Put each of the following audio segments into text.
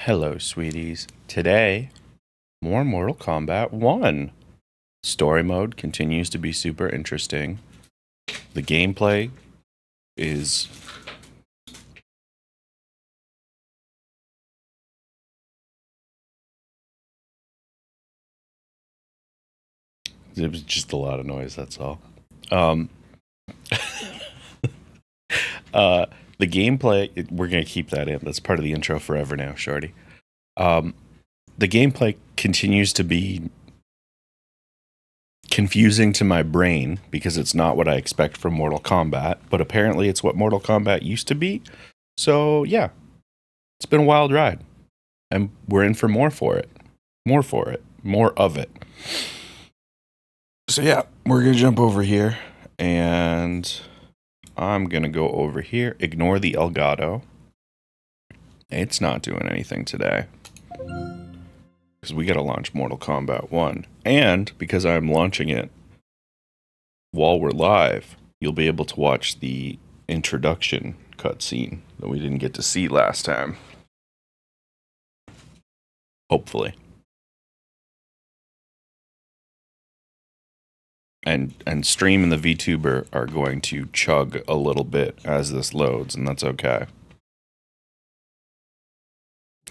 Hello, sweeties. Today, more Mortal Kombat 1. Story mode continues to be super interesting. The gameplay is it was just a lot of noise, that's all. The gameplay, we're going to keep that in. That's part of the intro forever now, shorty. The gameplay continues to be confusing to my brain because it's not what I expect from Mortal Kombat, but apparently it's what Mortal Kombat used to be. So, yeah, it's been a wild ride. And we're in for more for it. More of it. So, yeah, we're going to jump over here and I'm going to go over here. Ignore the Elgato. It's not doing anything today. Because we got to launch Mortal Kombat 1. And because I'm launching it while we're live, you'll be able to watch the introduction cutscene that we didn't get to see last time. Hopefully. And Stream and the VTuber are going to chug a little bit as this loads, and that's okay.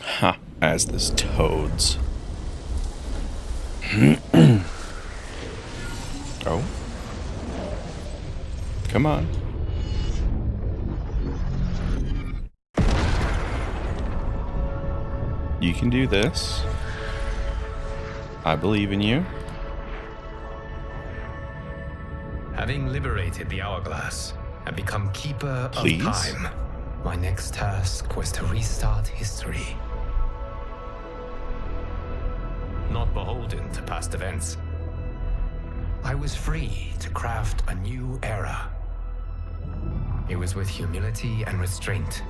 Ha, as this toads. Oh. Come on. You can do this. I believe in you. Having liberated the hourglass and become keeper Please? of time, my next task was to restart history. Not beholden to past events. I was free to craft a new era. It was with humility and restraint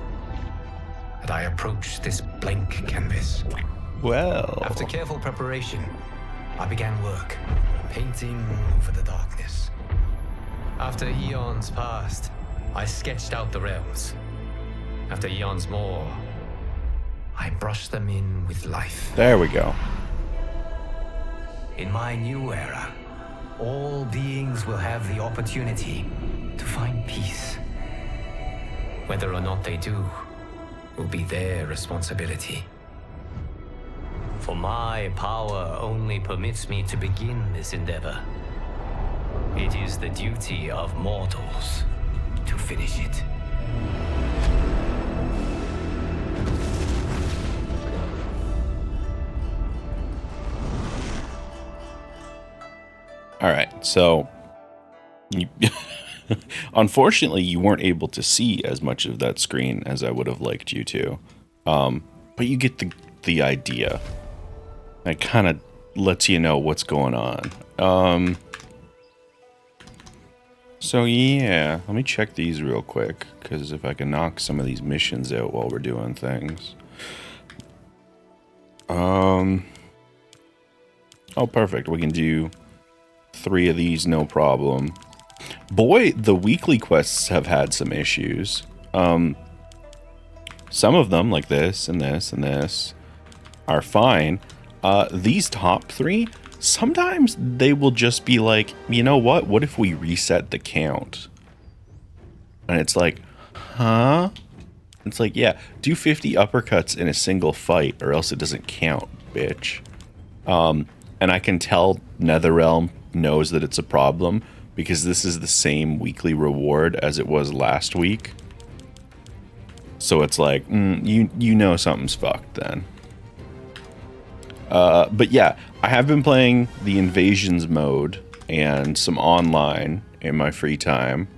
that I approached this blank canvas. Well. After careful preparation, I began work, painting over the darkness. After eons passed, I sketched out the realms. After eons more, I brushed them in with life. There we go. In my new era, all beings will have the opportunity to find peace. Whether or not they do will be their responsibility. For my power only permits me to begin this endeavor. It is the duty of mortals to finish it. All right, so unfortunately, you weren't able to see as much of that screen as I would have liked you to, but you get the idea. It kind of lets you know what's going on. So yeah, let me check these real quick, because if I can knock some of these missions out while we're doing things. Oh, perfect. We can do 3 of these, no problem. Boy, the weekly quests have had some issues. Some of them, like this and this and this, are fine. These top 3, sometimes they will just be like, you know what? What if we reset the count? And it's like, huh? It's like, yeah, do 50 uppercuts in a single fight or else it doesn't count, bitch. And I can tell NetherRealm knows that it's a problem because this is the same weekly reward as it was last week. So it's like, you know something's fucked then. But yeah, I have been playing the Invasions mode and some online in my free time.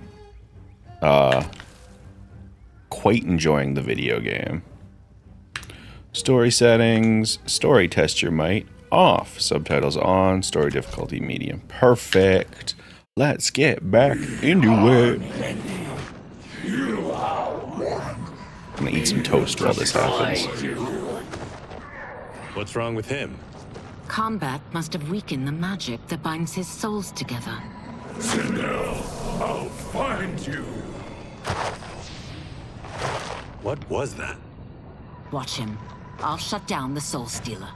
Quite enjoying the video game. Story settings, story test your might, off, subtitles on, story difficulty medium. Perfect. Let's get back into it. I'm gonna eat some toast while this happens. What's wrong with him? Combat must have weakened the magic that binds his souls together. Now, I'll find you. What was that? Watch him. I'll shut down the Soul Stealer.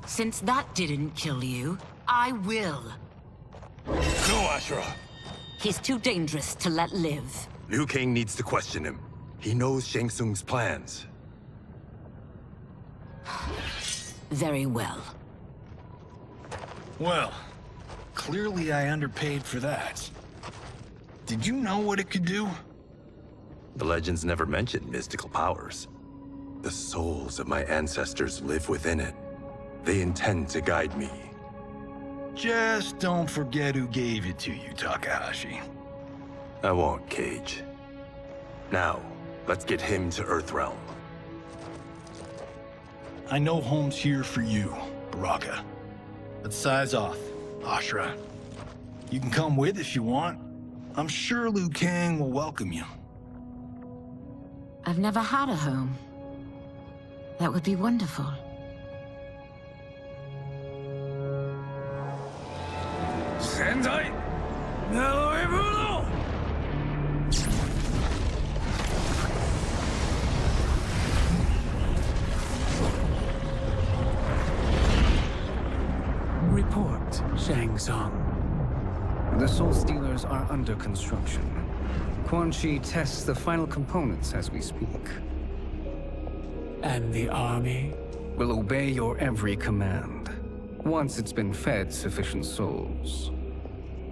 Since that didn't kill you, I will. No, Ashura. He's too dangerous to let live. Liu Kang needs to question him. He knows Shang Tsung's plans. Very well. Well, clearly I underpaid for that. Did you know what it could do? The legends never mentioned mystical powers. The souls of my ancestors live within it. They intend to guide me. Just don't forget who gave it to you, Takahashi. I won't, Cage. Now, let's get him to Earthrealm. I know home's here for you, Baraka. Let's size off, Ashura. You can come with if you want. I'm sure Liu Kang will welcome you. I've never had a home. That would be wonderful. Sendai! Naoibuno! Report, Shang Tsung. The Soul Stealers are under construction. Quan Chi tests the final components as we speak. And the army? Will obey your every command, once it's been fed sufficient souls.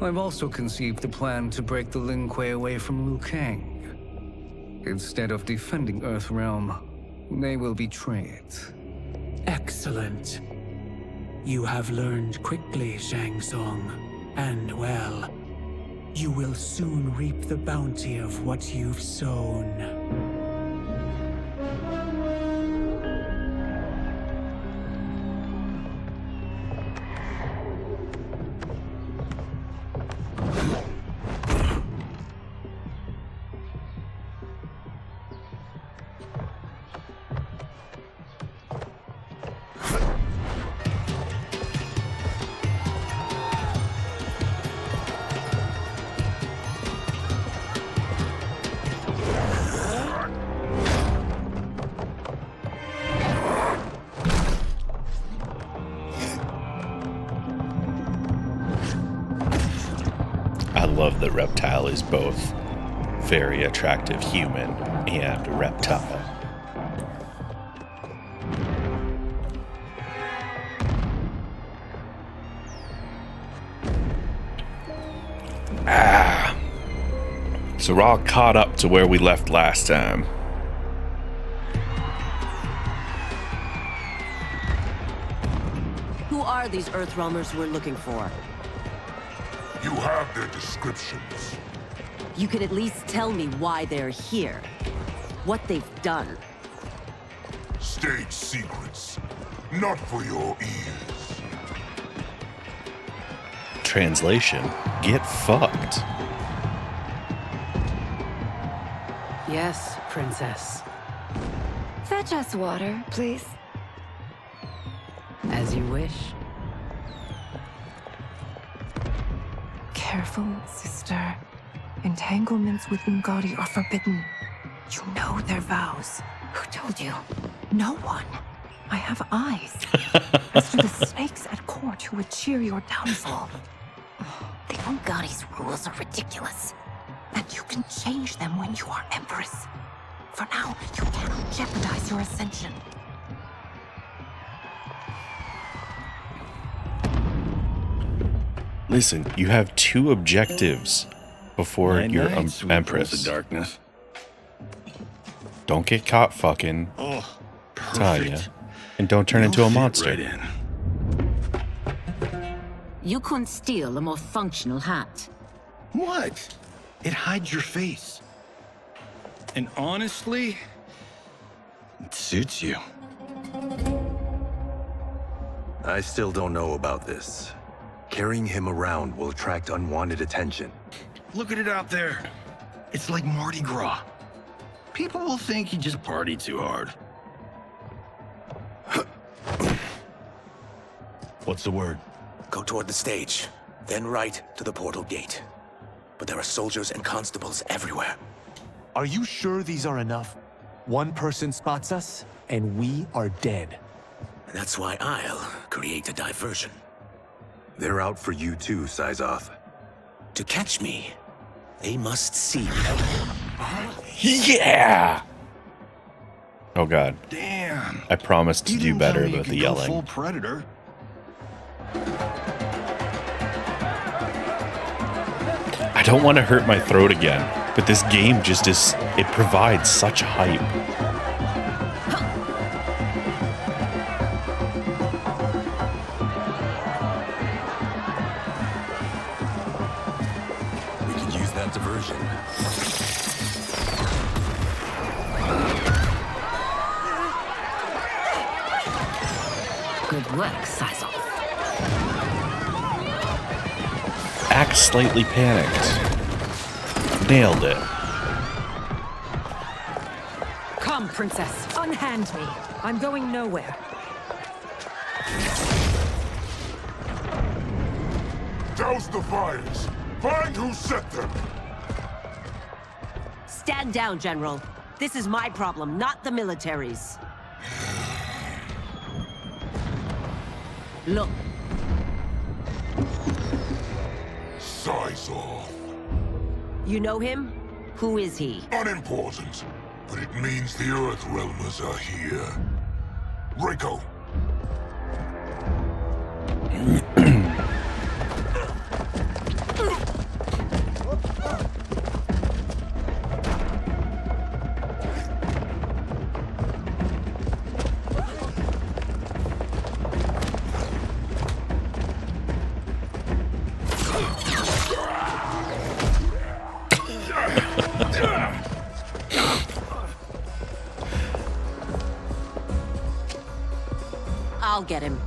I've also conceived a plan to break the Lin Kuei away from Liu Kang. Instead of defending Earthrealm, they will betray it. Excellent. You have learned quickly, Shang Tsung. And well, you will soon reap the bounty of what you've sown. I love that Reptile is both very attractive human and reptile. So we're all caught up to where we left last time. Who are these Earthrealmers we're looking for? You have their descriptions. You can at least tell me why they're here. What they've done. State secrets. Not for your ears. Translation: get fucked. Yes, Princess. Fetch us water, please. As you wish. Careful, sister. Entanglements with Ungadi are forbidden. You know their vows. Who told you? No one. I have eyes. As for the snakes at court who would cheer your downfall. The Ungadi's rules are ridiculous. And you can change them when you are Empress. For now, you cannot jeopardize your ascension. Listen, you have two objectives before your Empress. Darkness. Don't get caught fucking Oh, Talia, perfect. and don't turn into a You'll fit monster. right in. You couldn't steal a more functional hat. What? It hides your face. And honestly, it suits you. I still don't know about this. Carrying him around will attract unwanted attention. Look at it out there. It's like Mardi Gras. People will think you just party too hard. What's the word? Go toward the stage, then right to the portal gate. But there are soldiers and constables everywhere. Are you sure these are enough? One person spots us, and we are dead. That's why I'll create a diversion. They're out for you too, Syzoth. To catch me, they must see. Yeah! Oh god. Damn. I promised to You do didn't better tell me you about the could go yelling. Full predator. I don't want to hurt my throat again, but this game just is, it provides such hype. We could use that diversion. Good work, Syzoth. Act slightly panicked. Nailed it. Come, princess. Unhand me. I'm going nowhere. Douse the fires. Find who set them. Stand down, General. This is my problem, not the military's. Look. Syzoth. You know him? Who is he? Unimportant, but it means the Earth Realmers are here. Rico. I'll get him.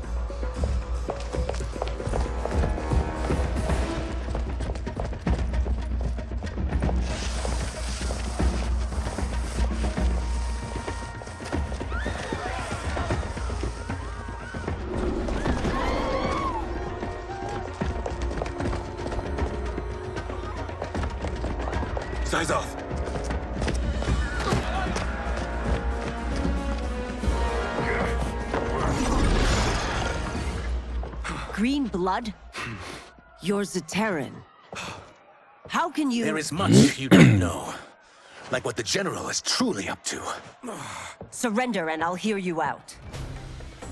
Syzoth! Green blood? You're Zaterran. How can you— There is much you don't know. Like what the General is truly up to. Surrender and I'll hear you out.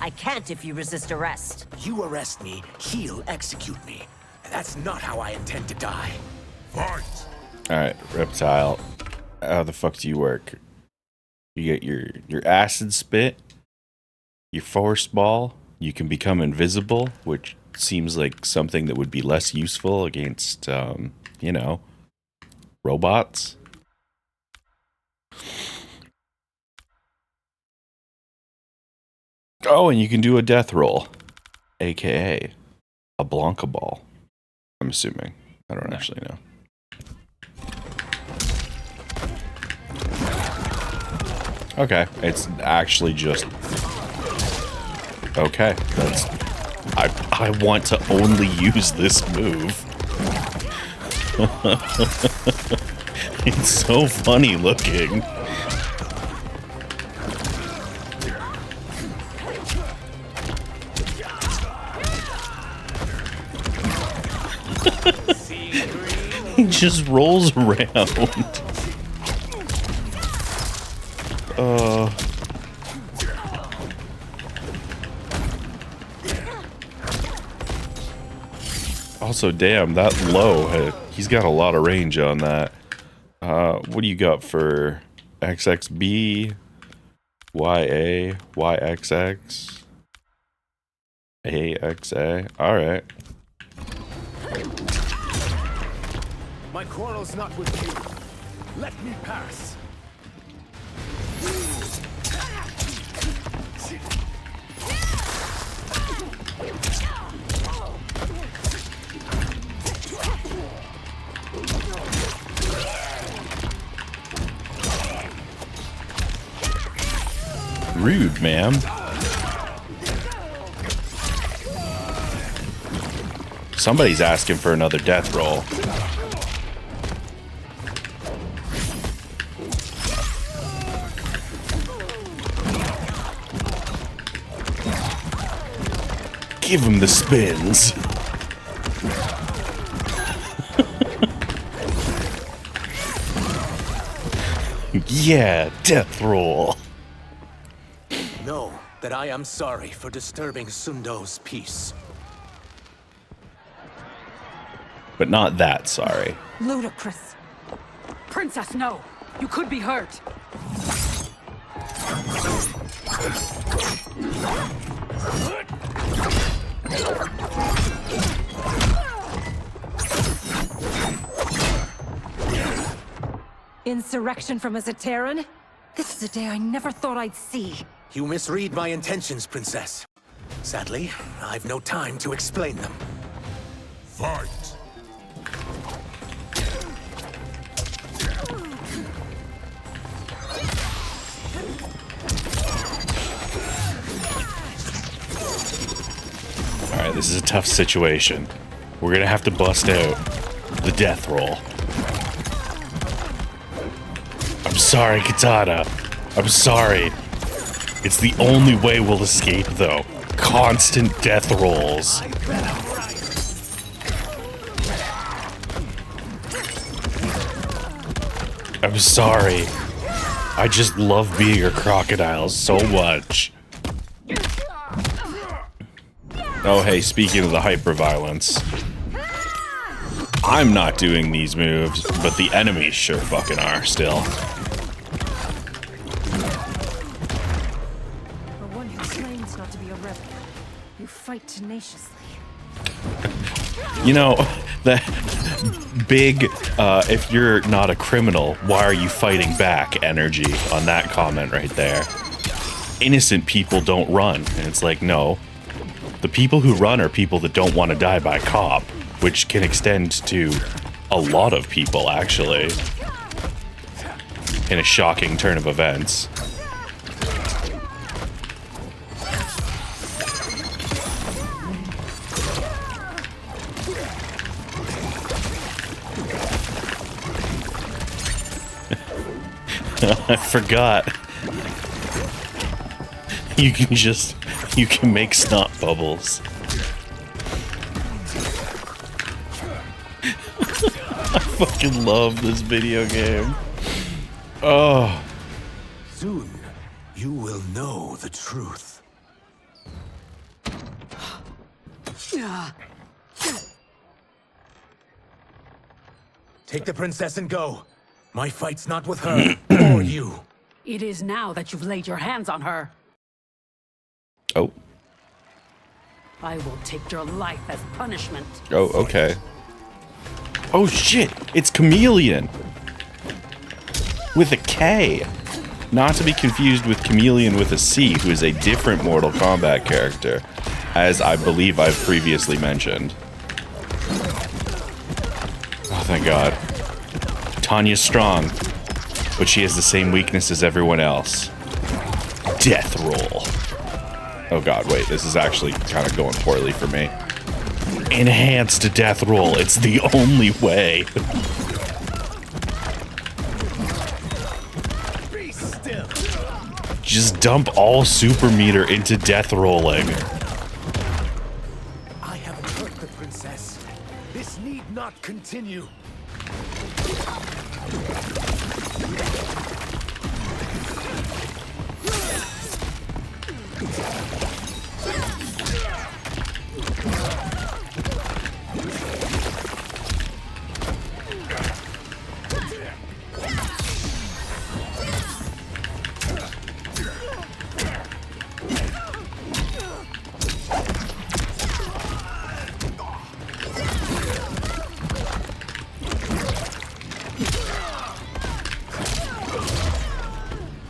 I can't if you resist arrest. You arrest me, he'll execute me. And that's not how I intend to die. Fight. Alright, Reptile. How the fuck do you work? You get your acid spit, your force ball, you can become invisible, which seems like something that would be less useful against, you know, robots. Oh, and you can do a death roll, aka a Blanca ball. I'm assuming. I don't actually know. Okay, it's actually just okay. That's I want to only use this move. It's so funny looking. He just rolls around. Also, damn, that low, he's got a lot of range on that. What do you got for XXB, YA, YXX, AXA? Alright. My quarrel's not with you. Let me pass. Rude, ma'am. Somebody's asking for another death roll. Give him the spins. Yeah, death roll. Know that I am sorry for disturbing Sundo's peace. But not that sorry. Ludicrous. Princess, no! You could be hurt! Insurrection from a Zaterran? This is a day I never thought I'd see. You misread my intentions, Princess. Sadly, I've no time to explain them. Fight! Alright, this is a tough situation. We're gonna have to bust out the death roll. I'm sorry, Katana. I'm sorry. It's the only way we'll escape, though. Constant death rolls. I'm sorry. I just love being a crocodile so much. Oh, hey, speaking of the hyperviolence. I'm not doing these moves, but the enemies sure fucking are still. For one who claims not to be a rebel, you fight tenaciously. You know, the big, if you're not a criminal, why are you fighting back energy on that comment right there. Innocent people don't run. And it's like, no. The people who run are people that don't want to die by cop, which can extend to a lot of people, actually. In a shocking turn of events. I forgot. You can make snot bubbles. I fucking love this video game. Oh. Soon, you will know the truth. Take the princess and go. My fight's not with her or you. It is now that you've laid your hands on her. Oh. I will take your life as punishment. Oh, okay. Oh shit, it's Chameleon. With a K. Not to be confused with Chameleon with a C, who is a different Mortal Kombat character, as I believe I've previously mentioned. Oh, thank God. Tanya's strong, but she has the same weakness as everyone else. Death roll. Oh God, wait, this is actually kind of going poorly for me. Enhanced death roll, it's the only way. Just dump all super meter into death rolling. I haven't hurt the princess. This need not continue.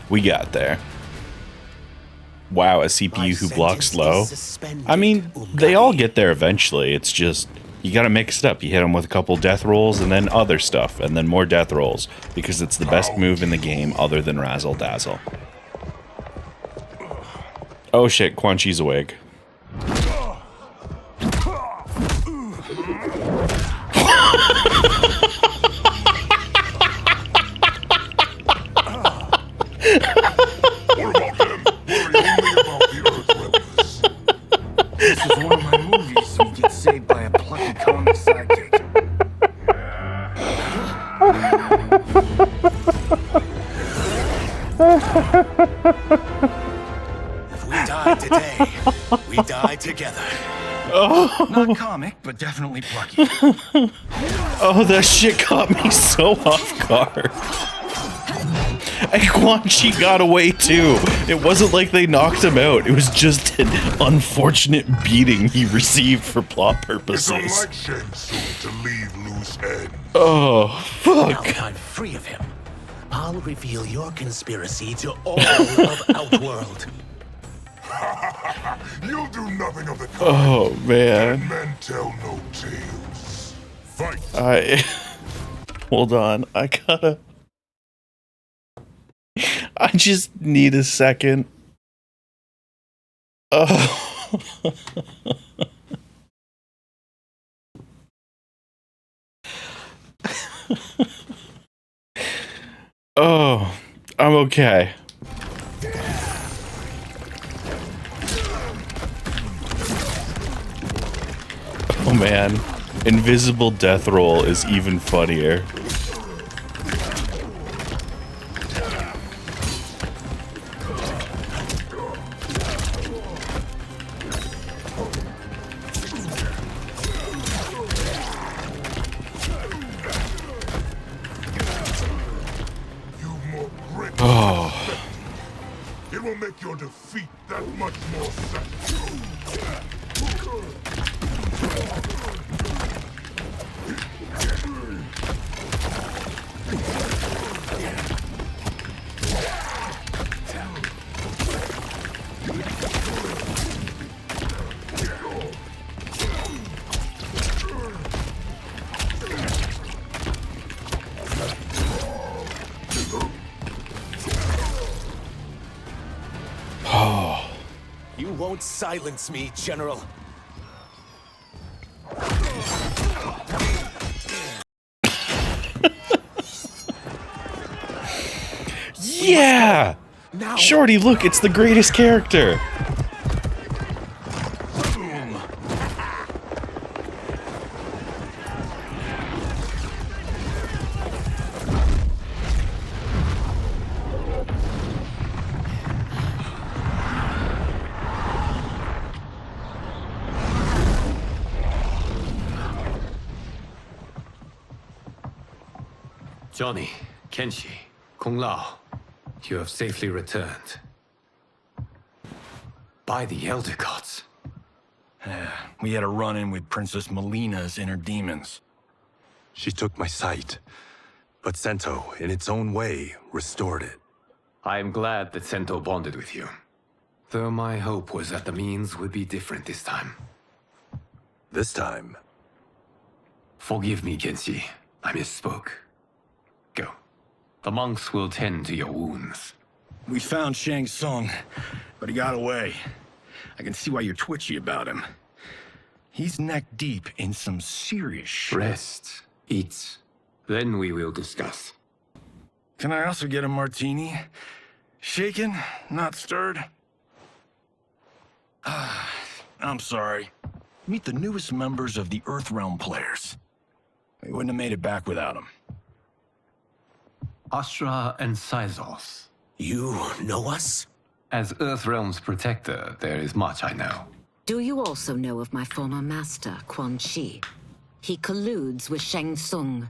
We got there. wow, a CPU who blocks low. I mean, they all get there eventually. It's just, you gotta mix it up. You hit them with a couple death rolls and then other stuff, and then more death rolls, because it's the best move in the game other than Razzle Dazzle. Oh shit, Quan Chi's awake. This is one of my movies. You get saved by a plucky comic sidekick. If we die today, we die together. Oh. Not comic, but definitely plucky. Oh, that shit caught me so off guard. And Quan Chi got away too. It wasn't like they knocked him out. It was just an unfortunate beating he received for plot purposes. It's unlike Shang Tsung to leave loose ends. Oh, fuck. Now that I'm free of him, I'll reveal your conspiracy to all of Outworld. You'll do nothing of the kind. Oh, man. Dead men tell no tales. Fight. Hold on. I just need a second. Oh. Oh, I'm okay. Oh man, invisible death roll is even funnier. Oh. It will make your defeat that much more satisfying. You won't silence me, General. Yeah! Shorty, look, it's the greatest character. Johnny, Kenshi, Kung Lao, you have safely returned. By the Elder Gods. We had a run-in with Princess Melina's inner demons. She took my sight, but Sento, in its own way, restored it. I am glad that Sento bonded with you. Though my hope was that the means would be different this time. This time? Forgive me, Kenshi. I misspoke. Go. The monks will tend to your wounds. We found Shang Tsung, but he got away. I can see why you're twitchy about him. He's neck deep in some serious shit. Rest. Eat. Then we will discuss. Can I also get a martini? Shaken, not stirred? I'm sorry. Meet the newest members of the Earthrealm players. We wouldn't have made it back without them. Astra and Syzos. You know us? As Earthrealm's protector, there is much I know. Do you also know of my former master, Quan Chi? He colludes with Shang Tsung.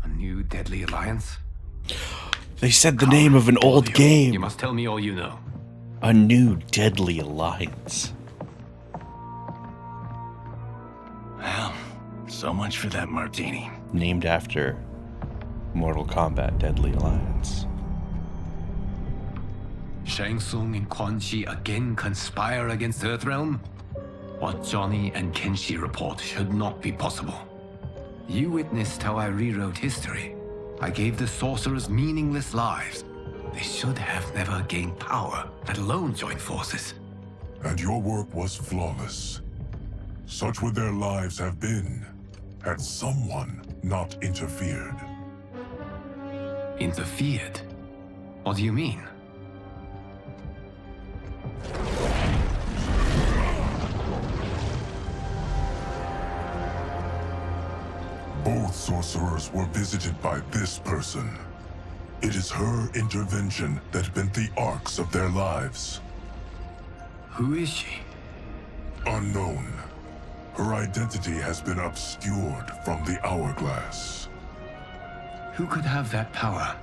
A new deadly alliance? They said the name of an old game. You must tell me all you know. A new deadly alliance. Well, so much for that martini. Named after Mortal Kombat Deadly Alliance. Shang Tsung and Quan Chi again conspire against Earthrealm? What Johnny and Kenshi report should not be possible. You witnessed how I rewrote history. I gave the sorcerers meaningless lives. They should have never gained power, let alone joined forces. And your work was flawless. Such would their lives have been, had someone not interfered. Interfered? What do you mean? Both sorcerers were visited by this person. It is her intervention that bent the arcs of their lives. Who is she? Unknown. Her identity has been obscured from the hourglass. Who could have that power?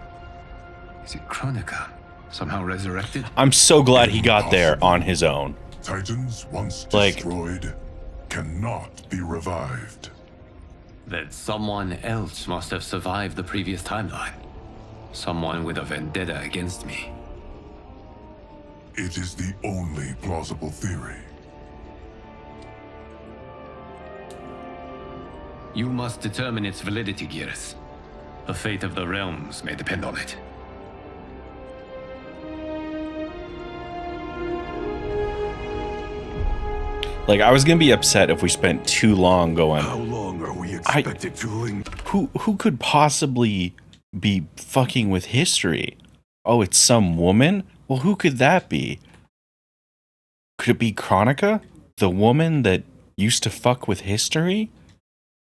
Is it Kronika? Somehow resurrected? I'm so glad he got there on his own. Titans, once destroyed, cannot be revived. Then someone else must have survived the previous timeline. Someone with a vendetta against me. It is the only plausible theory. You must determine its validity, Geras. The fate of the realms may depend on it. Like, I was gonna be upset if we spent too long going. How long are we expected to linger? Who could possibly be fucking with history? Oh, it's some woman? Well, who could that be? Could it be Kronika? The woman that used to fuck with history?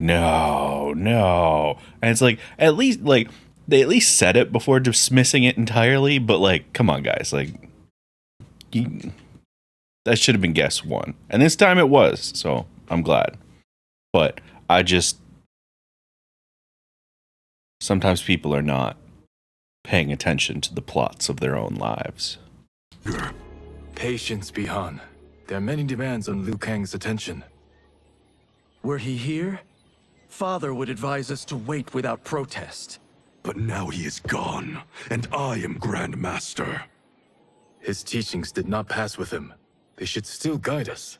No. And it's like, at least, like, they at least said it before dismissing it entirely, but, like, come on, guys. Like, that should have been guess one. And this time it was, so I'm glad. But sometimes people are not paying attention to the plots of their own lives. Patience, Bihan. There are many demands on Liu Kang's attention. Were he here, Father would advise us to wait without protest. But now he is gone, and I am Grand Master. His teachings did not pass with him. They should still guide us.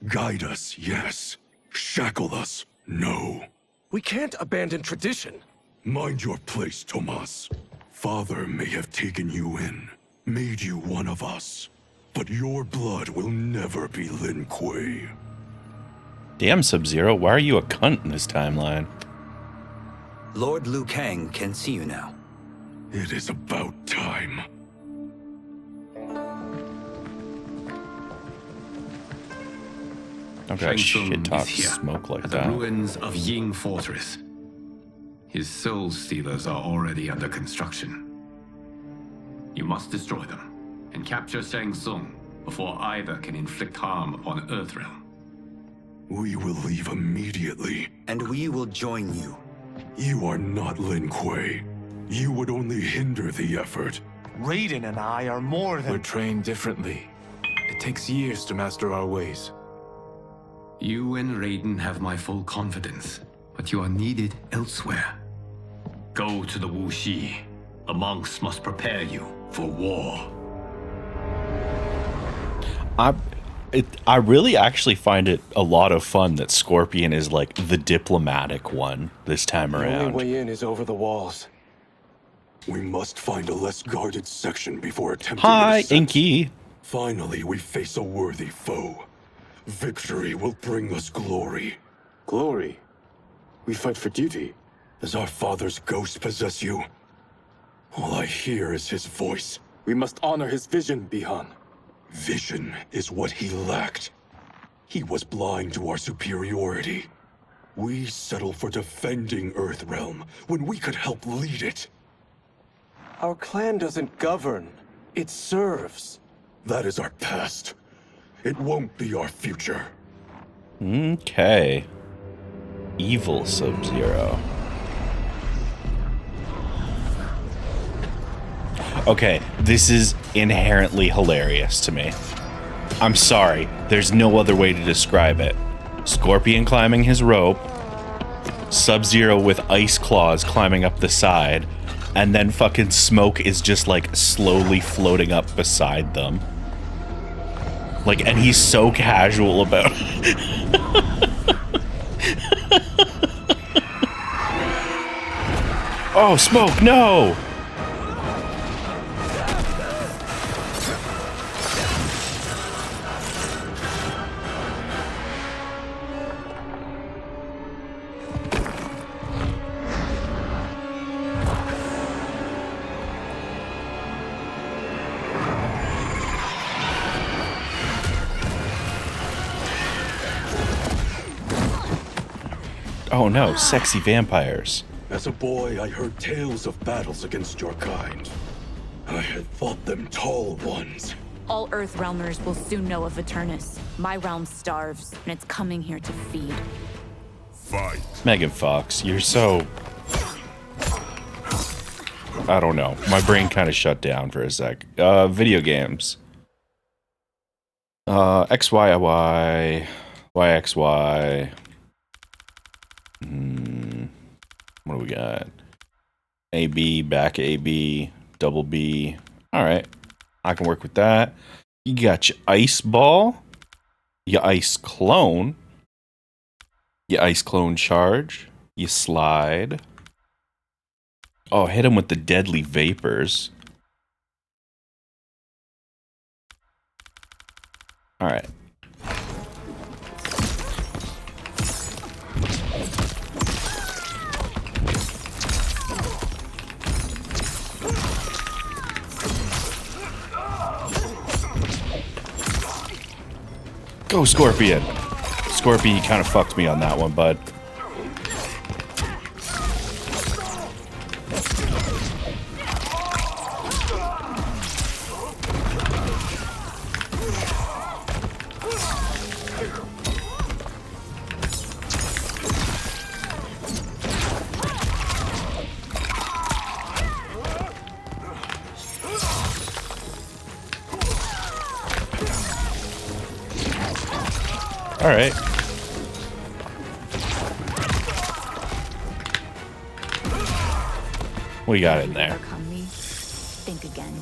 Guide us, yes. Shackle us, no. We can't abandon tradition. Mind your place, Tomas. Father may have taken you in, made you one of us. But your blood will never be Lin Kuei. Damn, Sub-Zero, why are you a cunt in this timeline? Lord Liu Kang can see you now. It is about time. Okay, Shang shit Tsung talk is here, smoke like at that. the ruins of Ying Fortress. His soul stealers are already under construction. You must destroy them and capture Shang Tsung before either can inflict harm upon Earthrealm. We will leave immediately. And we will join you. You are not Lin Kuei. You would only hinder the effort. Raiden and I are more than... We're trained differently. It takes years to master our ways. You and Raiden have my full confidence, but you are needed elsewhere. Go to the Wuxi. The monks must prepare you for war. I really actually find it a lot of fun that Scorpion is like the diplomatic one this time The around. only way in is over the walls. We must find a less guarded section before attempting Hi, an ascent. Inky. Finally, we face a worthy foe. Victory will bring us glory. Glory? We fight for duty. Does our father's ghost possess you? All I hear is his voice. We must honor his vision, Bihan. Vision is what he lacked. He was blind to our superiority. We settle for defending Earthrealm when we could help lead it. Our clan doesn't govern. It serves. That is our past. It won't be our future. Okay. Evil Sub-Zero. Okay, this is inherently hilarious to me. I'm sorry, there's no other way to describe it. Scorpion climbing his rope, Sub-Zero with ice claws climbing up the side, and then fucking smoke is just like slowly floating up beside them. Like, and he's so casual about it. Oh, smoke, no! Oh no, sexy vampires. As a boy, I heard tales of battles against your kind. I had fought them tall ones. All Earthrealmers will soon know of Eternus. My realm starves, and it's coming here to feed. Fight. Megan Fox, you're so... I don't know. My brain kind of shut down for a sec. Video games. XYY, YXY. What do we got? AB, back AB, double B. Alright. I can work with that. You got your ice ball, your ice clone, your ice clone charge, you slide. Oh, hit him with the deadly vapors. Alright. Go, Scorpion! Scorpion, you kind of fucked me on that one, bud. All right. What you got in there? Overcome me. Think again.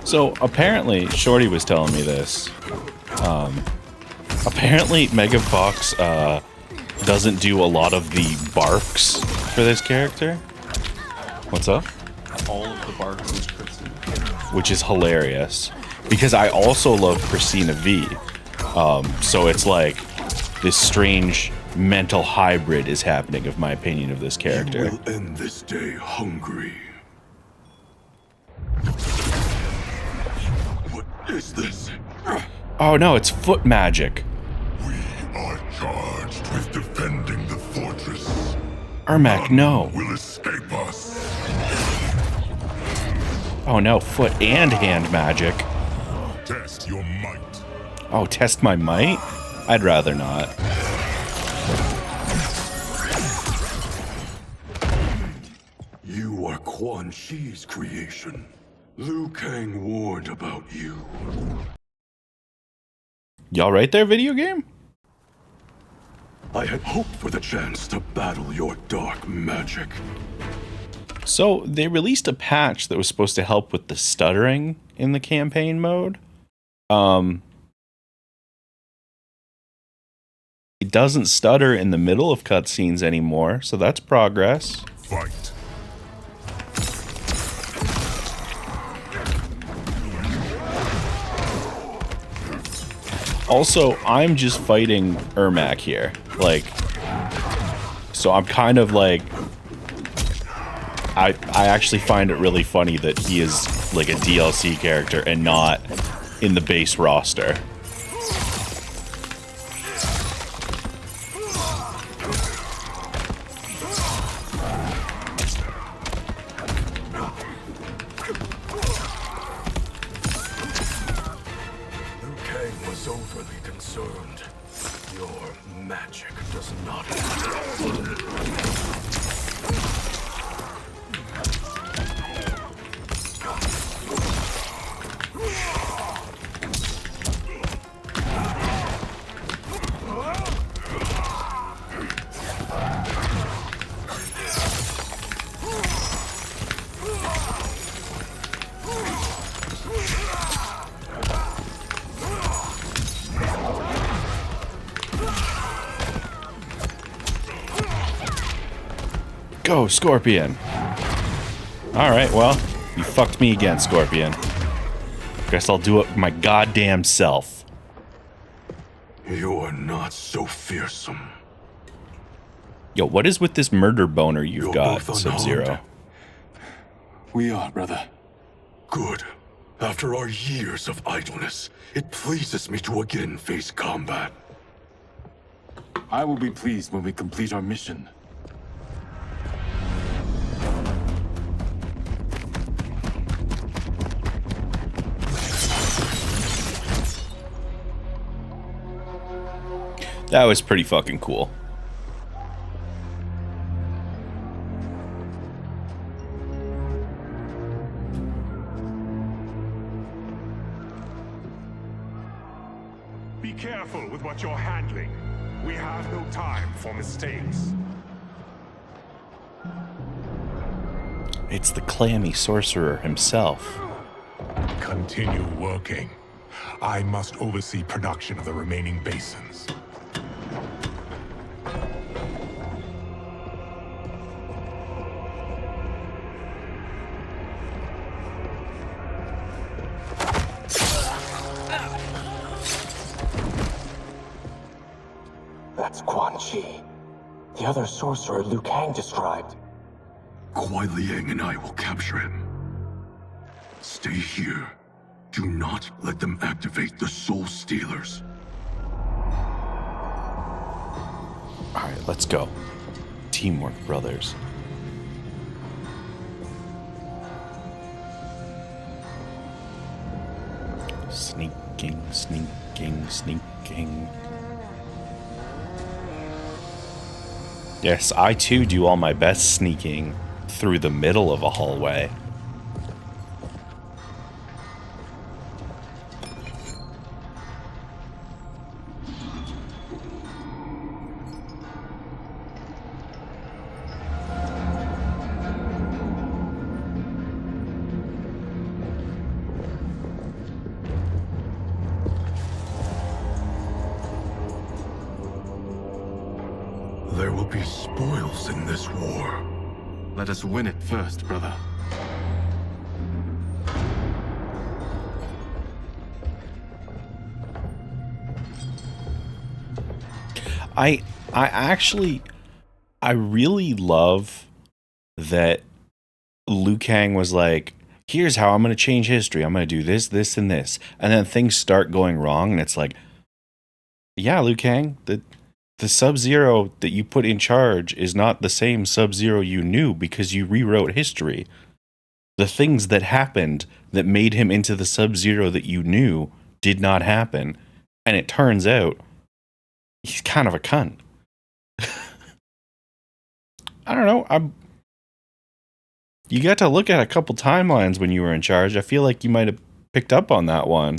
So apparently, Shorty was telling me this. Apparently, Megan Fox doesn't do a lot of the barks for this character. What's up? All of the barks is Christina. Which is hilarious. Because I also love Christina V. So it's like this strange mental hybrid is happening of my opinion of this character. You will end this day hungry. What is this? Oh no, it's foot magic. We are charged with defending the fortress. Ermac, no. Will escape us. Oh no, foot and hand magic. Test your might. Oh, test my might? I'd rather not. You are Quan Chi's creation. Liu Kang warned about you. Y'all right there, video game? I had hoped for the chance to battle your dark magic. So, they released a patch that was supposed to help with the stuttering in the campaign mode. It doesn't stutter in the middle of cutscenes anymore, so that's progress. Fight. Also, I'm just fighting Ermac here. Like, so I'm kind of like... I actually find it really funny that he is like a DLC character and not in the base roster. Liu Kang was overly concerned. Your magic does not. Go, Scorpion. Alright, well, you fucked me again, Scorpion. Guess I'll do it my goddamn self. You are not so fearsome. Yo, what is with this murder boner you've You're got, both Sub-Zero? unharmed. We are, brother. Good. After our years of idleness, it pleases me to again face combat. I will be pleased when we complete our mission. That was pretty fucking cool. Be careful with what you're handling. We have no time for mistakes. It's the clammy sorcerer himself. Continue working. I must oversee production of the remaining basins. That's Quan Chi. The other sorcerer Liu Kang described. Kuai Liang and I will capture him. Stay here. Do not let them activate the Soul Stealers. Alright, let's go. Teamwork, brothers. Sneaking, sneaking, sneaking. Yes, I too do all my best sneaking through the middle of a hallway. There will be spoils in this war. Let us win it first, brother. I really love that Liu Kang was like, here's how I'm going to change history. I'm going to do this, this, and this. And then things start going wrong, and it's like, yeah, Liu Kang, the Sub-Zero that you put in charge is not the same Sub-Zero you knew because you rewrote history. The things that happened that made him into the Sub-Zero that you knew did not happen. And it turns out he's kind of a cunt. I don't know. You got to look at a couple timelines when you were in charge. I feel like you might have picked up on that one.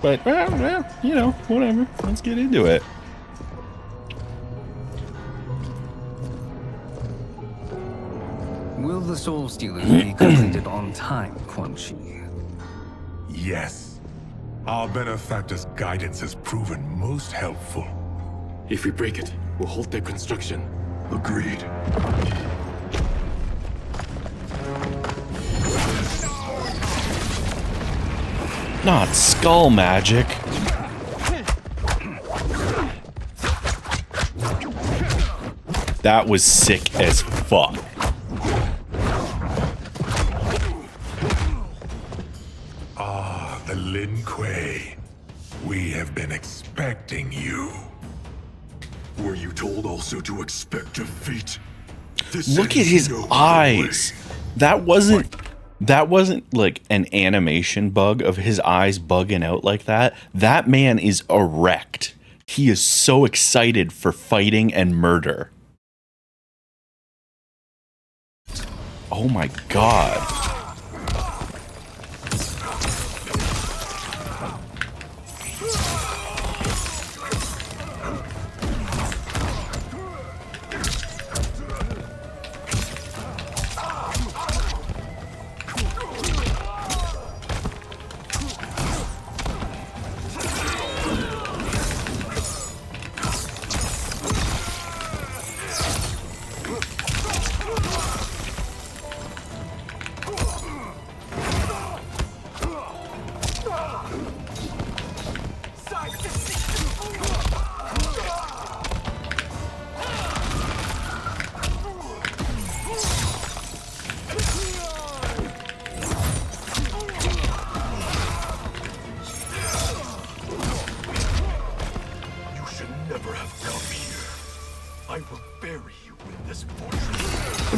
But, well, you know, whatever. Let's get into it. Will the Soul Stealers be completed on time, Quan Chi? Yes. Our benefactor's guidance has proven most helpful. If we break it, we'll halt their construction. Agreed. Not skull magic. That was sick as fuck. Ah, the Lin Kuei. We have been expecting you. Were you told also to expect defeat? Look at his eyes. That wasn't like an animation bug of his eyes bugging out like that. That man is erect. He is so excited for fighting and murder. Oh my god.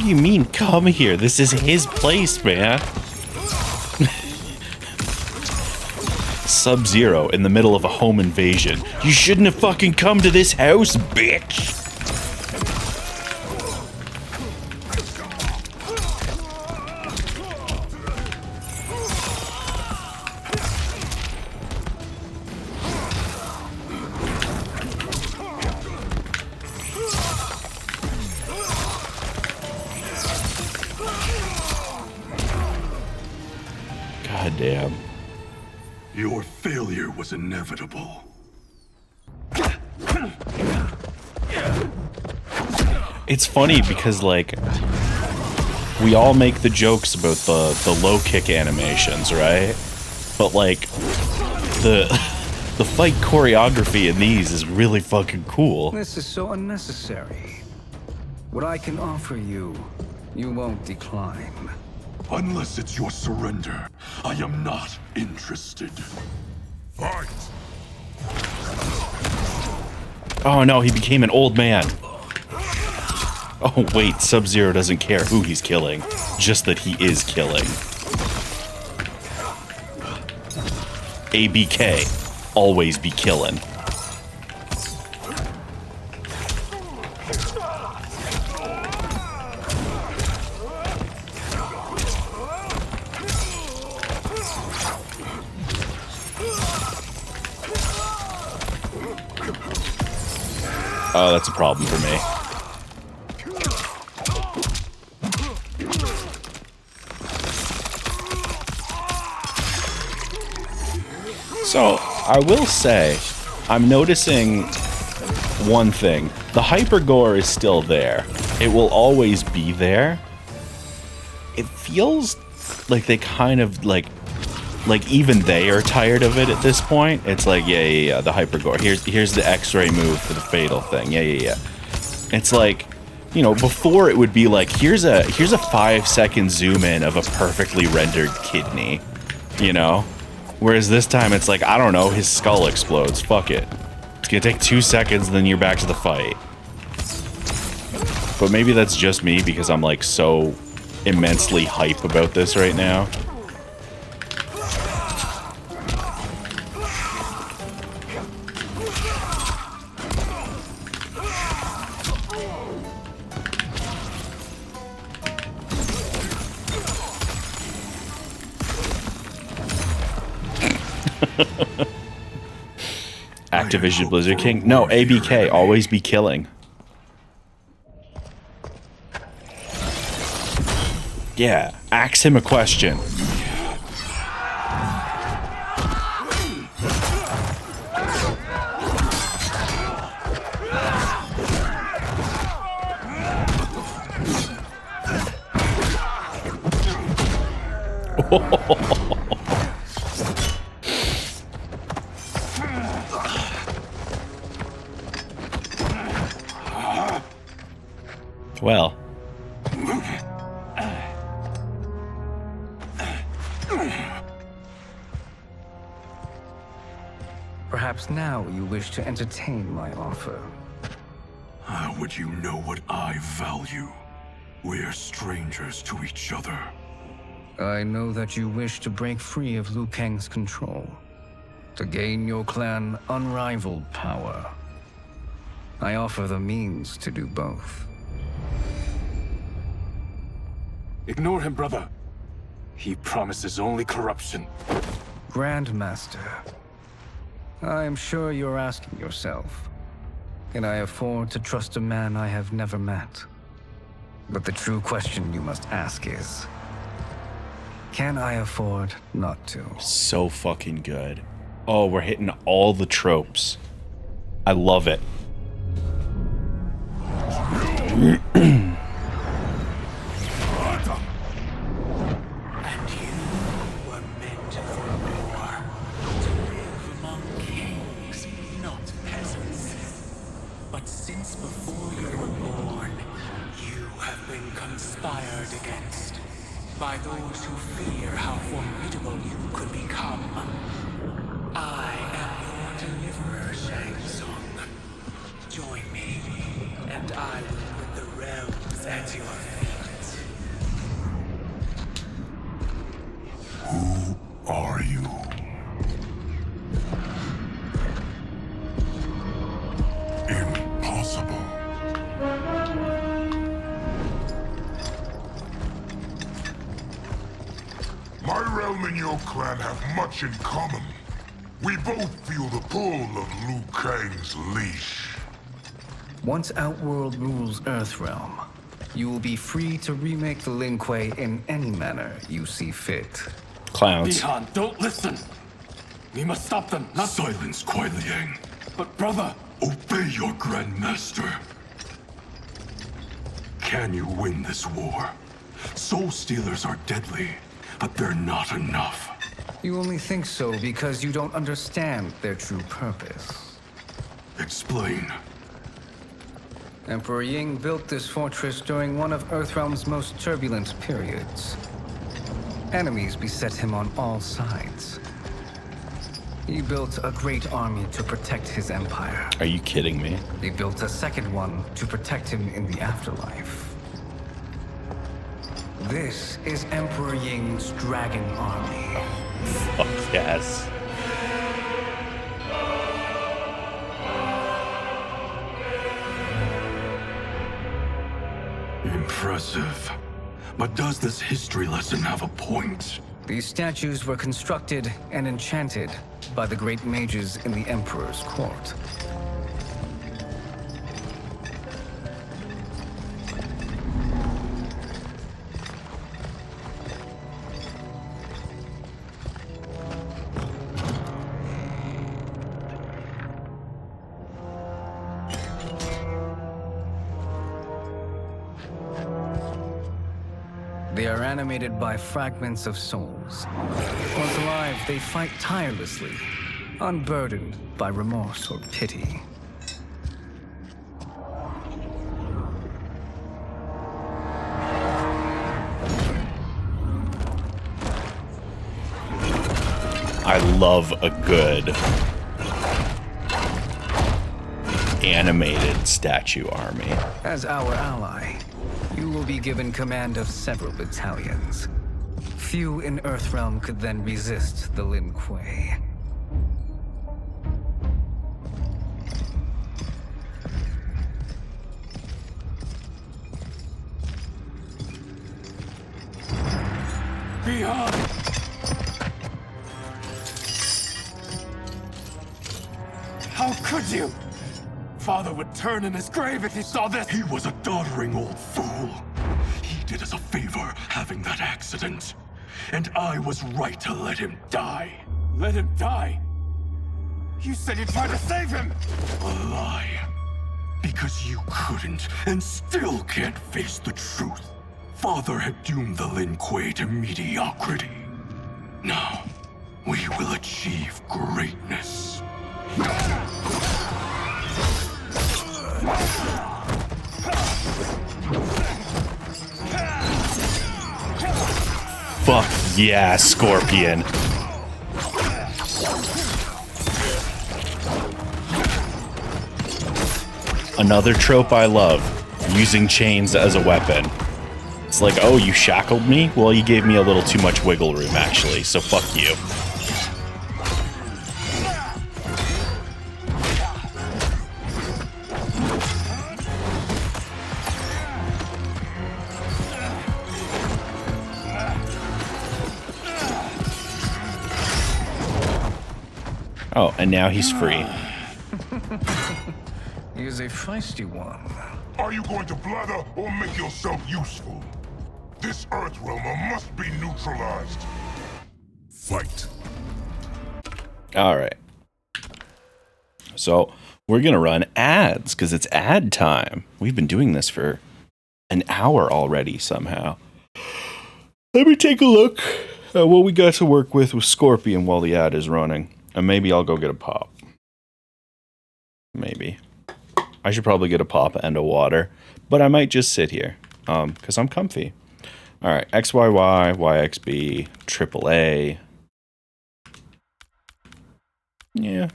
do you mean, come here? This is his place, man. Sub-Zero in the middle of a home invasion. You shouldn't have fucking come to this house, bitch! God damn. Your failure was inevitable. It's funny because, like, we all make the jokes about the low kick animations, right? But, like, the fight choreography in these is really fucking cool. This is so unnecessary. What I can offer you, you won't decline. Unless it's your surrender, I am not interested. Fight! Oh no, he became an old man. Oh wait, Sub-Zero doesn't care who he's killing, just that he is killing. ABK, always be killing. Oh, that's a problem for me. So, I will say, I'm noticing one thing. The hypergore is still there. It will always be there. It feels like they kind of, like even they are tired of it at this point. It's like, yeah, the hypergore. Here's the X-ray move for the fatal thing. Yeah. It's like, you know, before it would be like, here's a 5-second zoom in of a perfectly rendered kidney, you know? Whereas this time it's like, I don't know, his skull explodes. Fuck it. It's gonna take 2 seconds and then you're back to the fight. But maybe that's just me because I'm like so immensely hype about this right now. Activision Blizzard King? No, ABK, always be killing. Yeah, ask him a question. Well. Perhaps now you wish to entertain my offer. How would you know what I value? We're strangers to each other. I know that you wish to break free of Liu Kang's control, to gain your clan unrivaled power. I offer the means to do both. Ignore him, brother. He promises only corruption. Grandmaster, I am sure you're asking yourself, can I afford to trust a man I have never met? But the true question you must ask is, can I afford not to? So fucking good. Oh, we're hitting all the tropes. I love it. By those who fear how formidable you could become. I am your deliverer, Shang Tsung. Join me, and I will put the realms at your feet. My realm and your clan have much in common. We both feel the pull of Liu Kang's leash. Once Outworld rules Earthrealm, you will be free to remake the Lin Kuei in any manner you see fit. Clowns. Bihan, don't listen. We must stop them. Not silence, Kuai Liang. But brother, obey your Grandmaster. Can you win this war? Soul Stealers are deadly, but they're not enough. You only think so because you don't understand their true purpose. Explain. Emperor Ying built this fortress during one of Earthrealm's most turbulent periods. Enemies beset him on all sides. He built a great army to protect his empire. Are you kidding me? He built a second one to protect him in the afterlife. This is Emperor Ying's Dragon Army. Fuck yes. Impressive. But does this history lesson have a point? These statues were constructed and enchanted by the great mages in the Emperor's court. They are animated by fragments of souls. Once alive, they fight tirelessly, unburdened by remorse or pity. I love a good animated statue army. As our ally, you will be given command of several battalions. Few in Earthrealm could then resist the Lin Kuei. Bihan! How could you? Father would turn in his grave if he saw this. He was a doddering old fool. He did us a favor having that accident. And I was right to let him die. Let him die? You said you tried to save him! A lie. Because you couldn't and still can't face the truth. Father had doomed the Lin Kuei to mediocrity. Now, we will achieve greatness. Fuck yeah, Scorpion. Another trope I love, using chains as a weapon. It's like, oh, you shackled me? Well, you gave me a little too much wiggle room, actually, so fuck you. Oh, and now he's free. He is a feisty one. Are you going to blather or make yourself useful? This Earthrealmer must be neutralized. Fight. Alright. So, we're gonna run ads, because it's ad time. We've been doing this for an hour already, somehow. Let me take a look at what we got to work with Scorpion while the ad is running. And maybe I'll go get a pop. Maybe. I should probably get a pop and a water. But I might just sit here. Because I'm comfy. Alright, XYY, YXB, AAA. Yeah.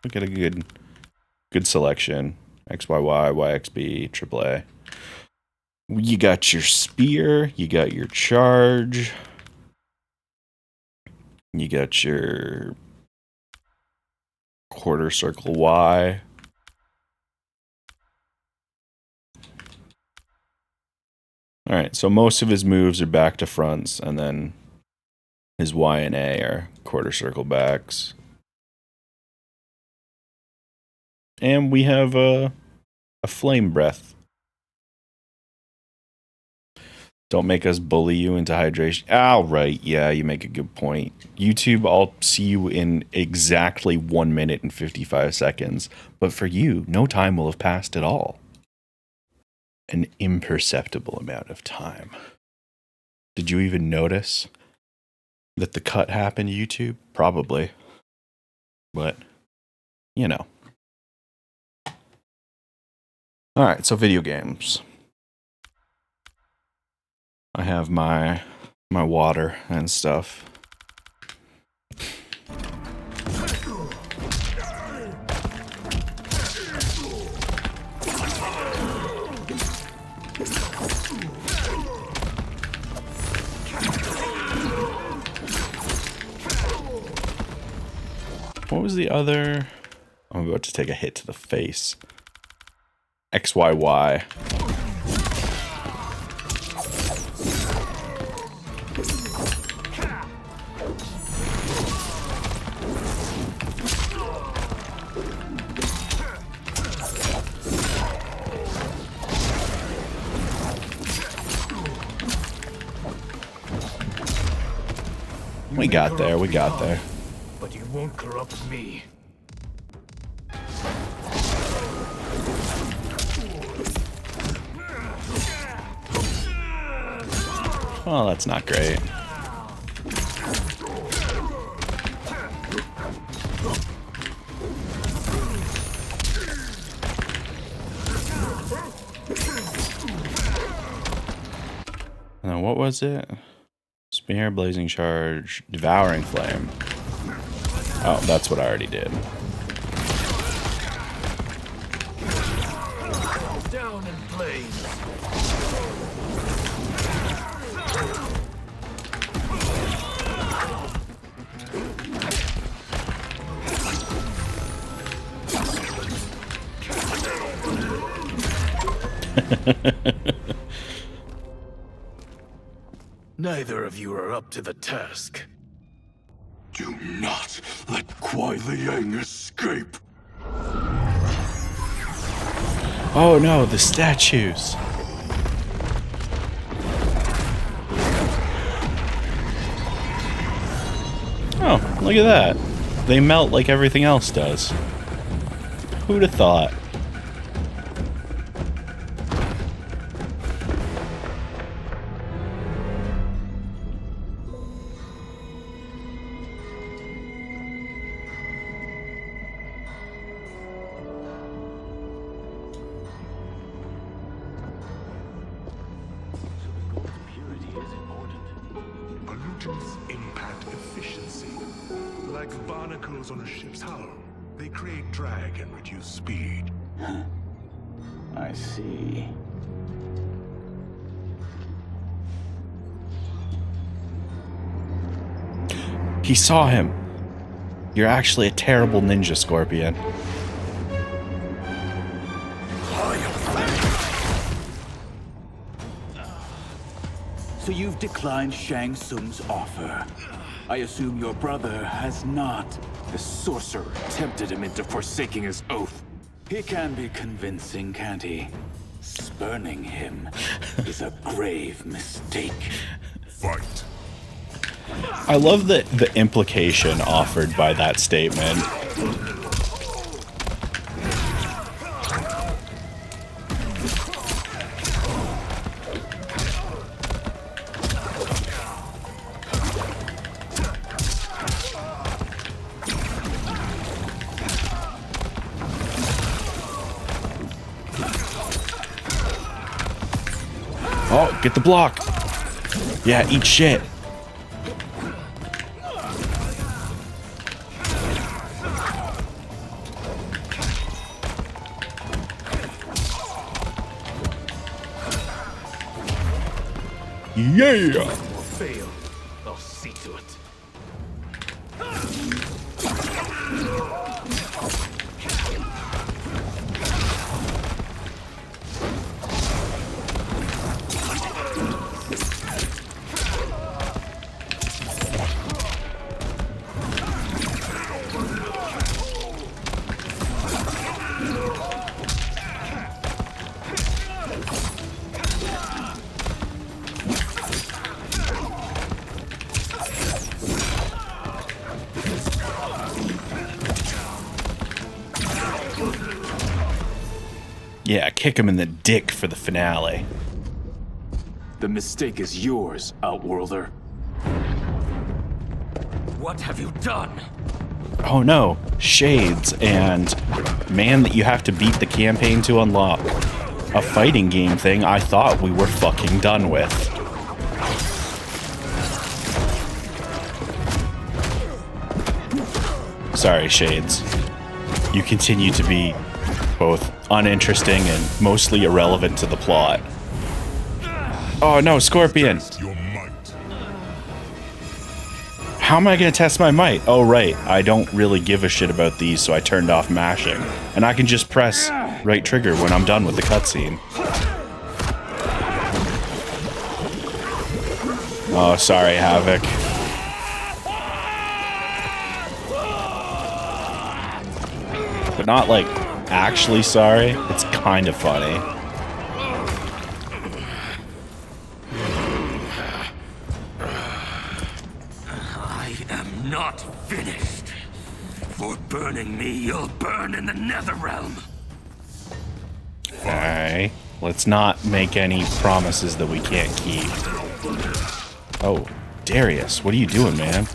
We got a good selection. XYY, YXB, AAA. You got your spear. You got your charge. You got your quarter circle Y. Alright, so most of his moves are back to fronts, and then His Y and A are quarter circle backs. And we have a flame breath. Don't make us bully you into hydration. Oh, right. Yeah, you make a good point. YouTube, I'll see you in exactly 1 minute and 55 seconds. But for you, no time will have passed at all. An imperceptible amount of time. Did you even notice that the cut happened, YouTube? Probably. But, you know. Alright, so video games. I have my water and stuff. What was the other? I'm about to take a hit to the face. XYY. We got there, we got there. But you won't corrupt me. Well, that's not great. Now, what was it? Spear, blazing charge, devouring flame. Oh, that's what I already did. Down in flames. Neither of you are up to the task. Do not let Kuai Liang escape. Oh no, the statues. Oh, look at that. They melt like everything else does. Who'd have thought? Pollutants impact efficiency. Like barnacles on a ship's hull. They create drag and reduce speed. I see. He saw him. You're actually a terrible ninja, Scorpion. So you've declined Shang Tsung's offer. I assume your brother has not. The sorcerer tempted him into forsaking his oath. He can be convincing, can't he? Spurning him is a grave mistake. Fight. I love the implication offered by that statement. Oh, get the block. Yeah, eat shit. Yeah. Fail. I'll see to it. Yeah, kick him in the dick for the finale. The mistake is yours, Outworlder. What have you done? Oh no, Shades and man that you have to beat the campaign to unlock. A fighting game thing I thought we were fucking done with. Sorry, Shades. You continue to be both uninteresting and mostly irrelevant to the plot. Oh no, Scorpion! How am I gonna test my might? Oh right, I don't really give a shit about these, so I turned off mashing. And I can just press right trigger when I'm done with the cutscene. Oh, sorry, Havoc. But not like actually sorry. It's kind of funny. I am not finished. For burning me, you'll burn in the Netherrealm. Alright. Let's not make any promises that we can't keep. Oh, Darius, what are you doing, man?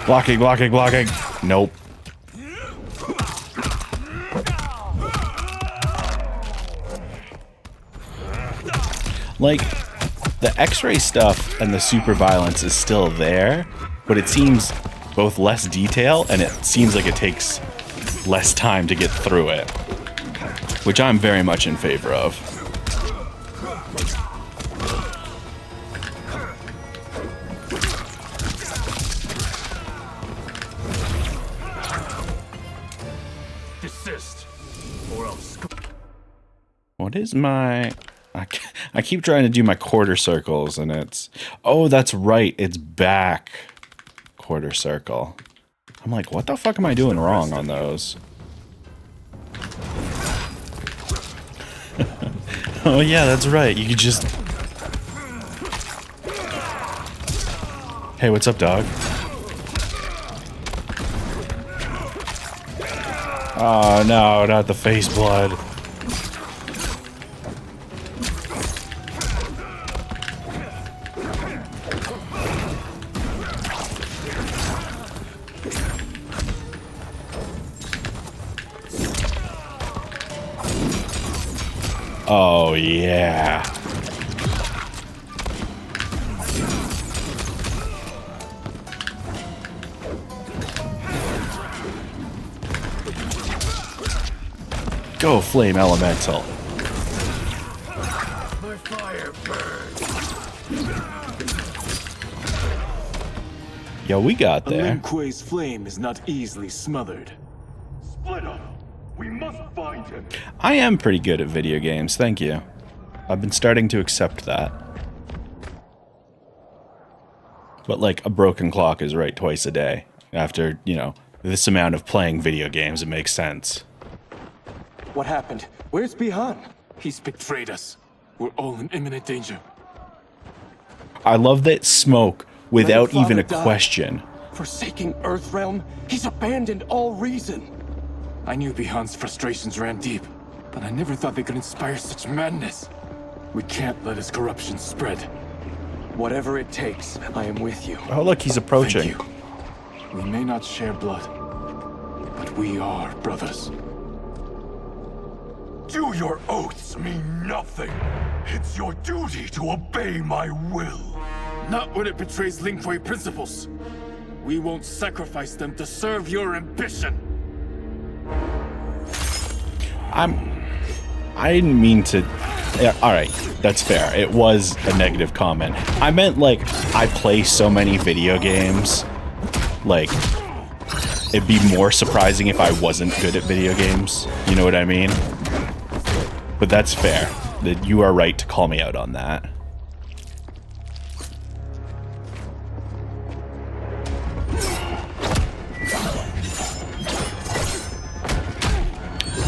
Blocking, blocking, blocking. Nope. Like, the X-ray stuff and the super violence is still there, but it seems both less detail and it seems like it takes less time to get through it, which I'm very much in favor of. Desist, or else. What is my... I keep trying to do my quarter circles and it's... Oh, that's right. It's back. Quarter circle. I'm like, what the fuck am I doing wrong on those? Oh, yeah, that's right. You could just... Hey, what's up, dog? Oh, no, not the face blood. Oh, yeah. Go, Flame Elemental. My fire burns. Yo, we got there. Lin Kuei's flame is not easily smothered. Split up. We must find him. I am pretty good at video games, thank you. I've been starting to accept that. But like, a broken clock is right twice a day. After, you know, this amount of playing video games, it makes sense. What happened? Where's Bihan? He's betrayed us. We're all in imminent danger. I love that Smoke, without Let even a Father die. question. Forsaking Earthrealm? He's abandoned all reason. I knew Bihan's frustrations ran deep, but I never thought they could inspire such madness. We can't let his corruption spread. Whatever it takes, I am with you. Oh, look, he's approaching. Thank you. We may not share blood, but we are brothers. Do your oaths mean nothing? It's your duty to obey my will. Not when it betrays Lin Kuei principles. We won't sacrifice them to serve your ambition. I didn't mean to... Yeah, alright, that's fair. It was a negative comment. I meant, like, I play so many video games. Like, it'd be more surprising if I wasn't good at video games. You know what I mean? But that's fair. That you are right to call me out on that.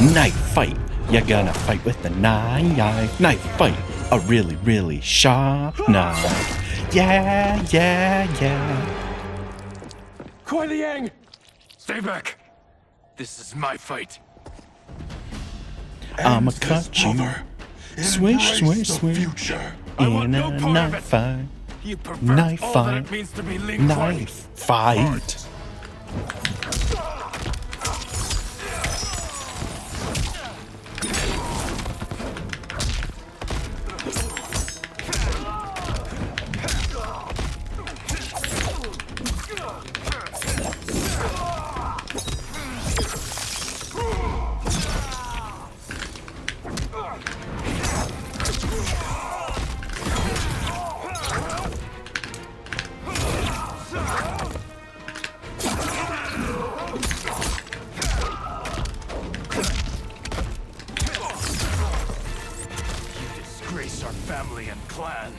Knife fight. You're gonna fight with the knife. Knife fight. A really, really sharp knife. Yeah, yeah, yeah. Kuai Liang! Stay back. This is my fight. I'ma cut you. Swish, swish, swish. In a knife fight. Knife fight. Knife fight. Disgrace our family and clan.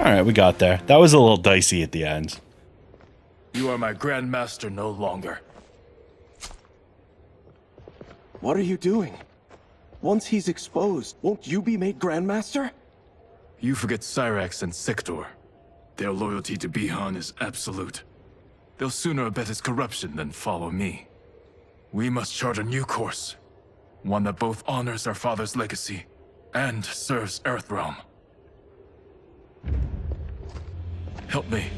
Alright, we got there. That was a little dicey at the end. You are my grandmaster no longer. What are you doing? Once he's exposed, won't you be made Grandmaster? You forget Cyrax and Sector. Their loyalty to Bihan is absolute. They'll sooner abet his corruption than follow me. We must chart a new course. One that both honors our father's legacy and serves Earthrealm. Help me.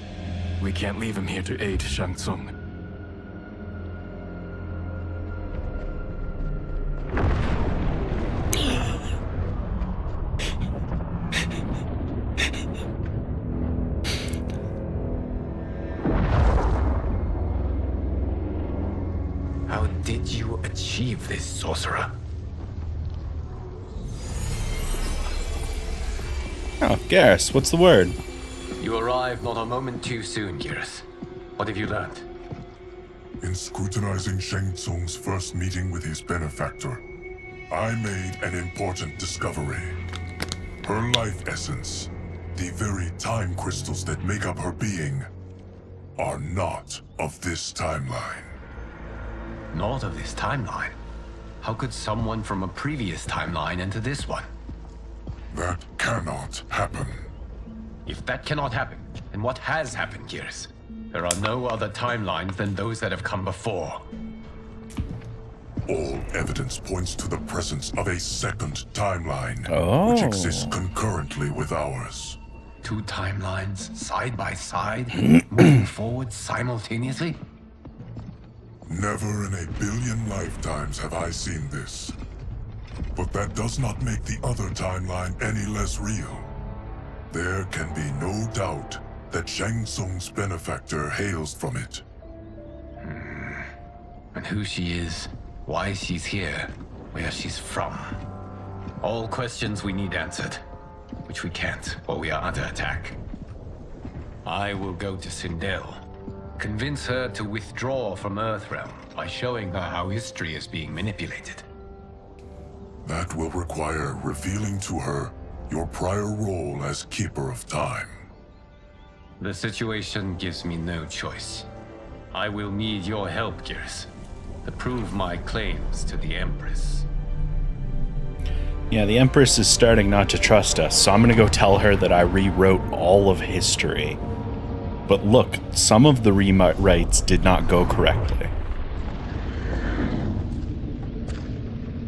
We can't leave him here to aid Shang Tsung. How did you achieve this, sorcerer? Oh, Garrus, what's the word? You arrived not a moment too soon, Garrus. What have you learned? In scrutinizing Shang Tsung's first meeting with his benefactor, I made an important discovery. Her life essence, the very time crystals that make up her being, are not of this timeline. Not of this timeline? How could someone from a previous timeline enter this one? That cannot happen. If that cannot happen, then what has happened, Garrus? There are no other timelines than those that have come before. All evidence points to the presence of a second timeline, which Oh. exists concurrently with ours. Two timelines, side by side, moving forward simultaneously? Never in a billion lifetimes have I seen this. But that does not make the other timeline any less real. There can be no doubt that Shang Tsung's benefactor hails from it. And who she is, why she's here, where she's from. All questions we need answered, which we can't, or we are under attack. I will go to Sindel, convince her to withdraw from Earthrealm by showing her how history is being manipulated. That will require revealing to her your prior role as Keeper of Time. The situation gives me no choice. I will need your help, Garrus, to prove my claims to the Empress. Yeah, the Empress is starting not to trust us, so I'm gonna go tell her that I rewrote all of history. But look, some of the rewrites did not go correctly.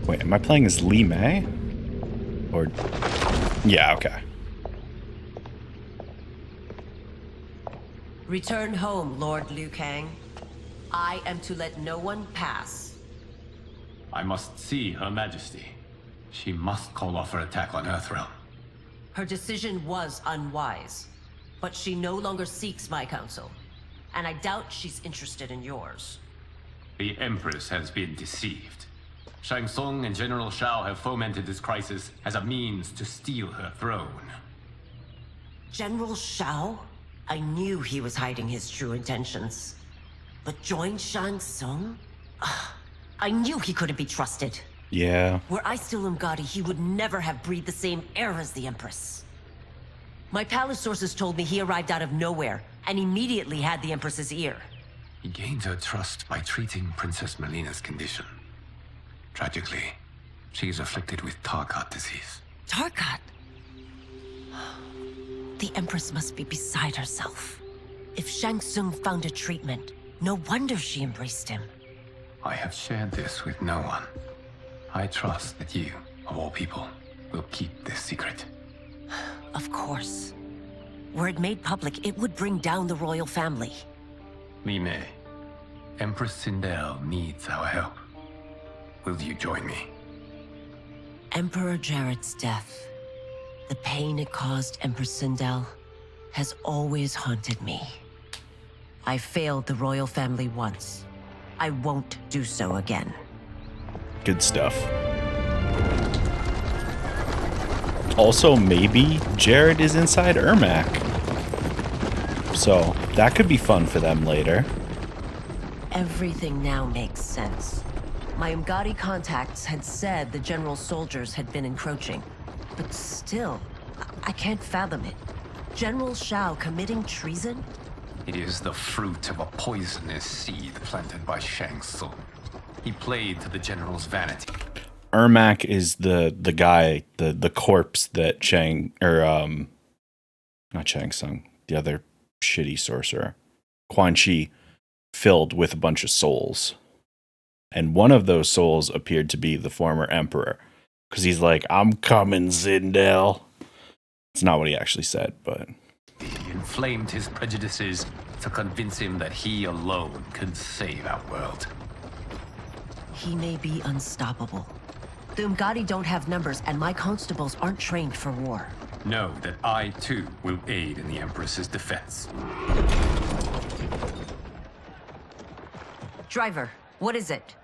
Wait, am I playing as Li Mei? Or... Yeah, okay. Return home, Lord Liu Kang. I am to let no one pass. I must see Her Majesty. She must call off her attack on Earthrealm. Her decision was unwise, but she no longer seeks my counsel, and I doubt she's interested in yours. The Empress has been deceived. Shang Tsung and General Shao have fomented this crisis as a means to steal her throne. General Shao? I knew he was hiding his true intentions. But join Shang Tsung? I knew he couldn't be trusted. Yeah. Were I still Umgadi, he would never have breathed the same air as the Empress. My palace sources told me he arrived out of nowhere, and immediately had the Empress's ear. He gained her trust by treating Princess Melina's condition. Tragically, she is afflicted with Tarkat disease. Tarkat? The Empress must be beside herself. If Shang Tsung found a treatment, no wonder she embraced him. I have shared this with no one. I trust that you, of all people, will keep this secret. Of course. Were it made public, it would bring down the royal family. Li Mei, Empress Sindel needs our help. Will you join me? Emperor Jarrett's death, the pain it caused Empress Sindel, has always haunted me. I failed the royal family once. I won't do so again. Good stuff. Also, maybe Jared is inside Ermac. So, that could be fun for them later. Everything now makes sense. My Umgadi contacts had said the general soldiers had been encroaching. But still, I can't fathom it. General Shao committing treason? It is the fruit of a poisonous seed planted by Shang Tsung. He played to the general's vanity. Ermac is the guy, the corpse that not Shang Tsung, the other shitty sorcerer, Quan Chi, filled with a bunch of souls. And one of those souls appeared to be the former emperor. Because he's like, I'm coming, Sindel. It's not what he actually said, but... He inflamed his prejudices to convince him that he alone could save our world. He may be unstoppable. The Umgadi don't have numbers, and my constables aren't trained for war. Know that I, too, will aid in the Empress's defense. Driver, what is it?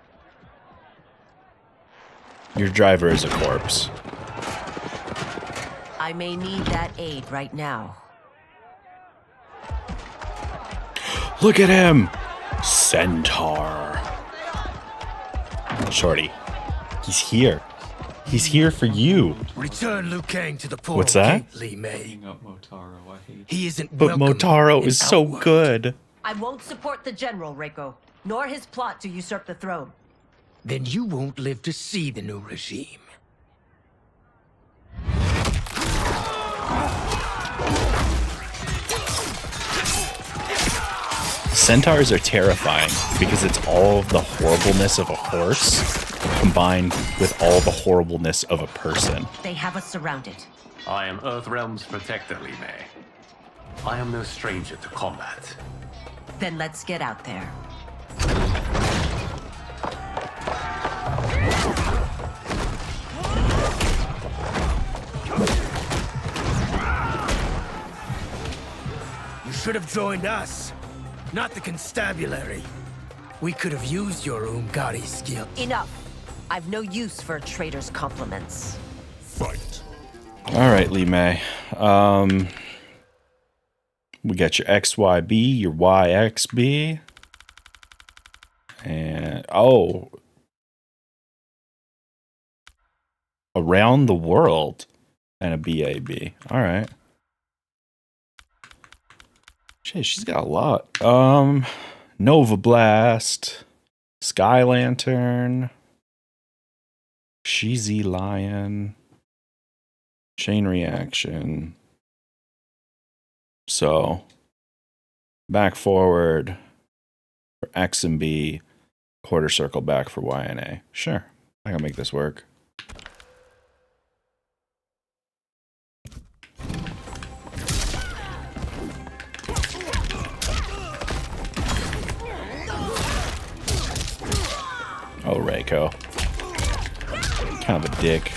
Your driver is a corpse. I may need that aid right now. Look at him! Centaur. Shorty, he's here. He's here for you. Return Liu Kang to the portal. What's that? Gate, Li Mei. Motaro, I hate. He isn't But welcome Motaro in is so our good. I won't support the general, Reiko, nor his plot to usurp the throne. Then you won't live to see the new regime. Centaurs are terrifying because it's all of the horribleness of a horse combined with all the horribleness of a person. They have us surrounded. I am Earthrealm's protector, Li Mei. I am no stranger to combat. Then let's get out there. You should have joined us, not the constabulary. We could have used your Umgadi skill. Enough. I've no use for a traitor's compliments. Fight. All right, Li Mei. We got your XYB, your YXB, and around the world, and a BAB. All right. Shit, she's got a lot. Nova Blast, Sky Lantern, Sheezy Lion, Chain Reaction. So, back forward for X and B, quarter circle back for Y and A. Sure. I gotta make this work. Oh, Reiko. Kind of a dick.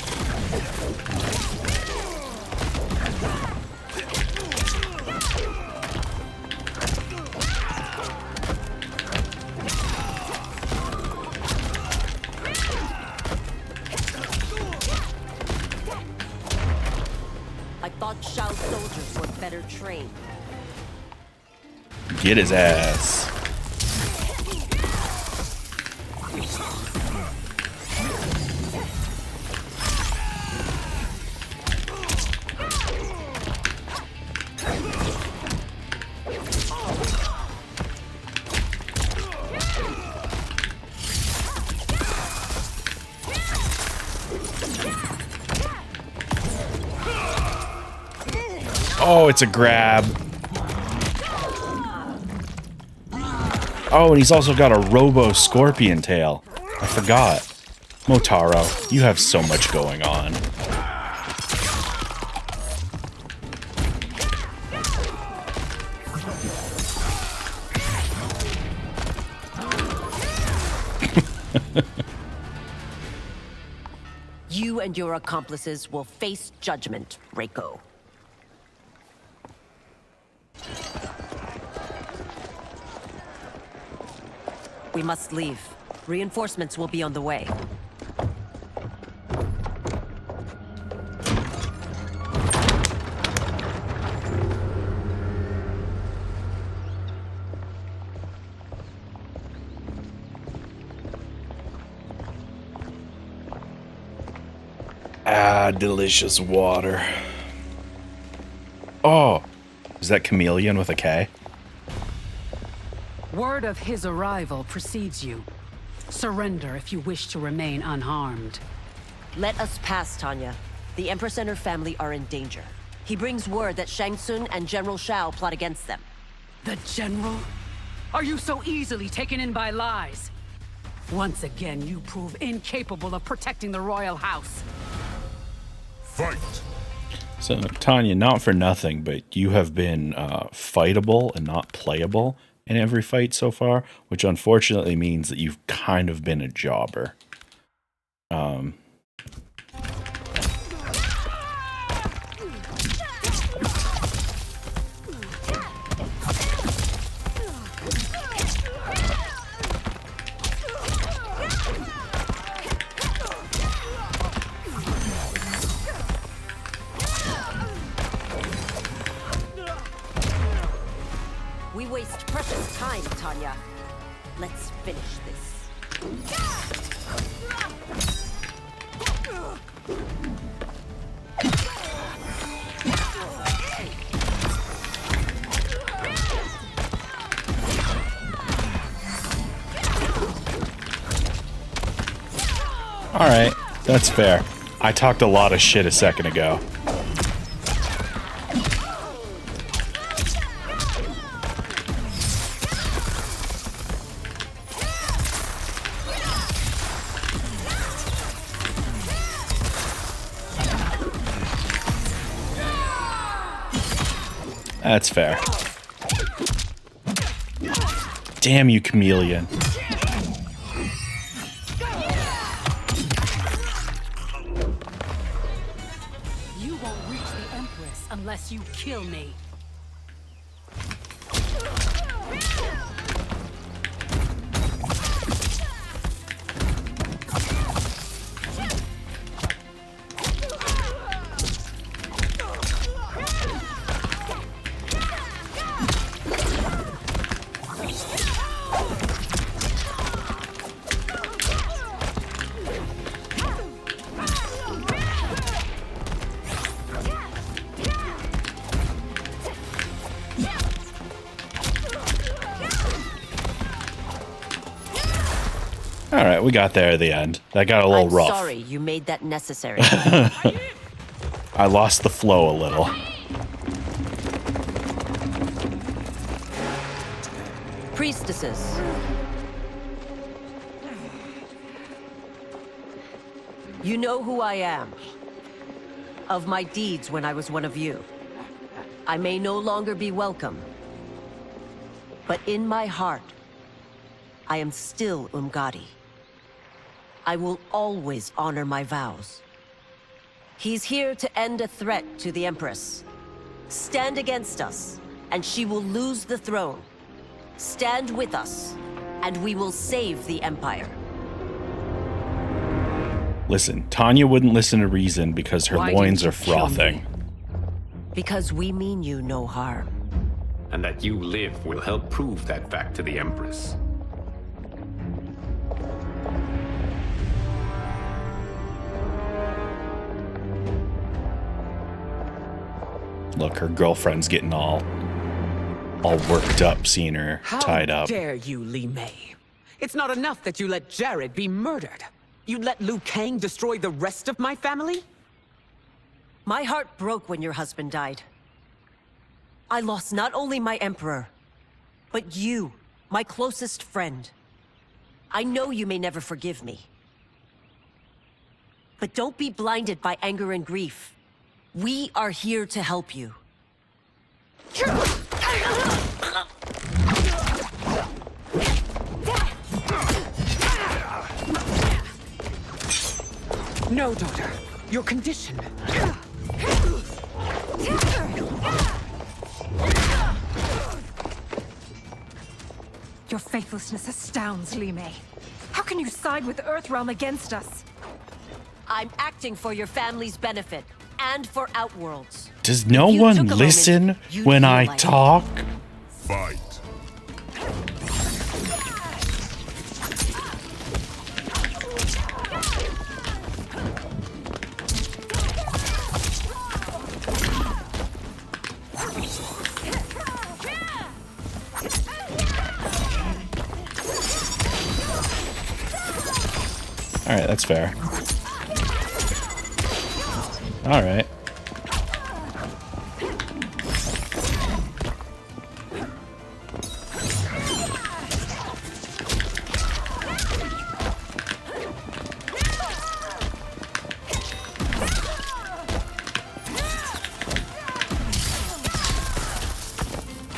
I thought Shao soldiers were better trained. Get his ass. Oh, it's a grab. Oh, and he's also got a Robo Scorpion tail. I forgot. Motaro, you have so much going on. You and your accomplices will face judgment, Reiko. We must leave. Reinforcements will be on the way. Ah, delicious water. Oh, is that Chameleon with a K? Word of his arrival precedes you. Surrender if you wish to remain unharmed. Let us pass, Tanya. The Empress and her family are in danger. He brings word that Shang Tsung and General Shao plot against them. The General? Are you so easily taken in by lies? Once again, you prove incapable of protecting the royal house. Fight! So, Tanya, not for nothing, but you have been fightable and not playable in every fight so far, which unfortunately means that you've kind of been a jobber. We waste precious time, Tanya. Let's finish this. Alright, that's fair. I talked a lot of shit a second ago. That's fair. Damn you, Chameleon. You won't reach the Empress unless you kill me. Alright, we got there at the end. That got a little rough. Sorry, you made that necessary. I lost the flow a little. Priestesses. You know who I am. Of my deeds when I was one of you. I may no longer be welcome. But in my heart, I am still Umgadi. I will always honor my vows. He's here to end a threat to the Empress. Stand against us, and she will lose the throne. Stand with us, and we will save the Empire. Listen, Tanya wouldn't listen to reason because her Why loins didn't are you kill me? frothing. Because we mean you no harm. And that you live will help prove that fact to the Empress. Look, her girlfriend's getting all worked up, seeing her tied up. How dare you, Li Mei? It's not enough that you let Jared be murdered. You let Liu Kang destroy the rest of my family? My heart broke when your husband died. I lost not only my emperor, but you, my closest friend. I know you may never forgive me. But don't be blinded by anger and grief. We are here to help you. No, daughter. Your condition. Your faithlessness astounds, Li Mei. How can you side with Earthrealm against us? I'm acting for your family's benefit and for Outworld's. Does no If you one took a listen moment, you'd when feel I like it. talk? Fight. Alright, that's fair. Alright.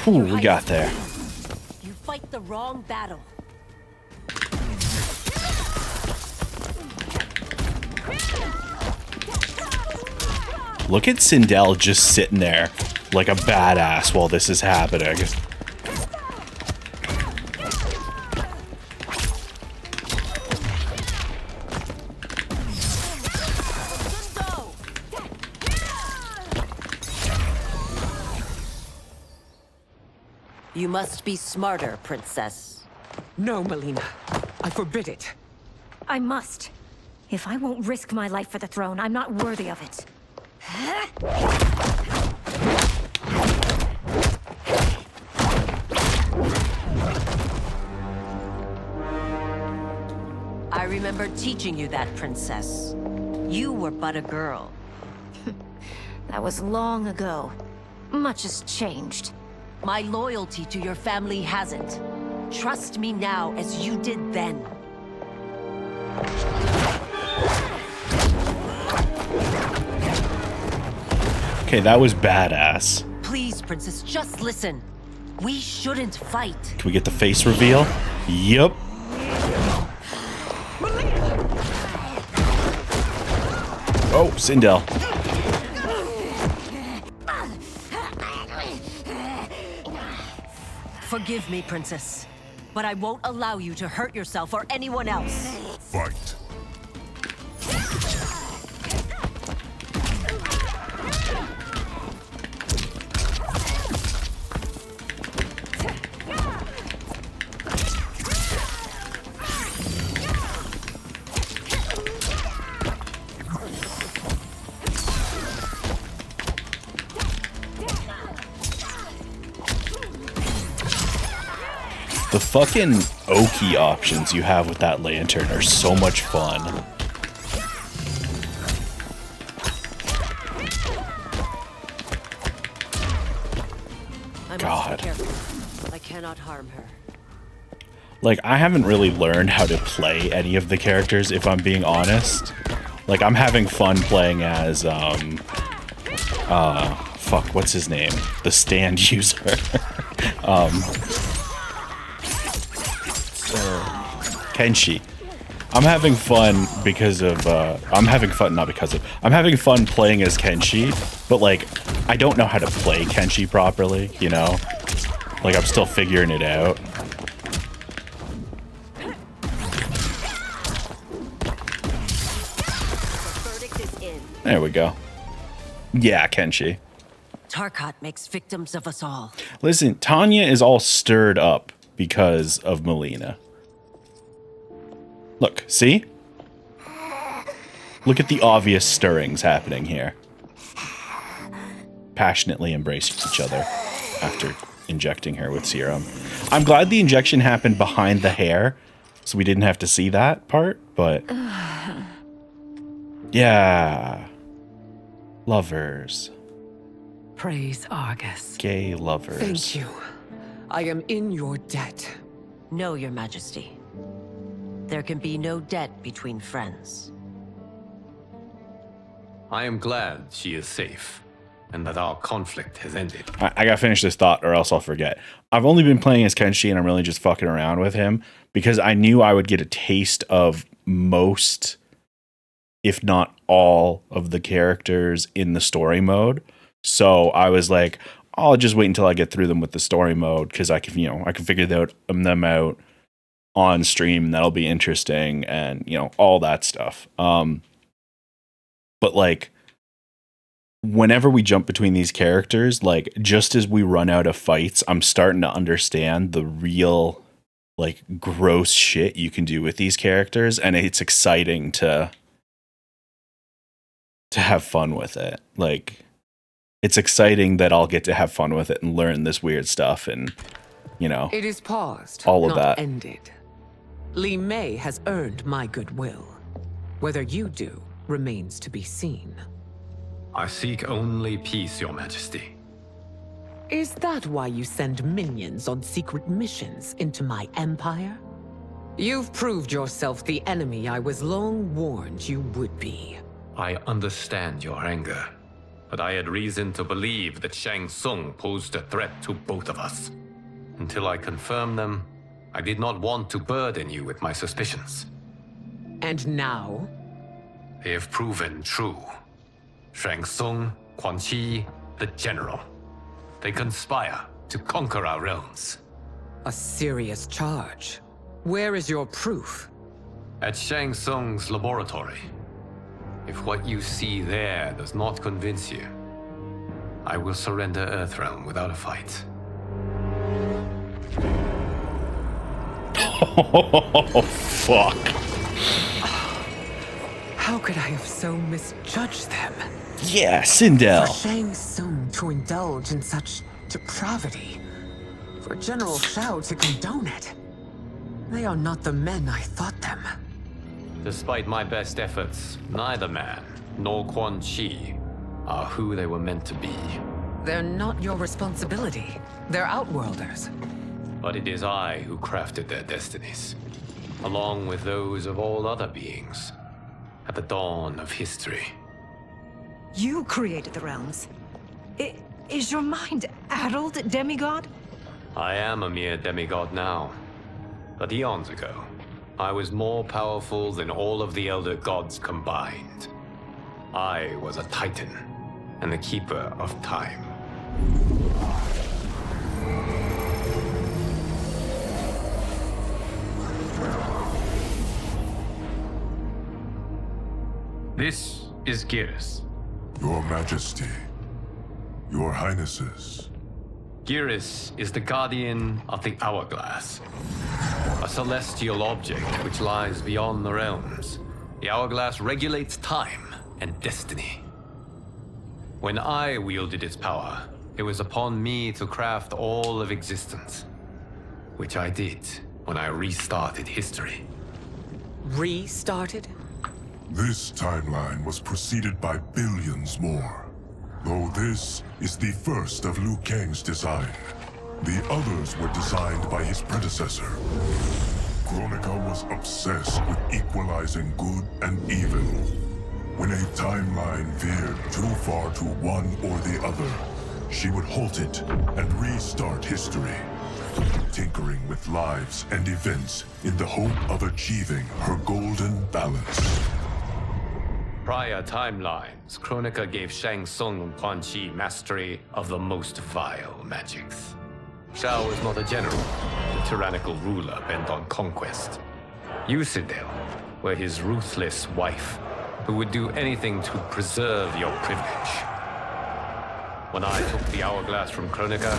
Ooh, we got there. You fight the wrong battle. Look at Sindel just sitting there like a badass while this is happening. You must be smarter, Princess. No, Melina. I forbid it. I must. If I won't risk my life for the throne, I'm not worthy of it. I remember teaching you that, Princess. You were but a girl. That was long ago. Much has changed. My loyalty to your family hasn't. Trust me now as you did then. Okay, that was badass. Please, Princess, just listen. We shouldn't fight. Can we get the face reveal? Yup. Oh, Sindel. Forgive me, Princess, but I won't allow you to hurt yourself or anyone else. Fight. The fucking Oki options you have with that lantern are so much fun. I must God. be careful. I cannot harm her. Like, I haven't really learned how to play any of the characters, if I'm being honest. Like, I'm having fun playing as, fuck, what's his name? The stand user. Kenshi. I'm having fun because of, I'm having fun playing as Kenshi, but, like, I don't know how to play Kenshi properly, you know? Like, I'm still figuring it out. There we go. Yeah, Kenshi. Tarkat makes victims of us all. Listen, Tanya is all stirred up because of Melina. Look, see? Look at the obvious stirrings happening here. Passionately embracing each other after injecting her with serum. I'm glad the injection happened behind the hair, so we didn't have to see that part, but... yeah. Lovers. Praise Argus. Gay lovers. Thank you. I am in your debt. No, Your Majesty. There can be no debt between friends. I am glad she is safe, and that our conflict has ended. I gotta finish this thought or else I'll forget. I've only been playing as Kenshi and I'm really just fucking around with him because I knew I would get a taste of most, if not all, of the characters in the story mode. So I was like, I'll just wait until I get through them with the story mode because I can, you know, I can figure them out on stream and that'll be interesting and, you know, all that stuff. But like, whenever we jump between these characters, like, just as we run out of fights, I'm starting to understand the real, like, gross shit you can do with these characters, and it's exciting to have fun with it. Like, it's exciting that I'll get to have fun with it and learn this weird stuff and, you know, It is paused, all of not that. ended. Li Mei has earned my goodwill. Whether you do remains to be seen. I seek only peace, Your Majesty. Is that why you send minions on secret missions into my empire? You've proved yourself the enemy I was long warned you would be. I understand your anger, but I had reason to believe that Shang Tsung posed a threat to both of us. Until I confirmed them, I did not want to burden you with my suspicions. And now? They have proven true. Shang Tsung, Quan Chi, the General. They conspire to conquer our realms. A serious charge. Where is your proof? At Shang Tsung's laboratory. If what you see there does not convince you, I will surrender Earthrealm without a fight. Oh, fuck. How could I have so misjudged them? Yeah, Sindel. For Shang Tsung to indulge in such depravity. For General Shao to condone it. They are not the men I thought them. Despite my best efforts, neither man nor Quan Chi are who they were meant to be. They're not your responsibility. They're outworlders. But it is I who crafted their destinies, along with those of all other beings, at the dawn of history. You created the realms. Is your mind addled, demigod? I am a mere demigod now, but eons ago, I was more powerful than all of the Elder Gods combined. I was a Titan, and the Keeper of Time. This is Geras. Your Majesty, Your Highnesses. Geras is the guardian of the Hourglass, a celestial object which lies beyond the realms. The Hourglass regulates time and destiny. When I wielded its power, it was upon me to craft all of existence, which I did when I restarted history. Restarted? This timeline was preceded by billions more. Though this is the first of Liu Kang's design. The others were designed by his predecessor. Kronika was obsessed with equalizing good and evil. When a timeline veered too far to one or the other, she would halt it and restart history, tinkering with lives and events in the hope of achieving her golden balance. Prior timelines, Kronika gave Shang Tsung and Quan Chi mastery of the most vile magics. Shao was not a general, a tyrannical ruler bent on conquest. Yusidel were his ruthless wife, who would do anything to preserve your privilege. When I took the hourglass from Kronika,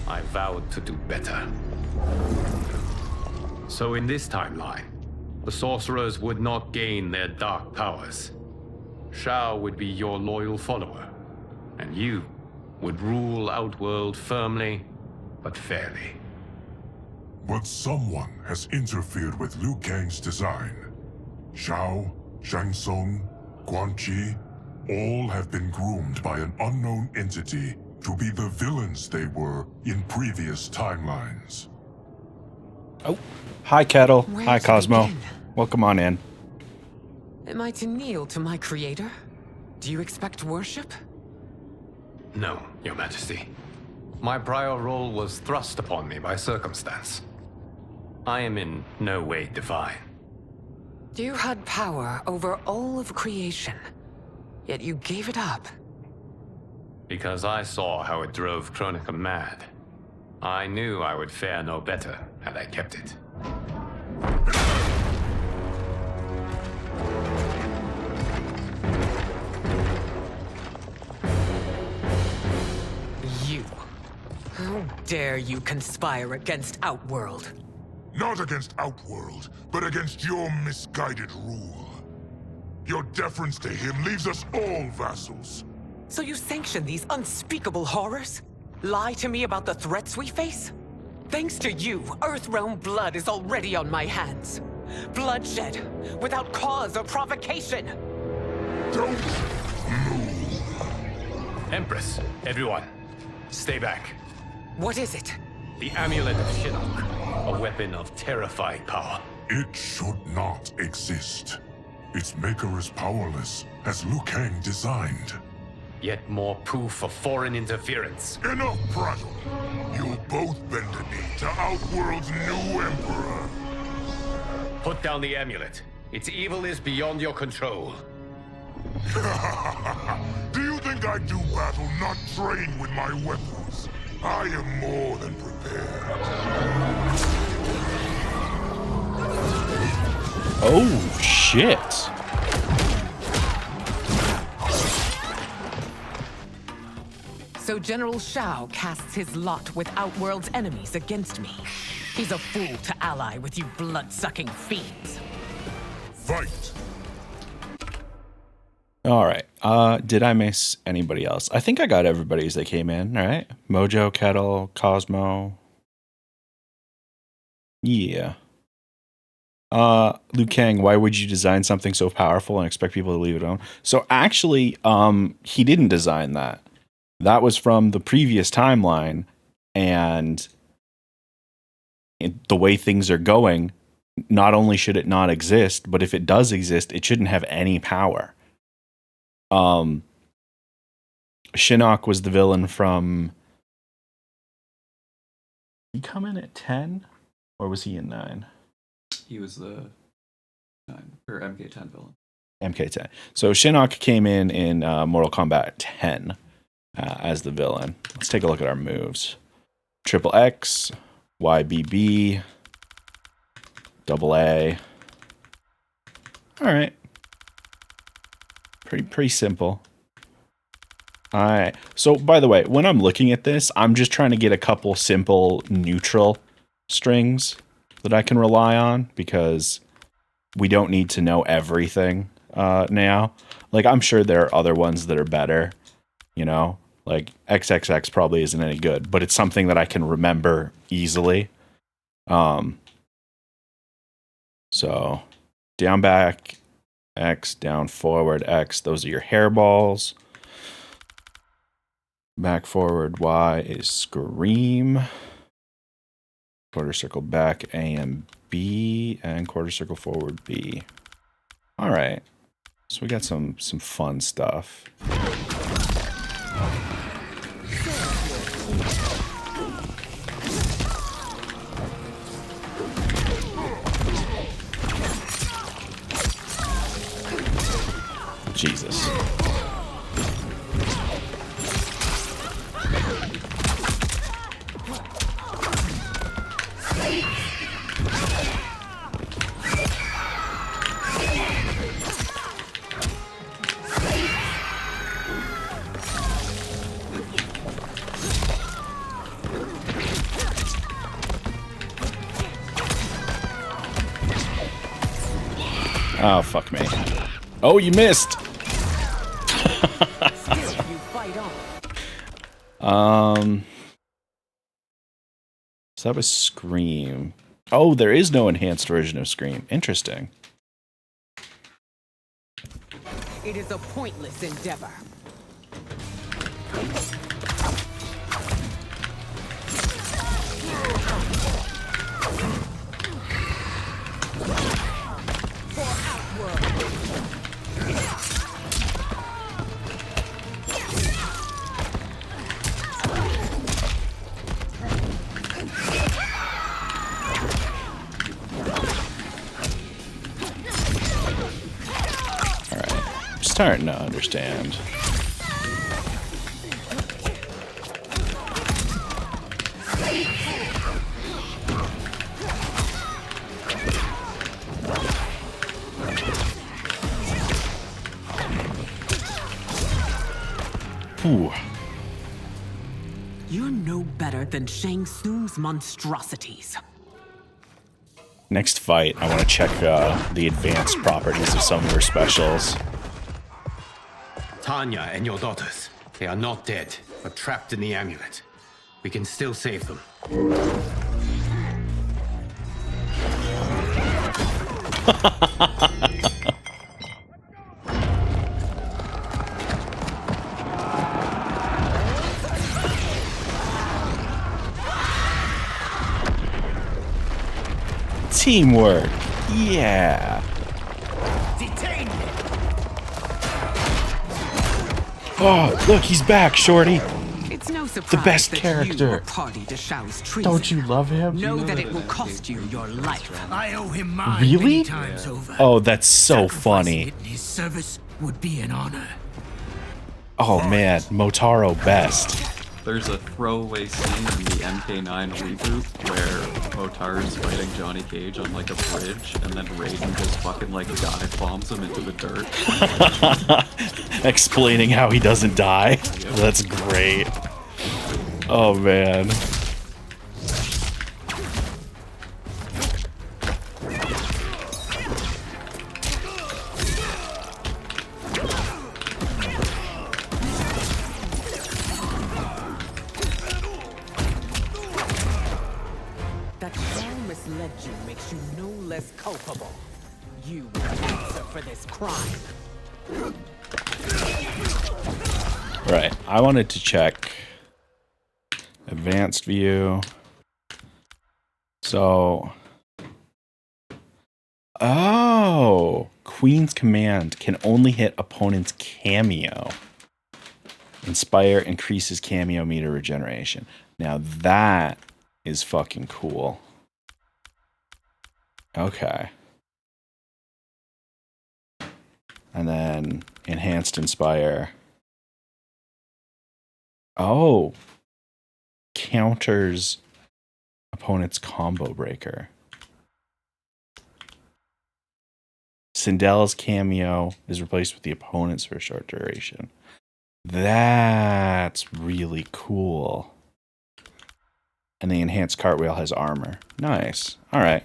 I vowed to do better. So in this timeline, the sorcerers would not gain their dark powers. Shao would be your loyal follower, and you would rule Outworld firmly, but fairly. But someone has interfered with Liu Kang's design. Shao, Shang Tsung, Quan Chi, all have been groomed by an unknown entity to be the villains they were in previous timelines. Oh, hi Kettle. Where Hi to Cosmo. begin? Welcome on in. Am I to kneel to my creator? Do you expect worship? No, Your Majesty. My prior role was thrust upon me by circumstance. I am in no way divine. You had power over all of creation, yet you gave it up. Because I saw how it drove Kronika mad. I knew I would fare no better had I kept it. You. How dare you conspire against Outworld? Not against Outworld, but against your misguided rule. Your deference to him leaves us all vassals. So you sanction these unspeakable horrors? Lie to me about the threats we face? Thanks to you, Earthrealm blood is already on my hands. Bloodshed, without cause or provocation. Don't Empress, everyone, stay back. What is it? The Amulet of Shinnok, a weapon of terrifying power. It should not exist. Its maker is powerless, as Liu Kang designed. Yet more proof of foreign interference. Enough prattle! You'll both bend a knee to Outworld's new emperor. Put down the amulet. Its evil is beyond your control. Do you think I do battle not trained with my weapons? I am more than prepared. Oh, shit. So General Shao casts his lot with Outworld's enemies against me. He's a fool to ally with you blood-sucking fiends. Fight! All right. Did I miss anybody else? I think I got everybody as they came in, all right? Mojo, Kettle, Cosmo. Yeah. Liu Kang, why would you design something so powerful and expect people to leave it alone? So actually, he didn't design that. That was from the previous timeline, and the way things are going, not only should it not exist, but if it does exist, it shouldn't have any power. Shinnok was the villain from... Did he come in at 10? Or was he in 9? He was the 9 or MK10 villain. MK10. So Shinnok came in Mortal Kombat 10 as the villain. Let's take a look at our moves. Triple X, YBB, double A. All right. Pretty simple. All right. So, by the way, when I'm looking at this, I'm just trying to get a couple simple neutral strings that I can rely on, because we don't need to know everything now. Like, I'm sure there are other ones that are better, you know? Like, XXX probably isn't any good, but it's something that I can remember easily. So, down, back, X, down, forward, X. Those are your hairballs. Back, forward, Y is scream. Quarter circle back, A and B, and quarter circle forward, B. All right. So we got some fun stuff. Jesus. Oh, fuck me. Oh, you missed! So that was Scream. Oh, there is no enhanced version of Scream. Interesting. It is a pointless endeavor. Starting to understand. Ooh. You're no better than Shang Tsung's monstrosities. Next fight, I want to check the advanced properties of some of her specials. Tanya and your daughters, they are not dead, but trapped in the amulet. We can still save them. Teamwork. Yeah. Oh, look, he's back, Shorty. It's no surprise the best that character. You were party to Shao's treason. Don't you love him? Know that it will cost you your life. I owe him mine Really? many times over. Oh, that's so funny. It in his service would be an honor. Oh man, Motaro best. There's a throwaway scene in the MK9 reboot where Motaro's fighting Johnny Cage on like a bridge, and then Raiden just fucking like dive bombs him into the dirt. Explaining how he doesn't die. Yep. That's great. Oh man. That Shaw misled you makes you no less culpable. You will answer for this crime. Right, I wanted to check advanced view. So, oh, Queen's Command can only hit opponent's cameo. Inspire increases cameo meter regeneration. Now that is fucking cool. Okay. And then enhanced inspire. Oh. Counters opponent's combo breaker. Sindel's cameo is replaced with the opponent's for a short duration. That's really cool. And the enhanced cartwheel has armor. Nice. All right.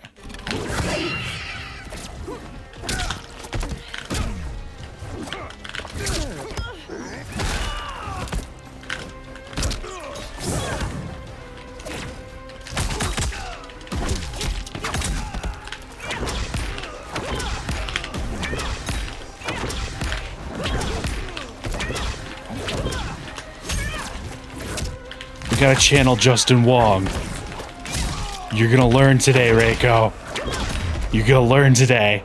We gotta channel Justin Wong. You're gonna learn today, Reiko. You're gonna learn today.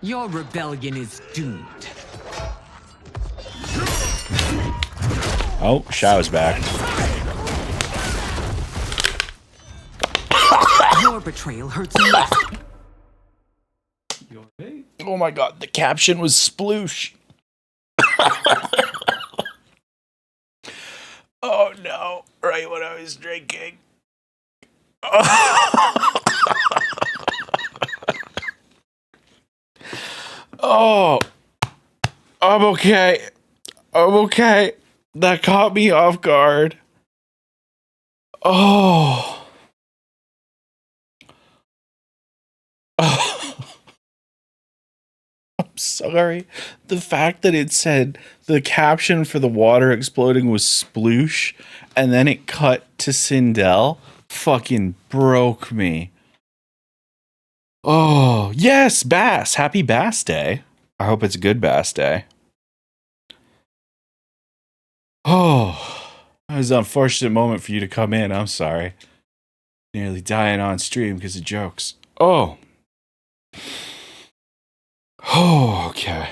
Your rebellion is doomed. Oh, Shao's back. Your betrayal hurts less. Oh my god, the caption was sploosh. Oh no, right when I was drinking. Oh, I'm okay. I'm okay. That caught me off guard. Oh. I'm sorry. The fact that it said the caption for the water exploding was sploosh and then it cut to Sindel fucking broke me. Oh, yes, Bass. Happy Bass Day. I hope it's a good Bass Day. Oh, that was an unfortunate moment for you to come in. I'm sorry. Nearly dying on stream because of jokes. Oh. Oh, okay.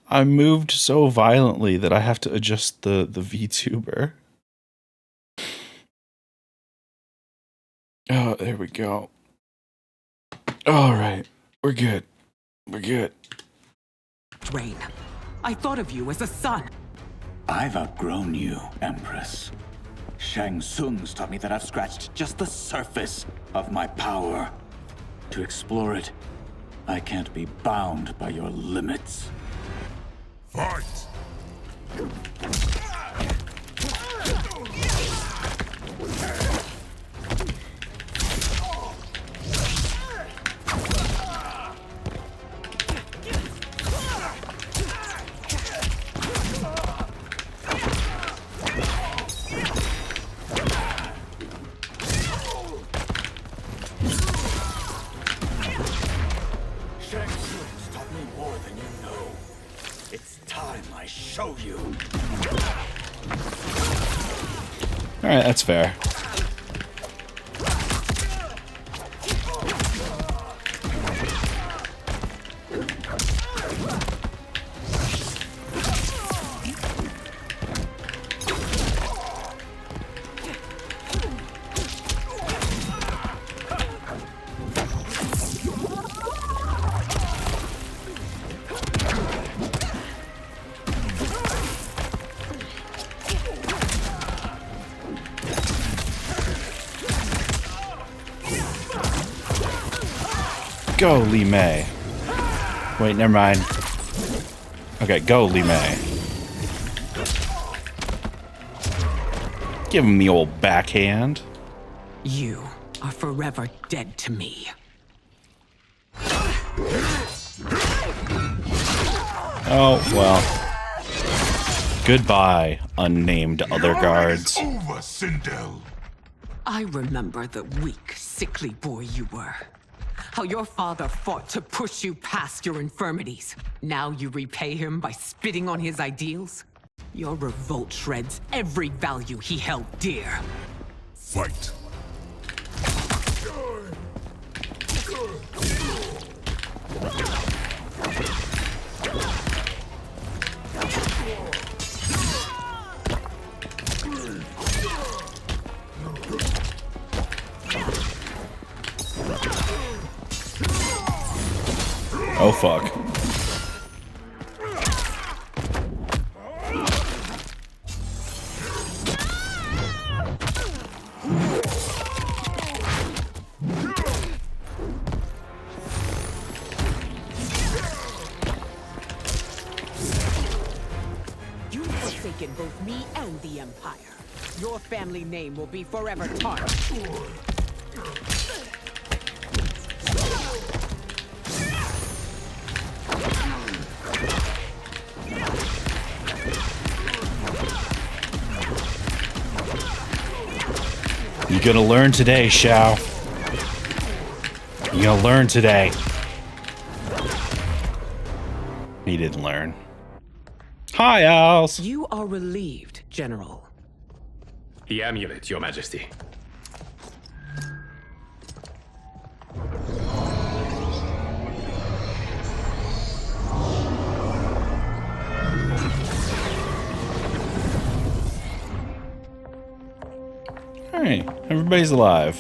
I moved so violently that I have to adjust the VTuber. Oh, there we go. All right. We're good. We're good. Rain, I thought of you as a son. I've outgrown you, Empress. Shang Tsung's taught me that I've scratched just the surface of my power. To explore it, I can't be bound by your limits. Fight! Shang Tsung's taught me more than you know. It's time I show you. All right, that's fair. Go, Li Mei. Wait, never mind. Okay, go, Li Mei. Give him the old backhand. You are forever dead to me. Oh, well. Goodbye, unnamed other guards. Over, Sindel. I remember the weak, sickly boy you were. How your father fought to push you past your infirmities. Now you repay him by spitting on his ideals? Your revolt shreds every value he held dear. Fight! Oh, fuck. You've forsaken both me and the Empire. Your family name will be forever tarnished. You're gonna learn today, Shao. You're gonna learn today. He didn't learn. Hi, Als. You are relieved, General. The amulet, Your Majesty. Hey, everybody's alive.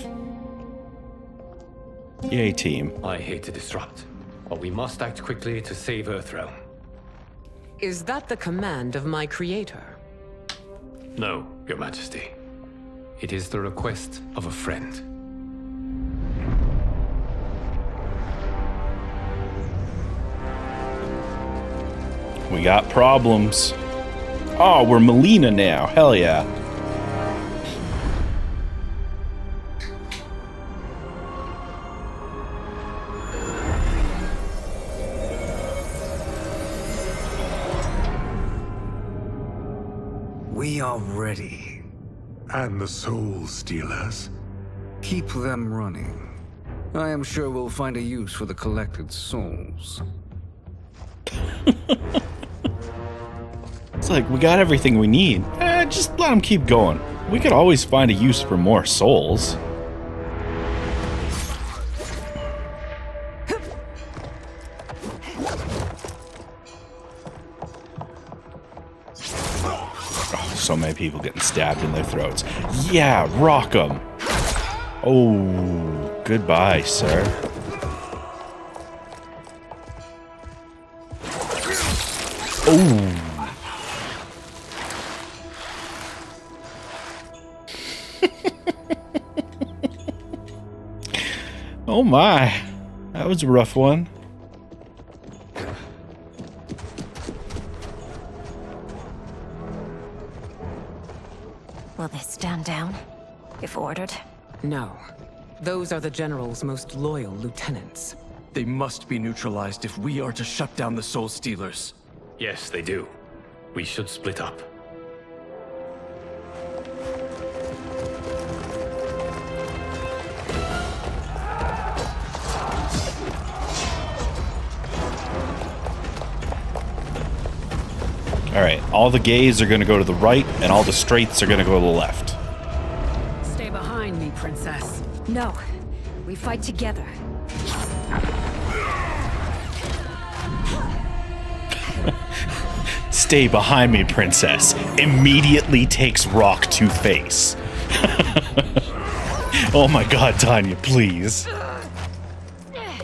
Yay, team. I hate to disrupt, but we must act quickly to save Earthrealm. Is that the command of my creator? No, Your Majesty. It is the request of a friend. We got problems. Oh, we're Melina now. Hell yeah. We are ready. And the Soul Stealers? Keep them running. I am sure we'll find a use for the collected souls. It's like, we got everything we need. Just let them keep going. We could always find a use for more souls. Oh, so many people getting stabbed in their throats. Yeah, rock them. Oh, goodbye, sir. Oh. Oh my, that was a rough one. Will they stand down, if ordered? No. Those are the General's most loyal lieutenants. They must be neutralized if we are to shut down the Soul Stealers. Yes, they do. We should split up. Alright, all the gays are gonna go to the right, and all the straights are gonna go to the left. Stay behind me, Princess. No. We fight together. Stay behind me, princess. Immediately takes rock to face. Oh my god, Tanya, please.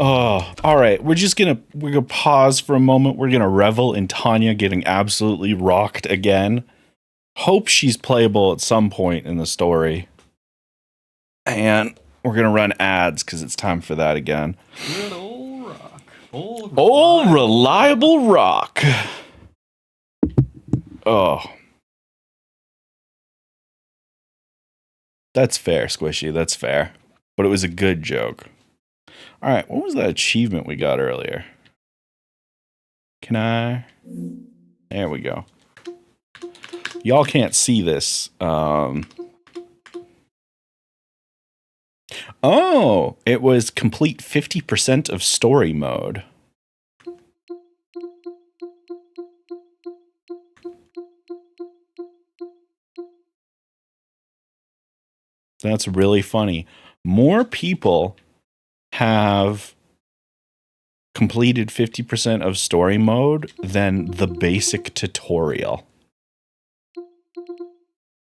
Oh, alright, we're gonna pause for a moment. We're gonna revel in Tanya getting absolutely rocked again. Hope she's playable at some point in the story. And we're gonna run ads because it's time for that again. Good old rock. Old reliable rock. Oh. That's fair, Squishy. That's fair. But it was a good joke. Alright, what was that achievement we got earlier? Can I? There we go. Y'all can't see this. Oh, it was complete 50% of story mode. That's really funny. More people have completed 50% of story mode than the basic tutorial.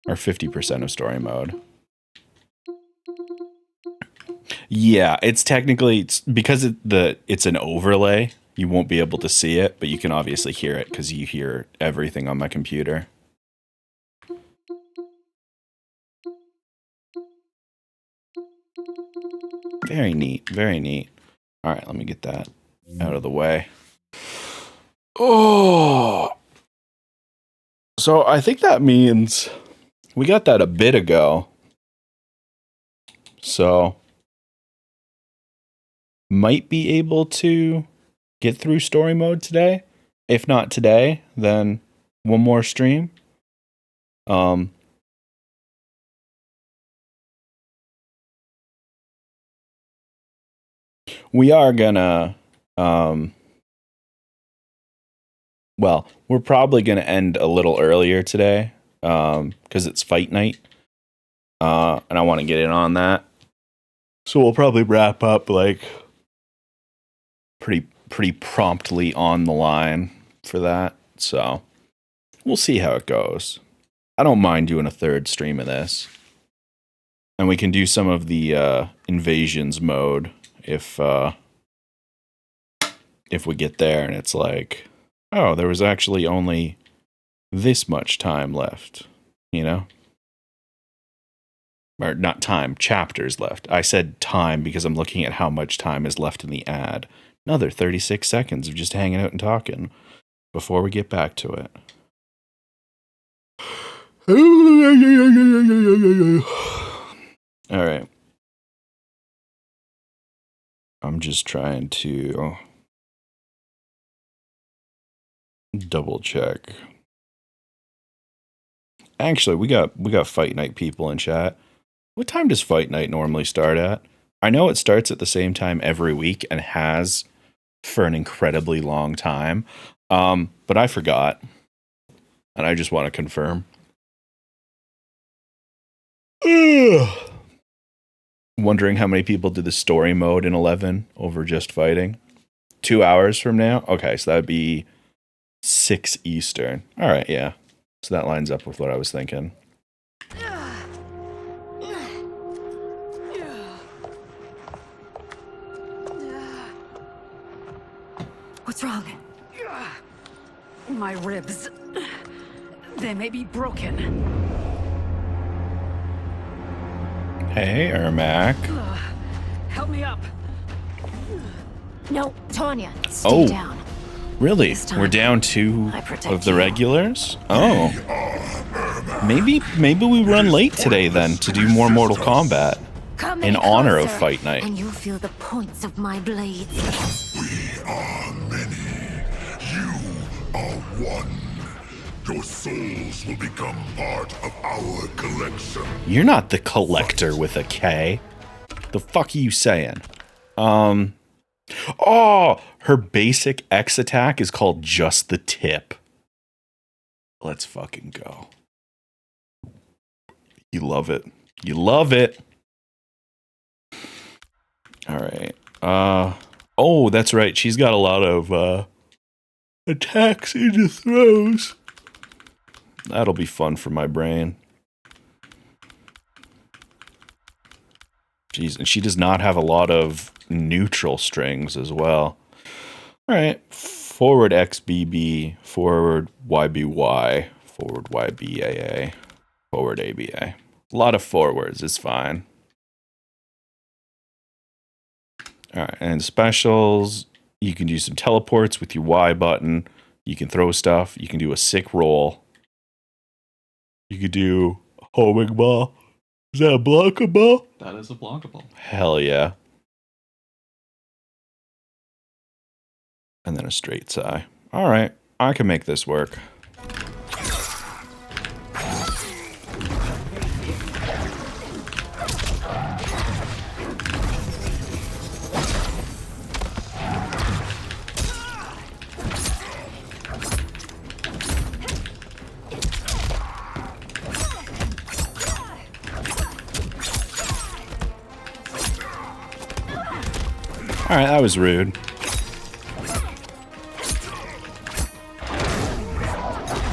Or 50% of story mode. Yeah, it's technically, because it's an overlay, you won't be able to see it, but you can obviously hear it because you hear everything on my computer. Very neat, very neat. All right, let me get that out of the way. Oh! So I think that means we got that a bit ago. So might be able to get through story mode today. If not today, then one more stream. We are gonna, well, we're probably gonna end a little earlier today, because it's fight night, and I want to get in on that. So we'll probably wrap up like pretty promptly on the line for that. So we'll see how it goes. I don't mind doing a third stream of this. And we can do some of the invasions mode if we get there and it's like, oh, there was actually only this much time left, you know? Or not time, chapters left. I said time because I'm looking at how much time is left in the ad. Another 36 seconds of just hanging out and talking before we get back to it. All right. I'm just trying to double check. Actually, we got Fight Night people in chat. What time does Fight Night normally start at? I know it starts at the same time every week and has for an incredibly long time. But I forgot. And I just want to confirm. Wondering how many people did the story mode in 11 over just fighting. 2 hours from now? Okay, so that would be 6 Eastern. All right, yeah. So that lines up with what I was thinking. What's wrong? My ribs. They may be broken. Hey, Ermac. Help me up. No, Tanya, stay down. Really? We're down 2 of the regulars? Oh. Maybe we run late today then to do more Mortal Kombat. Come in honor of Fight Night. And you'll feel the points of my blades. We are many. You are one. Your souls will become part of our collection. You're not the collector with a K. The fuck are you saying? Oh, her basic X attack is called Just the Tip. Let's fucking go. You love it. You love it. All right. Oh, that's right. She's got a lot of attacks into throws. That'll be fun for my brain. Jeez, and she does not have a lot of neutral strings as well. All right. Forward XBB, forward YBY, forward YBAA, forward ABA. A lot of forwards is fine. All right, and specials, you can do some teleports with your Y button. You can throw stuff. You can do a sick roll. You could do a homing ball. Is that a Blanca ball? That is a Blanca ball. Hell yeah. And then a straight sigh. All right, I can make this work. All right, that was rude.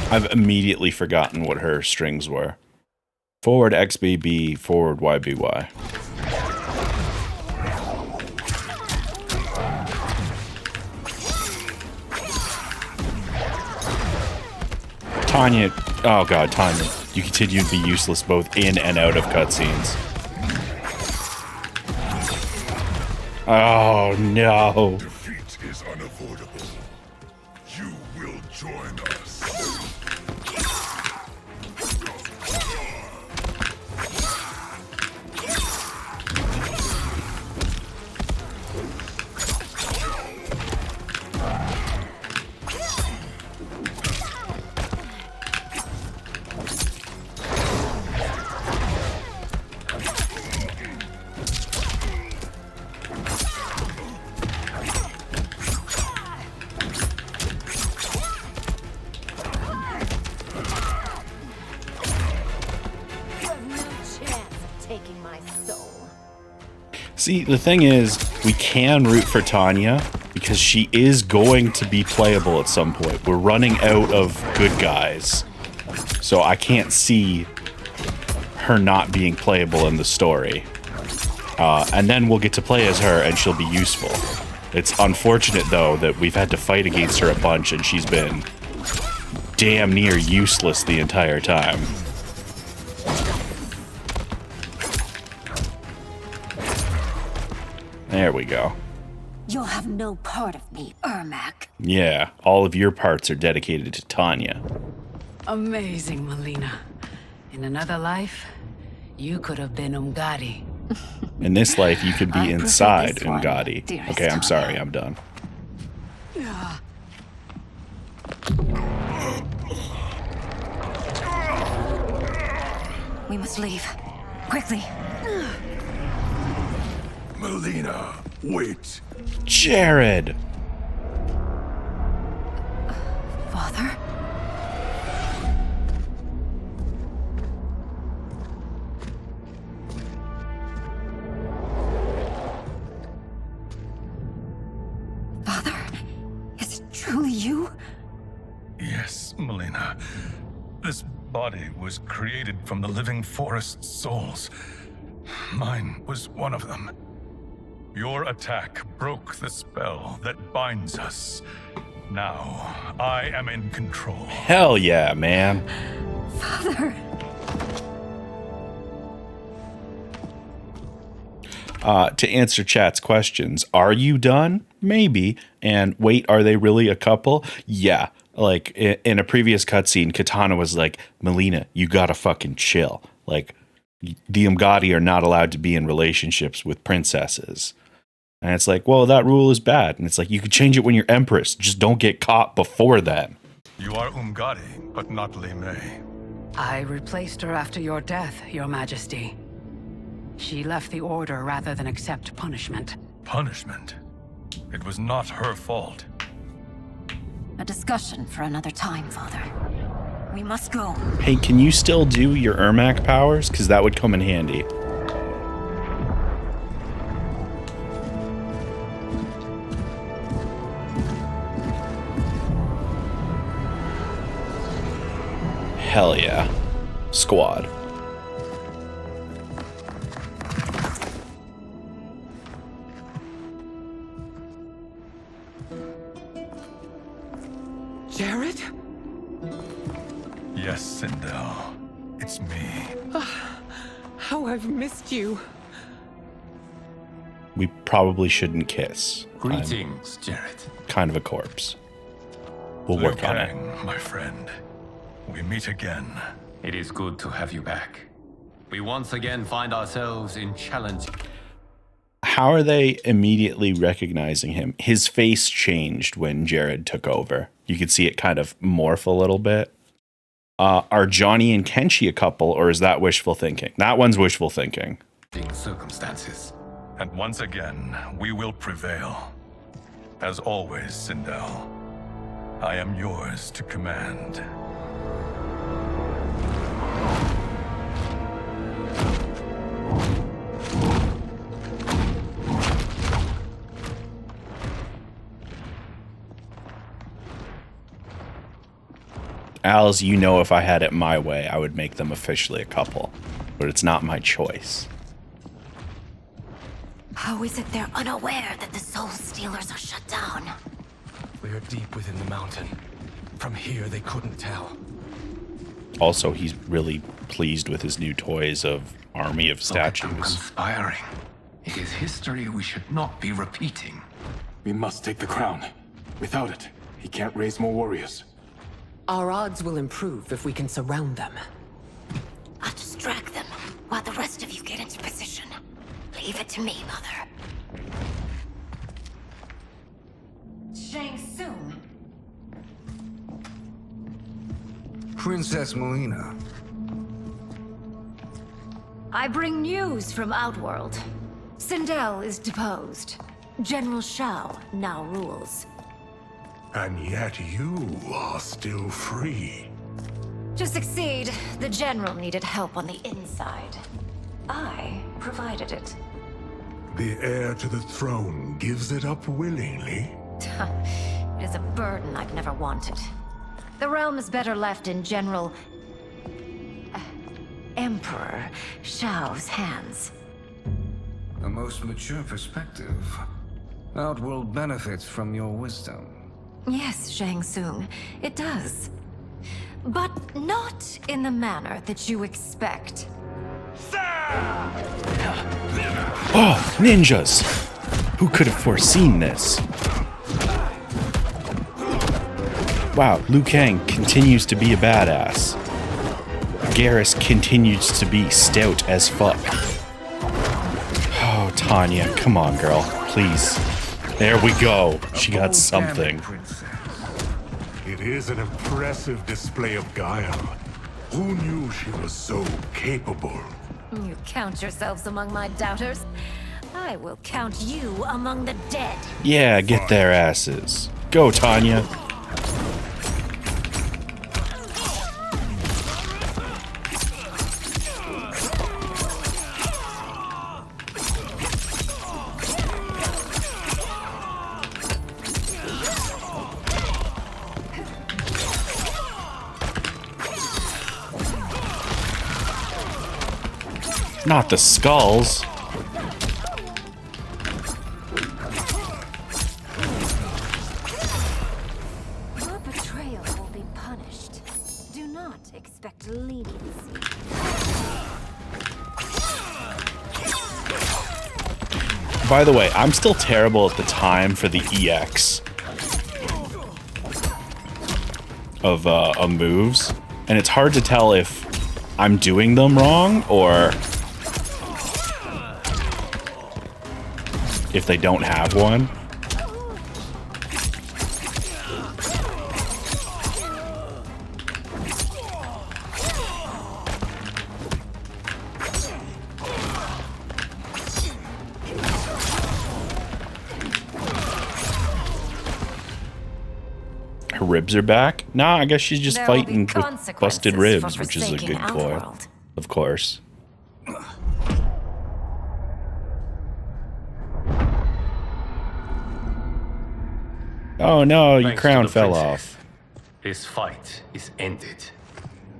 I've immediately forgotten what her strings were. Forward XBB, forward YBY. Tanya, oh god, Tanya. You continue to be useless both in and out of cutscenes. Oh no. Defeat is unavoidable. You will join us. See, the thing is, we can root for Tanya because she is going to be playable at some point. We're running out of good guys. So I can't see her not being playable in the story. And then we'll get to play as her and she'll be useful. It's unfortunate, though, that we've had to fight against her a bunch and she's been damn near useless the entire time. There we go. You'll have no part of me, Ermac. Yeah, all of your parts are dedicated to Tanya. Amazing, Melina. In another life, you could have been Umgadi. In this life, you could be I prefer inside this one, Umgadi. dearest Okay, I'm Tanya. sorry, I'm done. We must leave. Quickly. Melina, wait. Jared! Father? Father? Is it truly you? Yes, Melina. This body was created from the living forest's souls. Mine was one of them. Your attack broke the spell that binds us. Now, I am in control. Hell yeah, man. Father! To answer chat's questions, are you done? Maybe. And wait, are they really a couple? Yeah. Like, in a previous cutscene, Katana was like, Melina, you gotta fucking chill. Like, the Umgadi are not allowed to be in relationships with princesses. And it's like, well, that rule is bad. And it's like, you can change it when you're Empress. Just don't get caught before then. You are Umgadi, but not Li Mei. I replaced her after your death, Your Majesty. She left the Order rather than accept punishment. Punishment? It was not her fault. A discussion for another time, Father. We must go. Hey, can you still do your Ermac powers? Because that would come in handy. Hell yeah. Squad. Jared? Yes, Sindel. It's me. How I've missed you. We probably shouldn't kiss. Greetings, Jared. Kind of a corpse. We'll Liu work on it. Kang, my friend. We meet again. It is good to have you back. We once again find ourselves in challenge. How are they immediately recognizing him? His face changed when Jared took over. You could see it kind of morph a little bit. Are Johnny and Kenshi a couple, or is that wishful thinking? That one's wishful thinking. Circumstances. And once again, we will prevail. As always, Sindel, I am yours to command. Als, you know if I had it my way, I would make them officially a couple. But it's not my choice. How is it they're unaware that the Soul Stealers are shut down? We are deep within the mountain. From here, they couldn't tell. Also, he's really pleased with his new toys of army of statues. Conspiring. It is history we should not be repeating. We must take the crown. Without it, he can't raise more warriors. Our odds will improve if we can surround them. I'll distract them while the rest of you get into position. Leave it to me, Mother. Shang Tsung. Princess Melina. I bring news from Outworld. Sindel is deposed. General Shao now rules. And yet you are still free. To succeed, the General needed help on the inside. I provided it. The heir to the throne gives it up willingly. It is a burden I've never wanted. The realm is better left in Emperor Shao's hands. A most mature perspective. Outworld benefits from your wisdom. Yes, Shang Tsung, it does. But not in the manner that you expect. Oh, ninjas! Who could have foreseen this? Wow, Liu Kang continues to be a badass. Garrus continues to be stout as fuck. Oh, Tanya, come on, girl. Please. There we go. She got something. It is an impressive display of guile. Who knew she was so capable? You count yourselves among my doubters. I will count you among the dead. Yeah, get their asses. Go, Tanya. Not the skulls. Your betrayal will be punished. Do not expect leniency. By the way, I'm still terrible at the time for the EX of moves, and it's hard to tell if I'm doing them wrong or if they don't have one. Her ribs are back? Nah, I guess she's just fighting with busted ribs, which is a good coil. Of course. Oh no, your crown fell off. This fight is ended.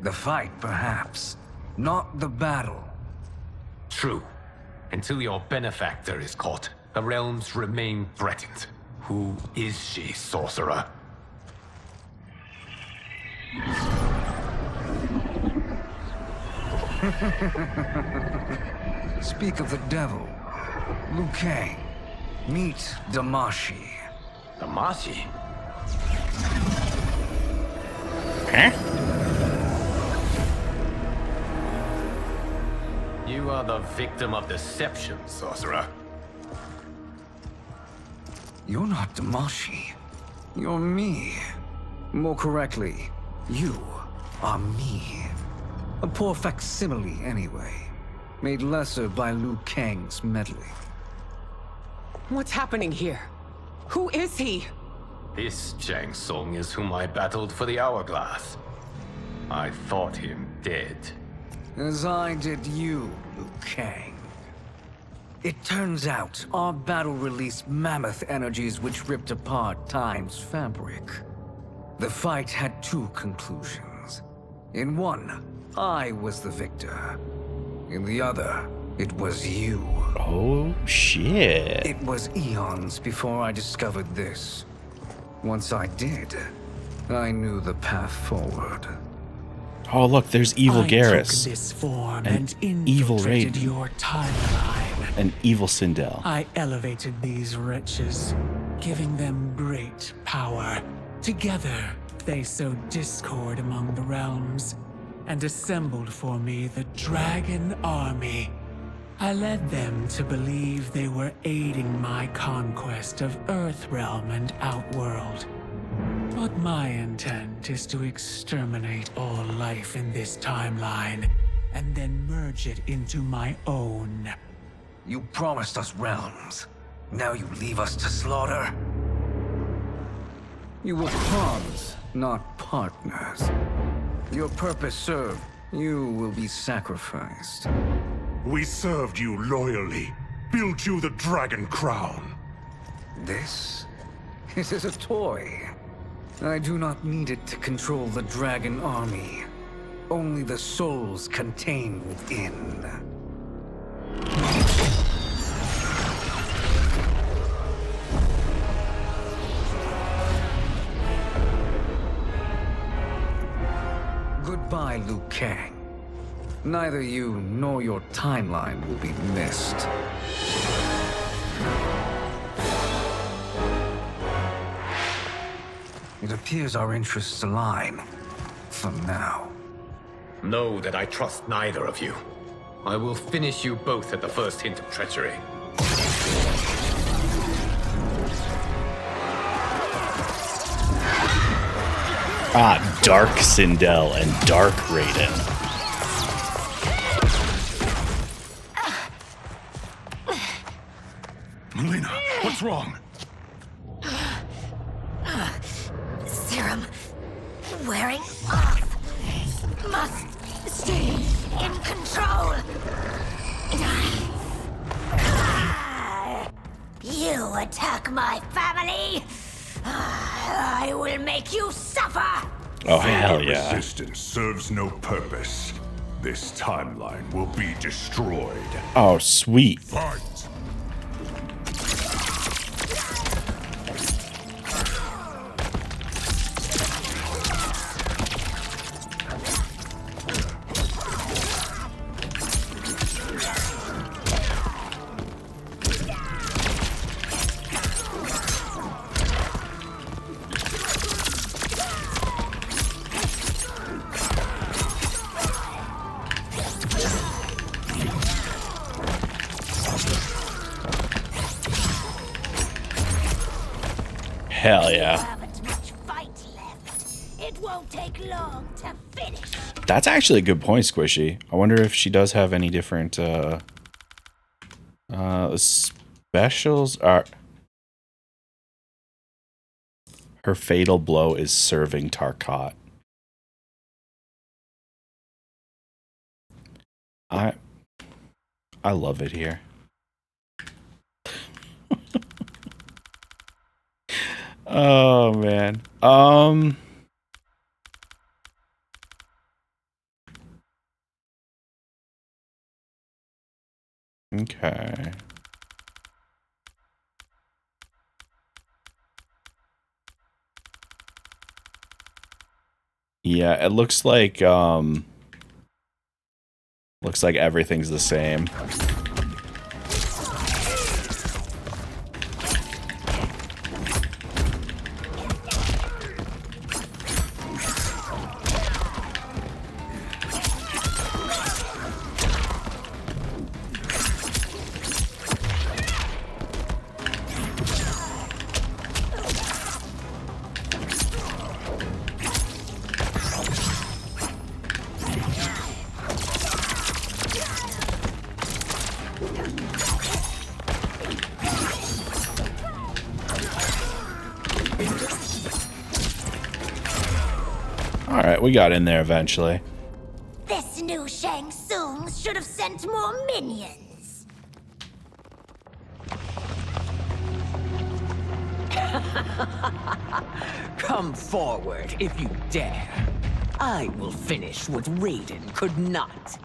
The fight, perhaps. Not the battle. True. Until your benefactor is caught, the realms remain threatened. Who is she, sorcerer? Speak of the devil. Liu Kang. Meet Damashi. Damashi? Huh? You are the victim of deception, sorcerer. You're not Damashi. You're me. More correctly, you are me. A poor facsimile, anyway. Made lesser by Liu Kang's meddling. What's happening here? Who is he? This Shang Tsung is whom I battled for the Hourglass. I thought him dead. As I did you, Liu Kang. It turns out our battle released mammoth energies which ripped apart time's fabric. The fight had two conclusions. In one, I was the victor. In the other, it was you. Oh, shit. It was eons before I discovered this. Once I did, I knew the path forward. Oh, look, there's evil Garrus. Took this form and evil Raiden. Your timeline. And evil Sindel. I elevated these wretches, giving them great power. Together, they sowed discord among the realms and assembled for me the Dragon Army. I led them to believe they were aiding my conquest of Earthrealm and Outworld. But my intent is to exterminate all life in this timeline and then merge it into my own. You promised us realms. Now you leave us to slaughter? You were pawns, not partners. Your purpose served. You will be sacrificed. We served you loyally, built you the Dragon Crown. This is a toy. I do not need it to control the Dragon Army. only the souls contained within. Goodbye, Liu Kang. Neither you nor your timeline will be missed. It appears our interests align. For now. Know that I trust neither of you. I will finish you both at the first hint of treachery. Ah, Dark Sindel and Dark Raiden. Melina, what's wrong? Serum wearing off. Must stay in control. You attack my family, I will make you suffer. Oh, hell yeah. Resistance serves no purpose. This timeline will be destroyed. Oh, sweet. Fight! Hell yeah. It won't take long to finish. That's actually a good point, Squishy. I wonder if she does have any different specials. Are her fatal blow is serving Tarkat. I love it here. Oh man. Okay. Yeah, it looks like everything's the same. Alright, we got in there eventually. This new Shang Tsung should have sent more minions. Come forward if you dare. I will finish what Raiden could not.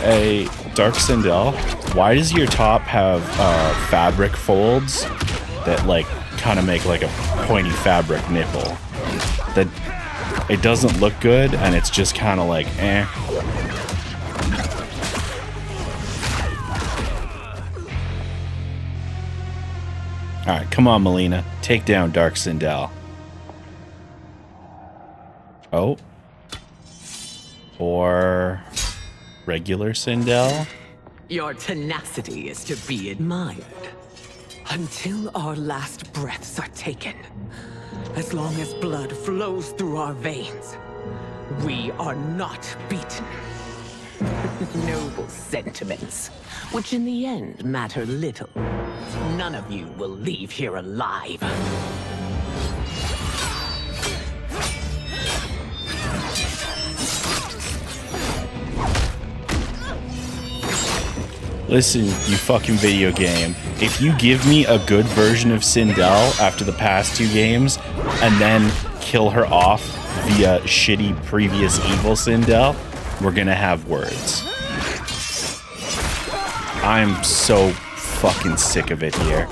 Hey, Dark Sindel, why does your top have fabric folds that like kind of make like a pointy fabric nipple? That it doesn't look good and it's just kind of like eh. Alright, come on, Melina. Take down Dark Sindel. Oh. Or regular Sindel? Your tenacity is to be admired. Until our last breaths are taken. As long as blood flows through our veins, we are not beaten. Noble sentiments, which in the end matter little. None of you will leave here alive. Listen, you fucking video game. If you give me a good version of Sindel after the past 2 games, and then kill her off via shitty previous evil Sindel, we're gonna have words. I'm so fucking sick of it here.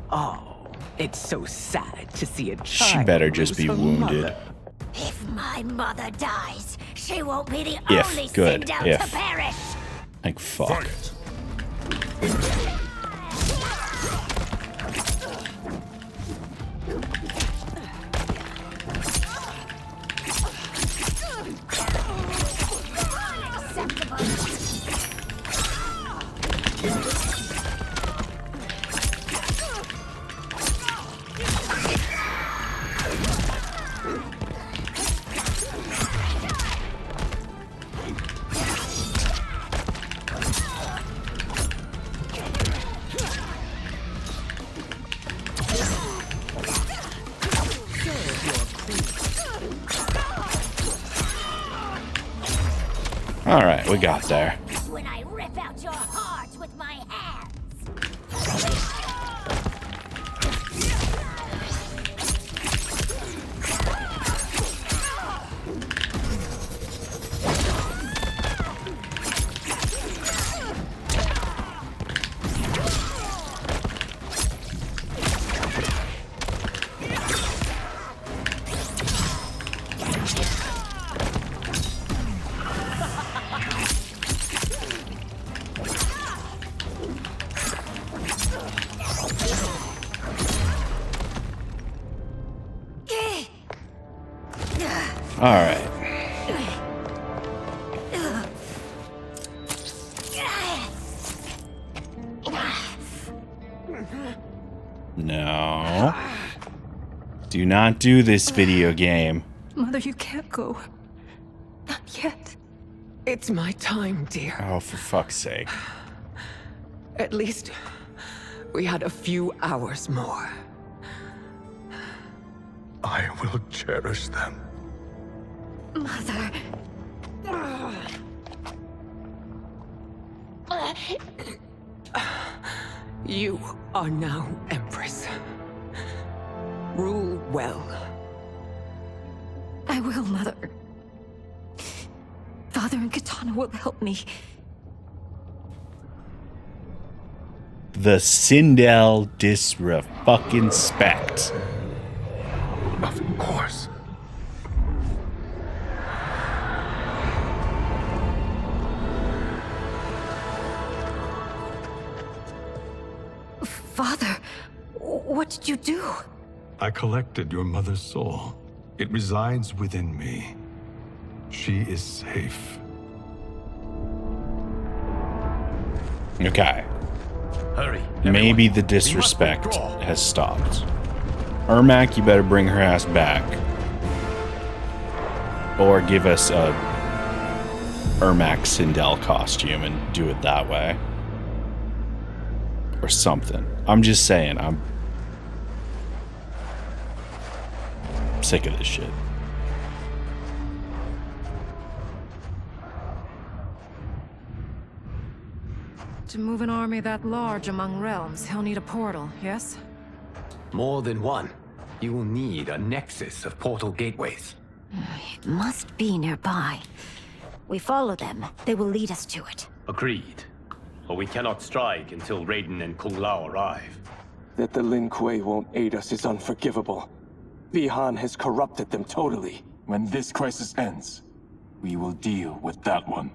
Oh, it's so sad to see a child. She better just be lose her wounded. mother. If my mother dies, she won't be the If, only good, Sindel if. to perish. Like, fuck. All right, we got there. When I rip out your heart with my hands. All right. No. Do not do this, video game. Mother, you can't go. Not yet. It's my time, dear. Oh, for fuck's sake. At least we had a few hours more. I will cherish them. Mother. You are now Empress. Rule well. I will, Mother. Father and Katana will help me. The Sindel disrespect. Of course. Father, what did you do? I collected your mother's soul. It resides within me. She is safe. Okay. Hurry. Maybe the disrespect has stopped. Ermac, you better bring her ass back. Or give us a Ermac Sindel costume and do it that way. Or something. I'm just saying, I'm sick of this shit. To move an army that large among realms, he'll need a portal, yes? More than one. You will need a nexus of portal gateways. It must be nearby. We follow them. They will lead us to it. Agreed. But we cannot strike until Raiden and Kung Lao arrive. That the Lin Kuei won't aid us is unforgivable. Bi-Han has corrupted them totally. When this crisis ends, we will deal with that one.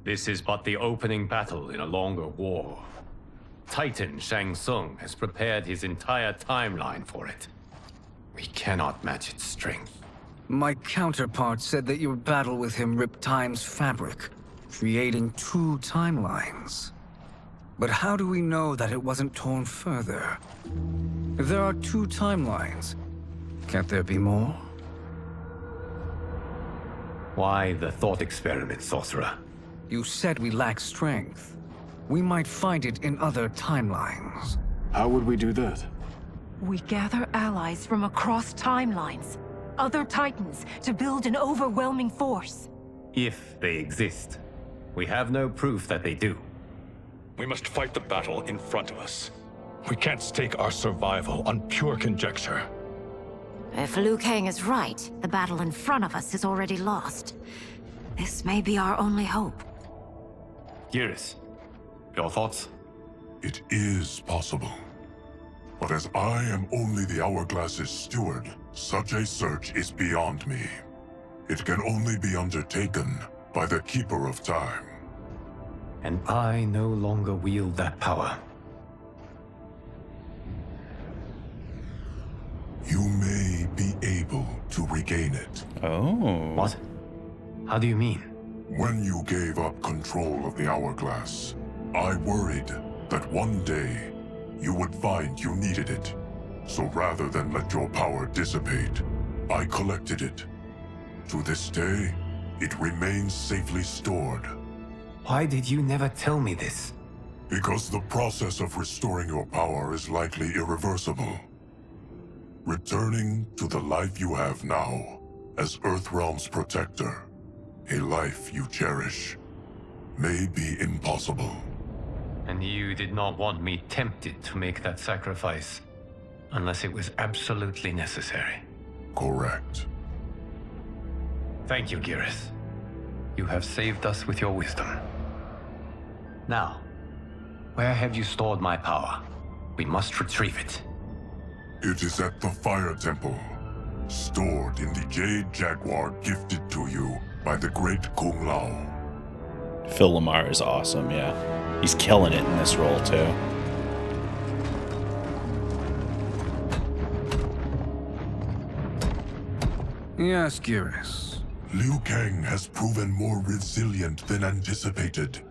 This is but the opening battle in a longer war. Titan Shang Tsung has prepared his entire timeline for it. We cannot match its strength. My counterpart said that your battle with him ripped time's fabric, creating 2 timelines. But how do we know that it wasn't torn further? If there are 2 timelines, can't there be more? Why the thought experiment, Sorcerer? You said we lack strength. We might find it in other timelines. How would we do that? We gather allies from across timelines, other titans, to build an overwhelming force. If they exist. We have no proof that they do. We must fight the battle in front of us. We can't stake our survival on pure conjecture. If Liu Kang is right, the battle in front of us is already lost. This may be our only hope. Geras, your thoughts? It is possible. But as I am only the Hourglass's steward, such a search is beyond me. It can only be undertaken by the Keeper of Time. And I no longer wield that power. You may be able to regain it. Oh. What? How do you mean? When you gave up control of the Hourglass, I worried that one day you would find you needed it. So rather than let your power dissipate, I collected it. To this day, it remains safely stored. Why did you never tell me this? Because the process of restoring your power is likely irreversible. Returning to the life you have now, as Earthrealm's protector, a life you cherish, may be impossible. And you did not want me tempted to make that sacrifice, unless it was absolutely necessary. Correct. Thank you, Geras. You have saved us with your wisdom. Now, where have you stored my power? We must retrieve it. It is at the Fire Temple, stored in the Jade Jaguar gifted to you by the great Kung Lao. Phil Lamar is awesome, yeah. He's killing it in this role, too. Yes, Geras. Liu Kang has proven more resilient than anticipated.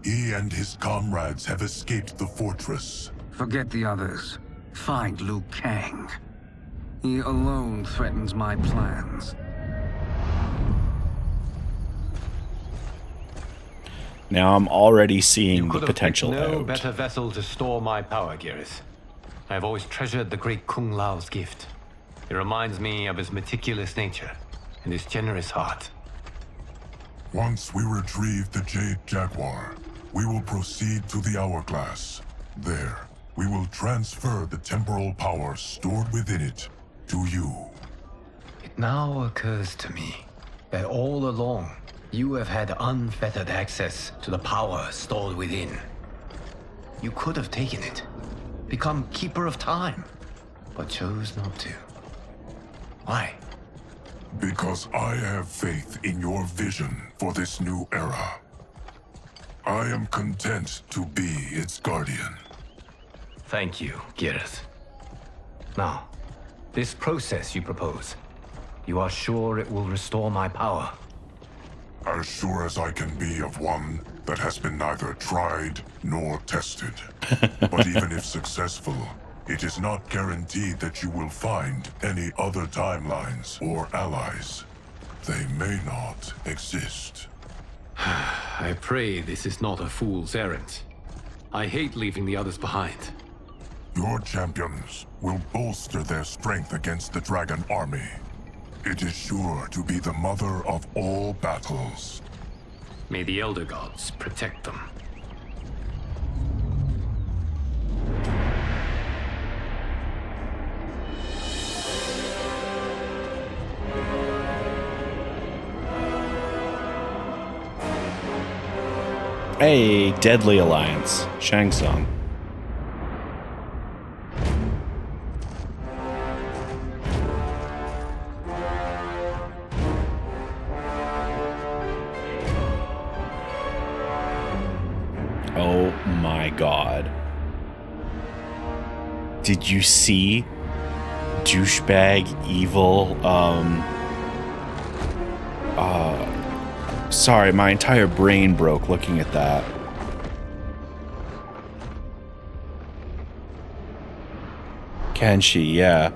He and his comrades have escaped the fortress. Forget the others. Find Liu Kang. He alone threatens my plans. Now I'm already seeing the Could have potential picked no out. better vessel to store my power, Geras. I have always treasured the great Kung Lao's gift. It reminds me of his meticulous nature and his generous heart. Once we retrieve the Jade Jaguar, we will proceed to the Hourglass. There, we will transfer the temporal power stored within it to you. It now occurs to me that all along, you have had unfettered access to the power stored within. You could have taken it, become Keeper of Time, but chose not to. Why? Because I have faith in your vision for this new era. I am content to be its guardian. Thank you, Geras. Now, this process you propose, you are sure it will restore my power? As sure as I can be of one that has been neither tried nor tested. But even if successful, it is not guaranteed that you will find any other timelines or allies. They may not exist. I pray this is not a fool's errand. I hate leaving the others behind. Your champions will bolster their strength against the Dragon Army. It is sure to be the mother of all battles. May the Elder Gods protect them. Hey, Deadly Alliance, Shang Tsung. Oh my god. Did you see douchebag evil sorry, my entire brain broke looking at that. Kenshi, yeah.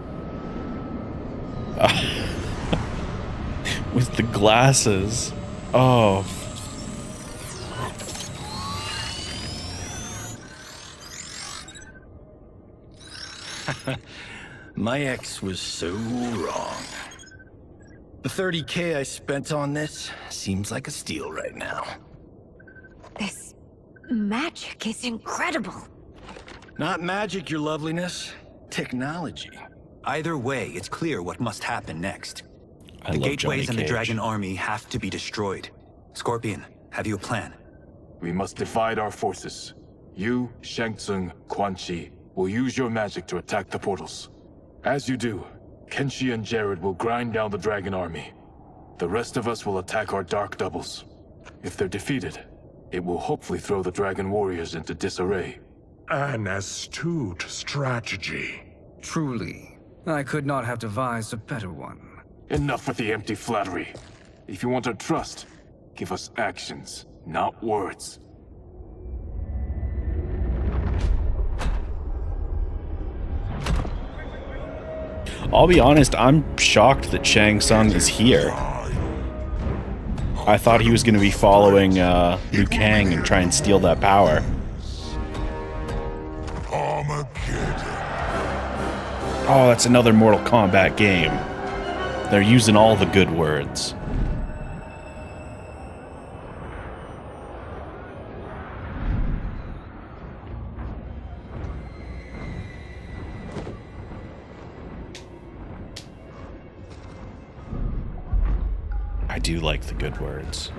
With the glasses. Oh. My ex was so wrong. The $30K I spent on this seems like a steal right now. magic is incredible. Not magic, your loveliness. Technology. Either way, it's clear what must happen next. I The love gateways Johnny and the Cage. Dragon Army have to be destroyed. Scorpion, have you a plan? We must divide our forces. You, Shang Tsung, Quan Chi, will use your magic to attack the portals. As you do, Kenshi and Jared will grind down the Dragon Army. The rest of us will attack our Dark Doubles. If they're defeated, it will hopefully throw the Dragon Warriors into disarray. An astute strategy. Truly, I could not have devised a better one. Enough with the empty flattery. If you want our trust, give us actions, not words. I'll be honest, I'm shocked that Shang Tsung is here. I thought he was going to be following Liu Kang and try and steal that power. Oh, that's another Mortal Kombat game. They're using all the good words. I do like the good words.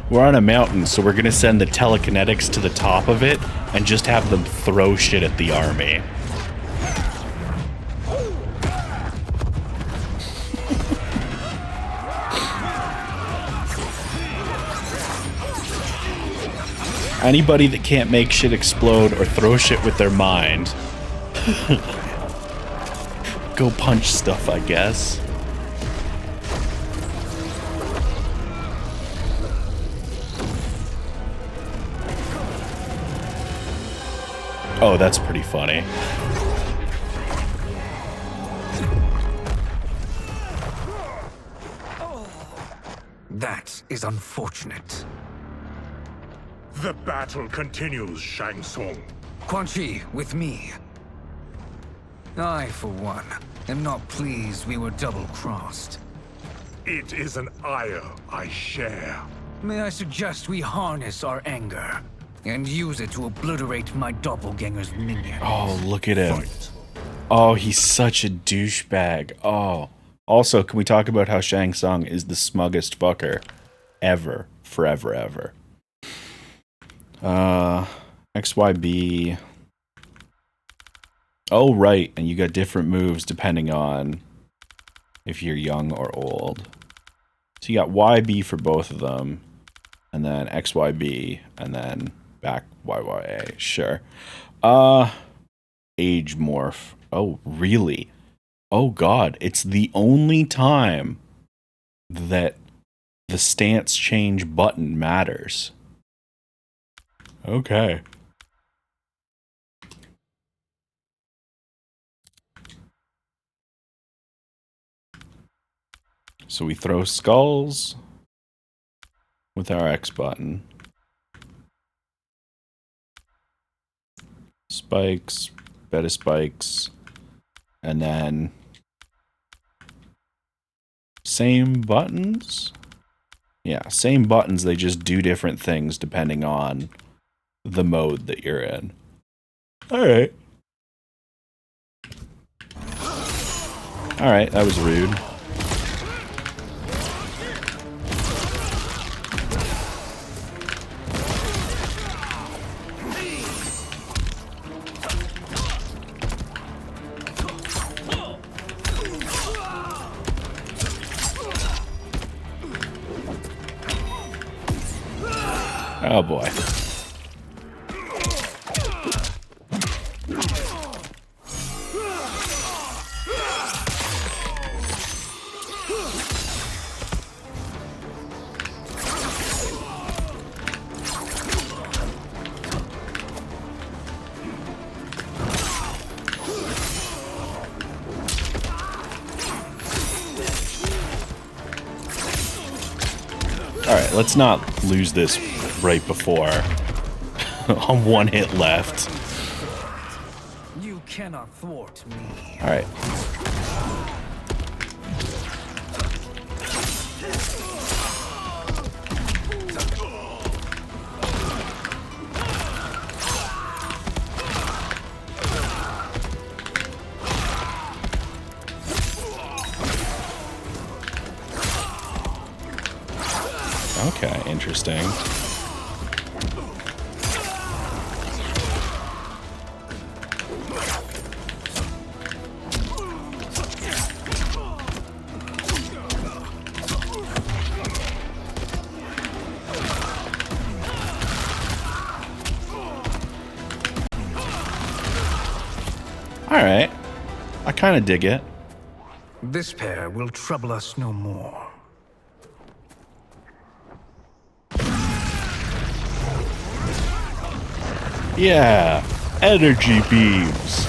We're on a mountain, so we're gonna send the telekinetics to the top of it and just have them throw shit at the army. Anybody that can't make shit explode or throw shit with their mind, go punch stuff, I guess. Oh, that's pretty funny. That is unfortunate. The battle continues, Shang Tsung. Quan Chi, with me. I, for one, am not pleased we were double-crossed. It is an ire I share. May I suggest we harness our anger and use it to obliterate my doppelganger's minion? Oh, look at him. Oh, he's such a douchebag. Oh. Also, can we talk about how Shang Tsung is the smuggest fucker ever, forever, ever? XYB. Oh, right. And you got different moves depending on if you're young or old. So you got YB for both of them. And then XYB. And then back YYA. Sure. Age morph. Oh, really? Oh, God. It's the only time that the stance change button matters. Okay. So we throw skulls with our X button. Spikes, beta spikes, and then same buttons? Yeah, same buttons, they just do different things depending on the mode that you're in. Alright. Alright, that was rude. Oh boy. Alright, let's not lose this right before. On one hit left. You cannot thwart me. Alright. Okay, interesting. Alright. I kind of dig it. This pair will trouble us no more. Yeah, energy beams.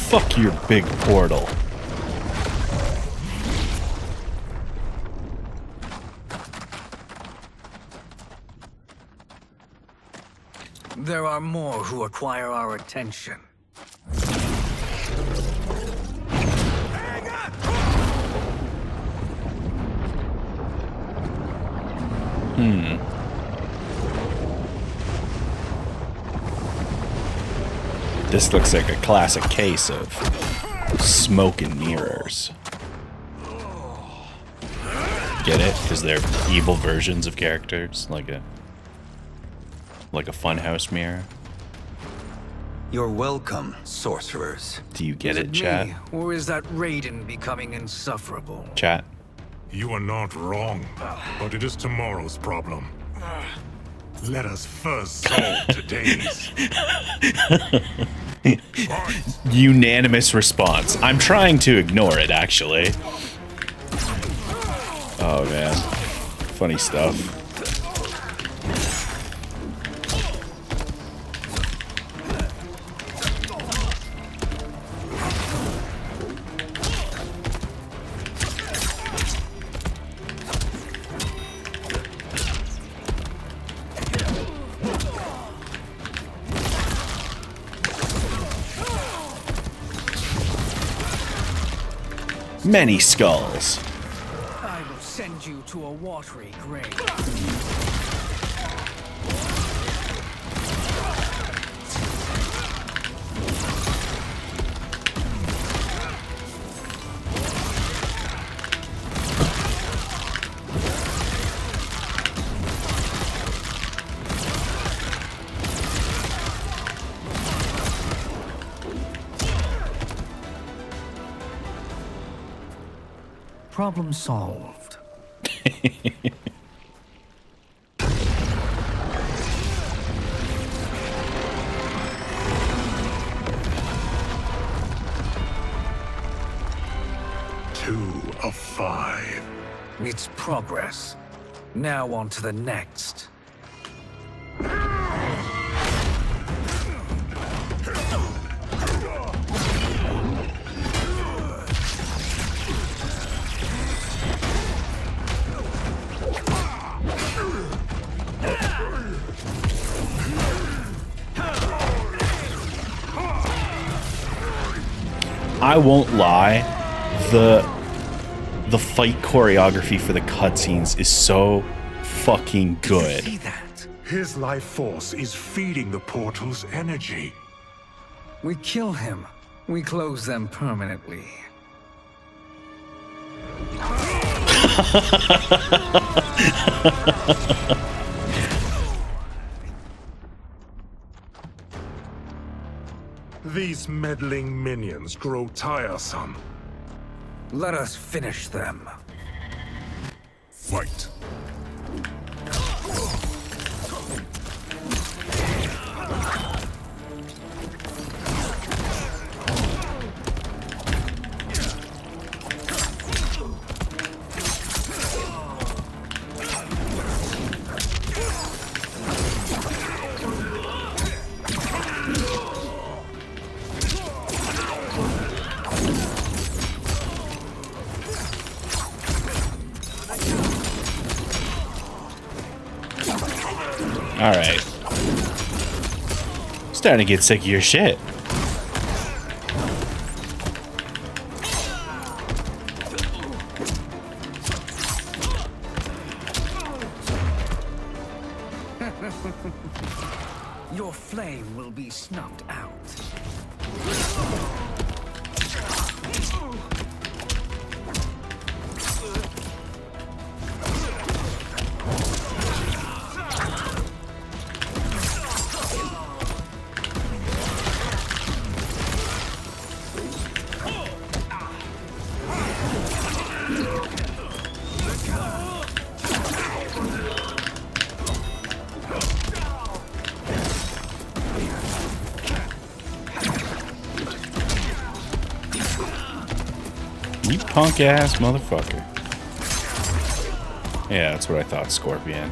Fuck your big portal. There are more who acquire our attention. This looks like a classic case of smoke and mirrors. Get it? Because they're evil versions of characters, like a funhouse mirror. You're welcome, sorcerers. Do you get Is it, chat? me, or is that Raiden becoming insufferable? Chat. You are not wrong, but it is tomorrow's problem. Let us first solve today's. Unanimous response. I'm trying to ignore it, actually. Oh, man. Funny stuff. Many skulls. I will send you to a watery grave. Problem solved. Two of 5. It's progress. Now on to the next. I won't lie, the fight choreography for the cutscenes is so fucking good. His life force is feeding the portal's energy. We kill him. We close them permanently. These meddling minions grow tiresome. Let us finish them. Fight. Alright. Starting to get sick of your shit. Your flame will be snuffed out. Punk ass motherfucker. Yeah, that's what I thought, Scorpion.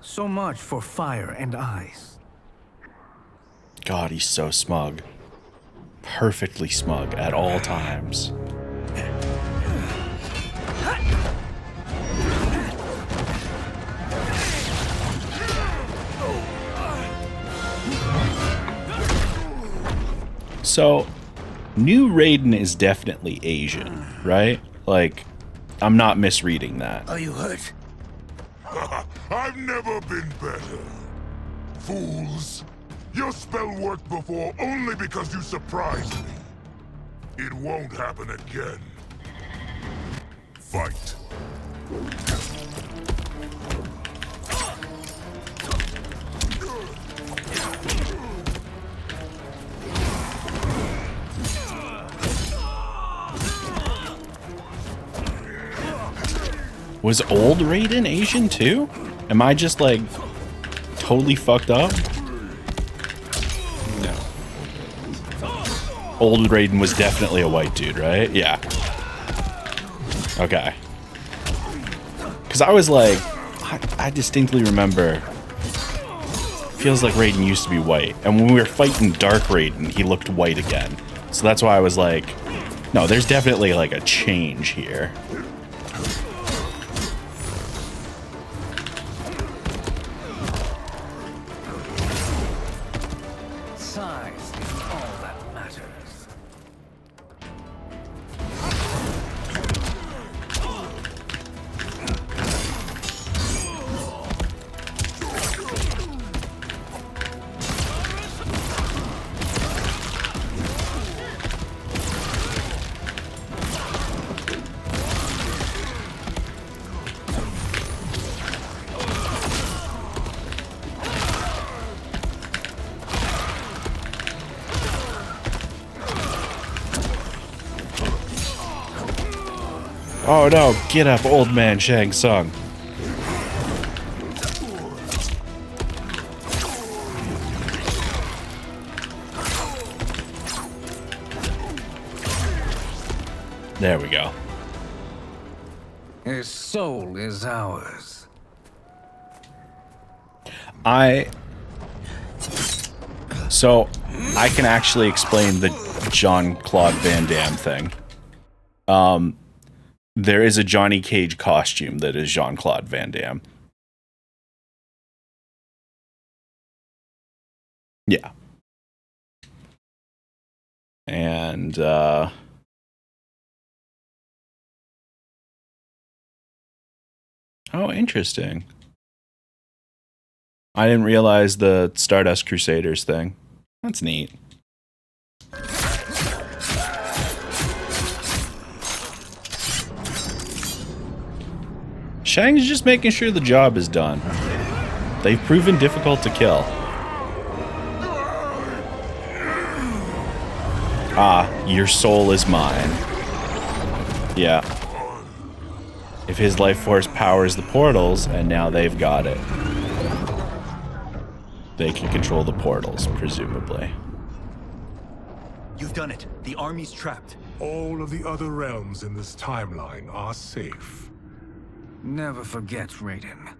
So much for fire and ice. God, he's so smug. Perfectly smug at all times. So, new Raiden is definitely Asian, right? Like, I'm not misreading that. Are you hurt? I've never been better. Fools. Your spell worked before only because you surprised me. It won't happen again. Fight. Was old Raiden Asian too? Am I just like totally fucked up? No. Old Raiden was definitely a white dude, right? Yeah. Okay. Because I was like, I distinctly remember, feels like Raiden used to be white. And when we were fighting Dark Raiden, he looked white again. So that's why I was like, no, there's definitely like a change here. Oh no, get up, old man Shang Tsung. There we go. His soul is ours. So, I can actually explain the Jean-Claude Van Damme thing. There is a Johnny Cage costume that is Jean-Claude Van Damme. Yeah. And, oh, interesting. I didn't realize the Stardust Crusaders thing. That's neat. Shang's just making sure the job is done. They've proven difficult to kill. Ah, your soul is mine. Yeah. If his life force powers the portals, and now they've got it. They can control the portals, presumably. You've done it. The army's trapped. All of the other realms in this timeline are safe. Never forget, Raiden,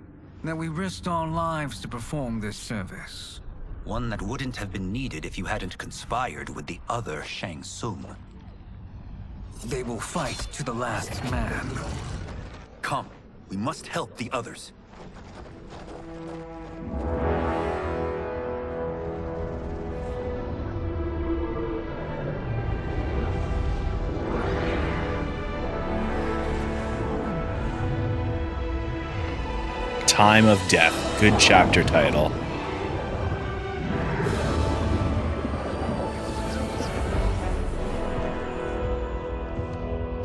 that we risked our lives to perform this service. One that wouldn't have been needed if you hadn't conspired with the other Shang Tsung. They will fight to the last man. Come, we must help the others. Time of Death. Good chapter title.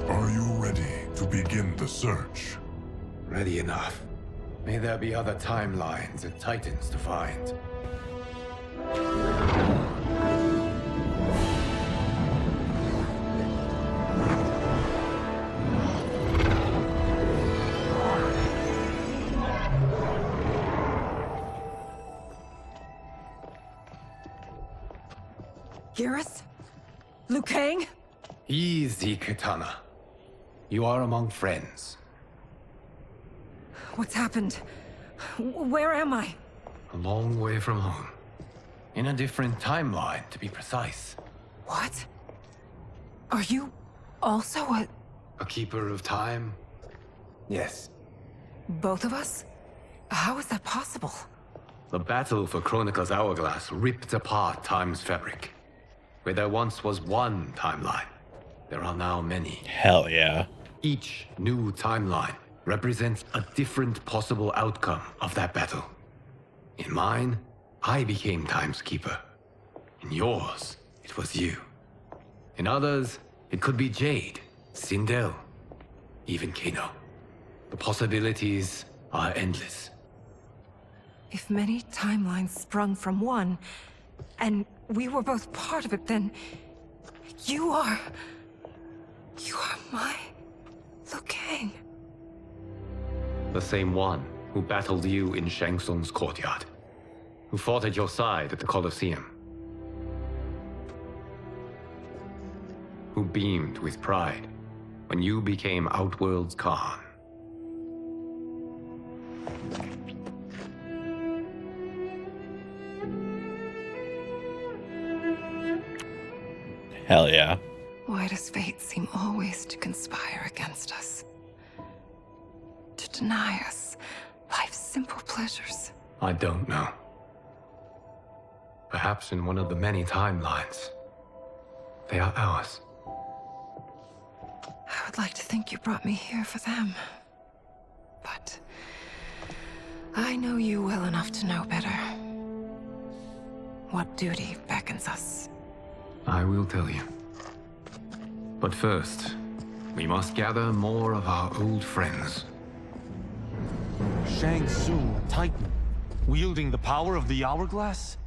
Are you ready to begin the search? Ready enough. May there be other timelines and titans to find. Garrus? Liu Kang? Easy, Katana. You are among friends. What's happened? Where am I? A long way from home. In a different timeline, to be precise. What? Are you also a keeper of time? Yes. both of us? How is that possible? The battle for Chronica's Hourglass ripped apart time's fabric. Where there once was one timeline, there are now many. Hell yeah. Each new timeline represents a different possible outcome of that battle. In mine, I became Time's Keeper. In yours, it was you. In others, it could be Jade, Sindel, even Kano. The possibilities are endless. If many timelines sprung from one, and we were both part of it, then you are my Liu Kang. The same one who battled you in Shang Tsung's courtyard. Who fought at your side at the Colosseum. Who beamed with pride when you became Outworld's Khan. Hell yeah. Why does fate seem always to conspire against us? To deny us life's simple pleasures? I don't know. Perhaps in one of the many timelines, they are ours. I would like to think you brought me here for them. But I know you well enough to know better. What duty beckons us? I will tell you. But first, we must gather more of our old friends. Shang Tsung, Titan, wielding the power of the Hourglass?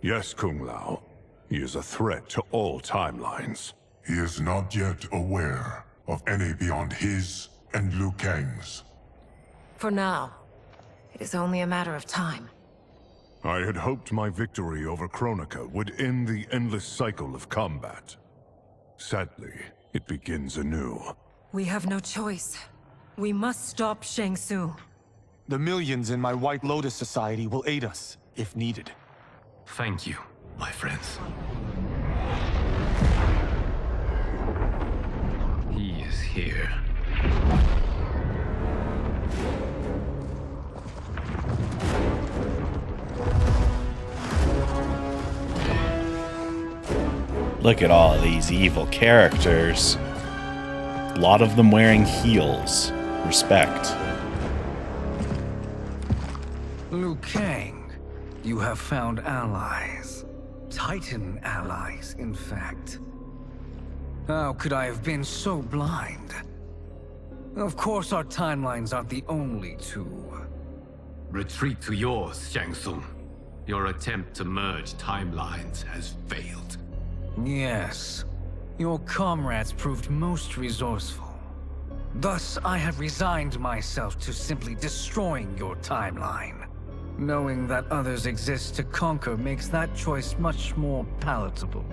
Yes, Kung Lao. He is a threat to all timelines. He is not yet aware of any beyond his and Liu Kang's. For now, it is only a matter of time. I had hoped my victory over Kronika would end the endless cycle of combat. Sadly, it begins anew. We have no choice. We must stop Shang Tsung. The millions in my White Lotus Society will aid us, if needed. Thank you, my friends. He is here. Look at all of these evil characters. A lot of them wearing heels. Respect. Liu Kang, you have found allies. Titan allies, in fact. How could I have been so blind? Of course our timelines aren't the only two. Retreat to yours, Shang Tsung. Your attempt to merge timelines has failed. Yes. Your comrades proved most resourceful. Thus, I have resigned myself to simply destroying your timeline. Knowing that others exist to conquer makes that choice much more palatable.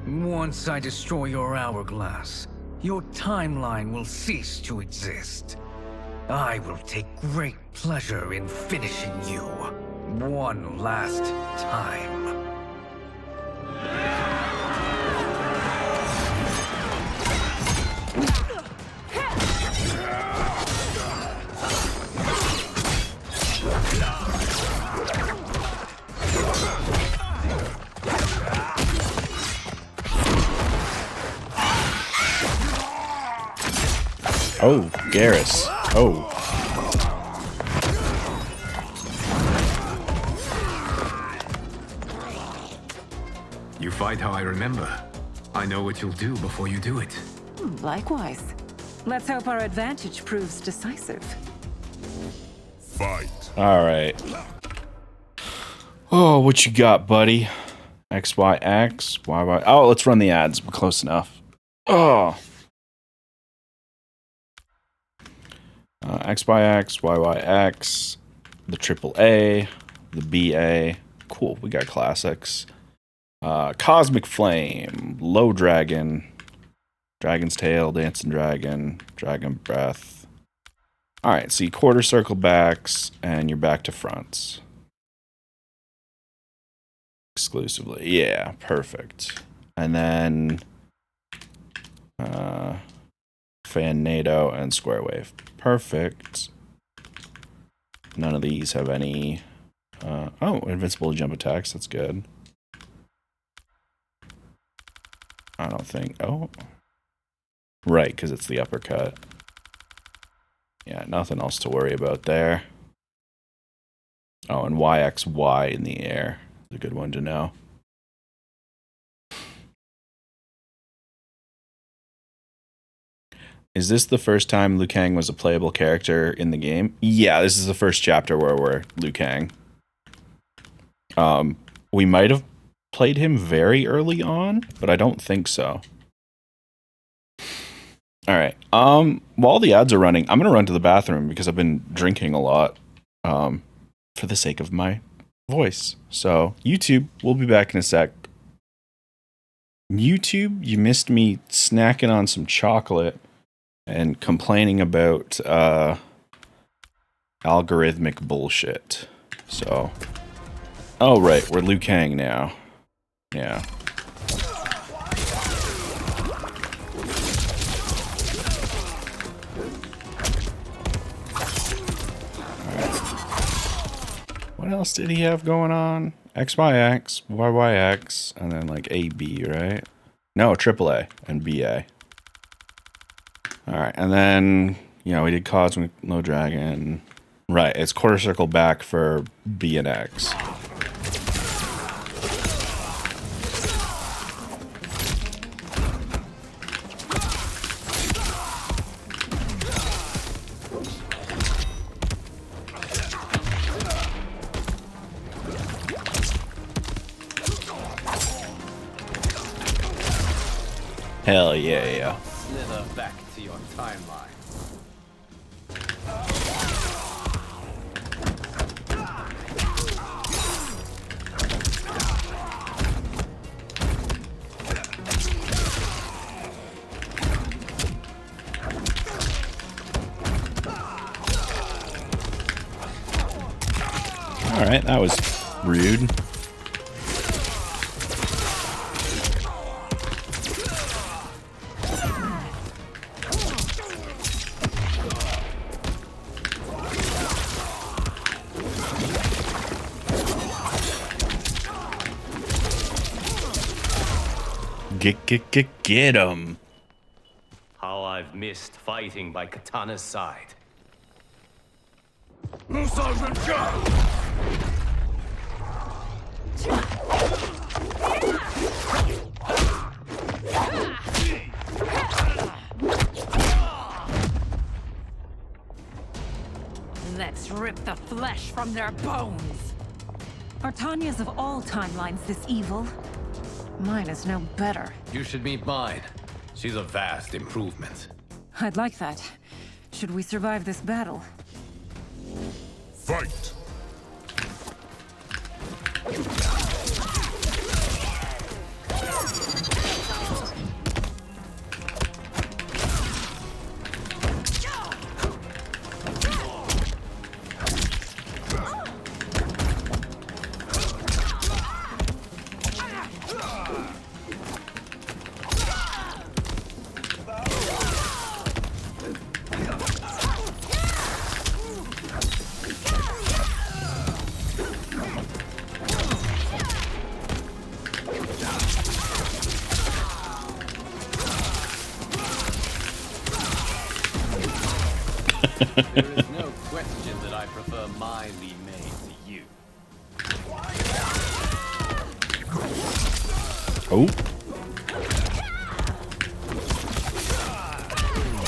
Once I destroy your hourglass, your timeline will cease to exist. I will take great pleasure in finishing you one last time. Oh, Garrus. Oh. You fight how I remember. I know what you'll do before you do it. Likewise. Let's hope our advantage proves decisive. Fight. All right. Oh, what you got, buddy? X, Y, X, Y, Y. Oh, let's run the ads. We're close enough. Oh. X, Y, X, Y, Y, X, the AAA, the BA. Cool, we got classics. Cosmic Flame, Low Dragon, Dragon's Tail, Dancing Dragon, Dragon Breath. Alright, so you quarter circle backs, and you're back to fronts. Exclusively. Yeah, perfect. And then Fan NATO and Square Wave. Perfect. None of these have any oh, invincible jump attacks, that's good. I don't think right, because it's the uppercut. Yeah, nothing else to worry about there. Oh, and YXY in the air is a good one to know. Is this the first time Liu Kang was a playable character in the game? Yeah, this is the first chapter where we're Liu Kang. We might have played him very early on, but I don't think so. Alright, while the ads are running, I'm gonna run to the bathroom because I've been drinking a lot, for the sake of my voice. So, YouTube, we'll be back in a sec. YouTube, you missed me snacking on some chocolate and complaining about algorithmic bullshit. So, oh right, we're Liu Kang now. Yeah. Alright. What else did he have going on? XYX, YYX, and then like AB, right? No, AAA and BA. Alright, and then, you know, we did Cosmic No Dragon. Right, it's quarter circle back for B and X. Hell yeah. Slither back to your timeline. Alright, that was rude. Get him. How I've missed fighting by Katana's side. Let's rip the flesh from their bones. Are Tanya's of all timelines this evil? Mine is no better. You should meet mine. She's a vast improvement. I'd like that. Should we survive this battle? Fight! There is no question that I prefer my Li Mei to you. Oh.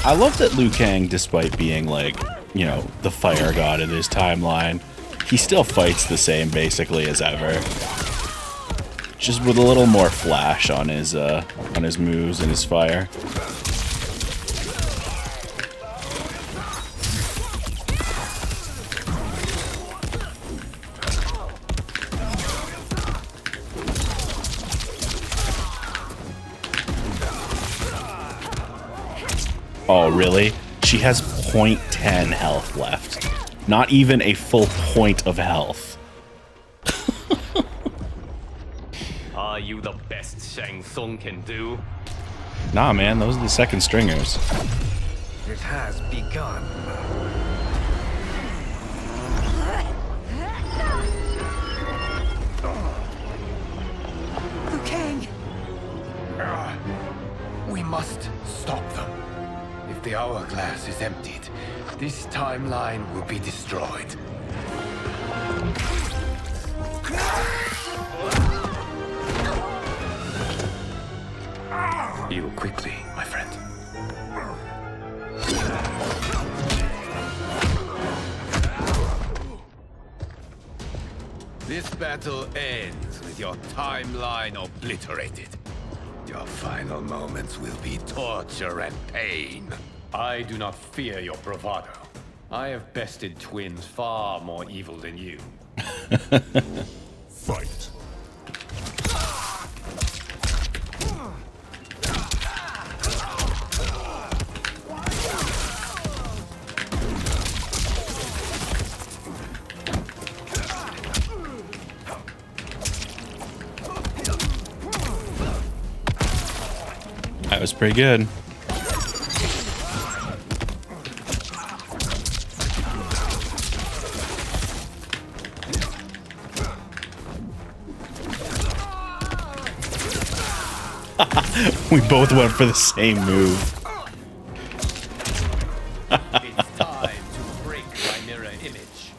I love that Liu Kang, despite being like, you know, the fire god in his timeline, he still fights the same basically as ever. Just with a little more flash on his moves and his fire. Oh, really? She has 0.10 health left. Not even a full point of health. Are you the best Shang Tsung can do? Nah, man, those are the second stringers. It has begun. Liu Kang! We must stop them. If the hourglass is emptied, this timeline will be destroyed. Heal quickly, my friend. This battle ends with your timeline obliterated. Your final moments will be torture and pain. I do not fear your bravado. I have bested twins far more evil than you. Fight. That was pretty good. We both went for the same move. It's time to break my mirror image.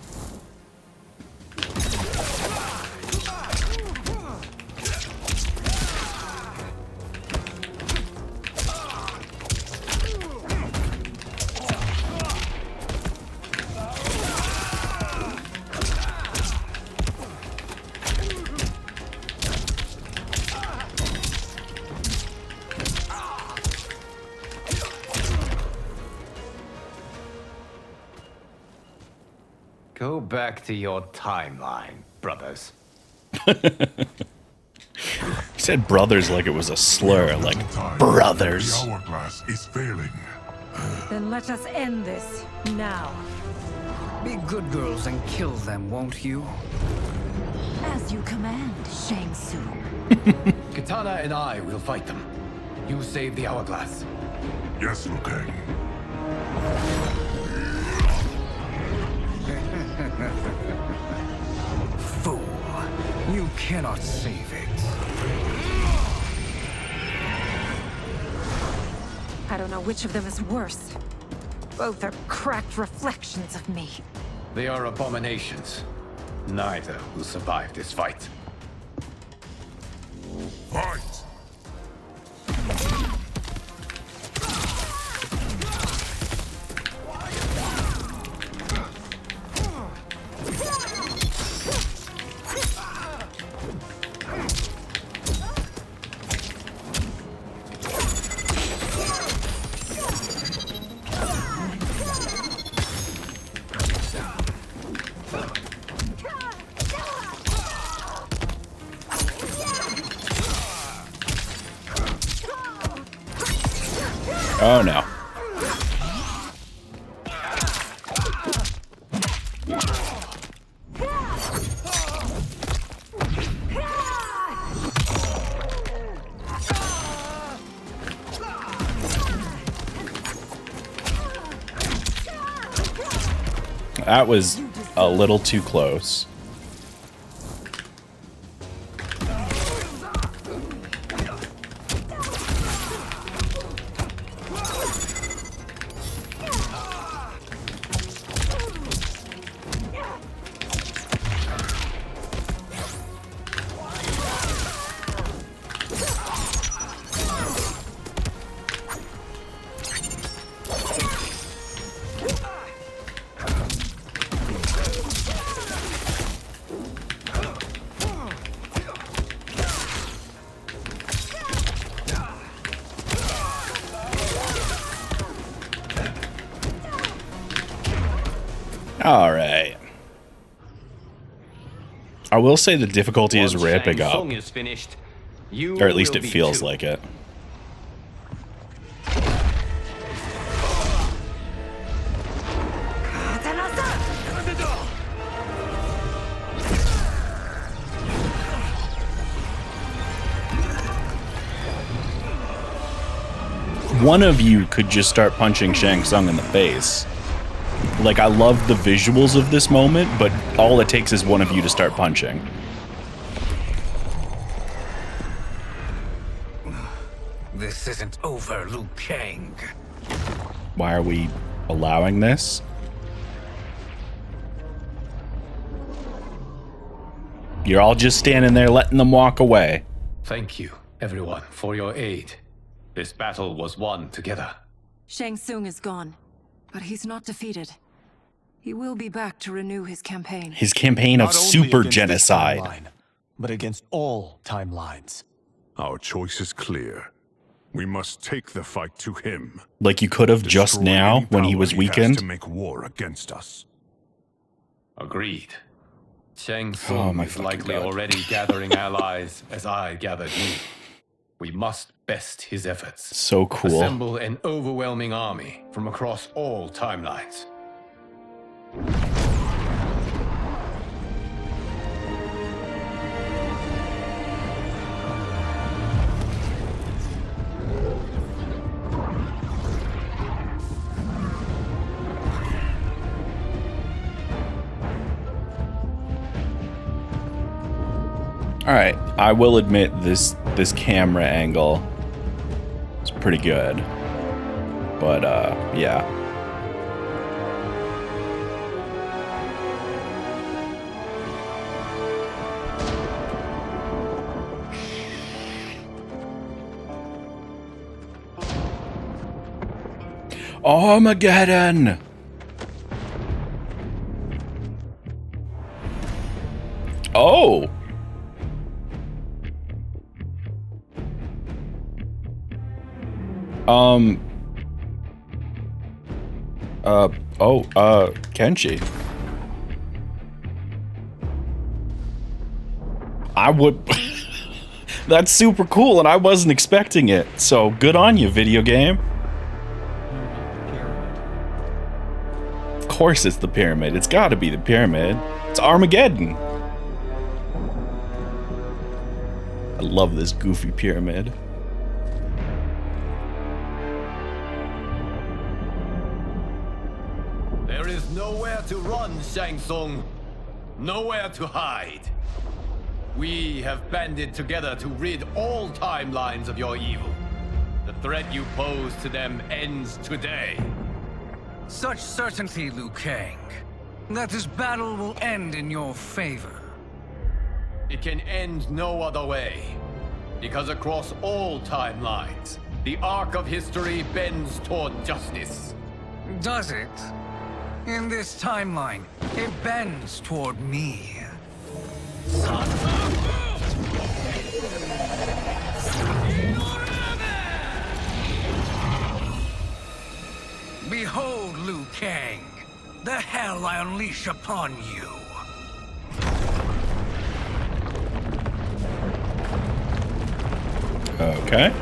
Go back to your timeline, brothers. He said brothers like it was a slur, like brothers. The hourglass is failing. Then let us end this now. Be good girls and kill them, won't you? As you command, Shang Tsung. Katana and I will fight them. You save the hourglass. Yes, Liu Kang. Fool. You cannot save it. I don't know which of them is worse. Both are cracked reflections of me. They are abominations. Neither will survive this fight. Fight! Oh no. That was a little too close. All right. I will say the difficulty is ramping up. Shang Tsung is finished, you Or at least will it be feels too. like it. one of you could just start punching Shang Tsung in the face. Like, I love the visuals of this moment, but all it takes is one of you to start punching. This isn't over, Liu Kang. Why are we allowing this? You're all just standing there letting them walk away. Thank you, everyone, for your aid. This battle was won together. Shang Tsung is gone, but he's not defeated. He will be back to renew his campaign. His campaign of Not only super against this genocide. timeline, but against all timelines. Our choice is clear. We must take the fight to him. Like you could have just Destroy now any when he power was has weakened. to make war against us. Agreed. Shang Oh, Tsung my is fucking likely God. already gathering allies as I gathered you. We must best his efforts. So cool. Assemble an overwhelming army from across all timelines. All right, I will admit this camera angle is pretty good, but yeah. Armageddon! Oh! Kenshi. I would... That's super cool, and I wasn't expecting it, so good on you, video game. Of course it's the pyramid. It's gotta be the pyramid. It's Armageddon. I love this goofy pyramid. There is nowhere to run, Shang Tsung. Nowhere to hide. We have banded together to rid all timelines of your evil. The threat you pose to them ends today. Such certainty, Liu Kang, that this battle will end in your favor. It can end no other way. Because across all timelines, the arc of history bends toward justice. Does it? In this timeline, it bends toward me. Behold, Liu Kang, the hell I unleash upon you. Okay.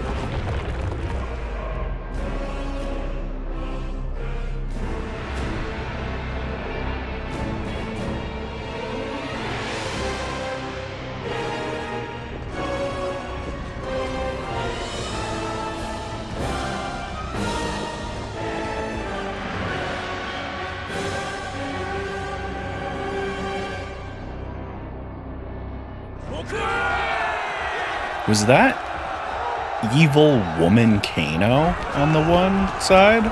Was that evil woman Kano on the one side?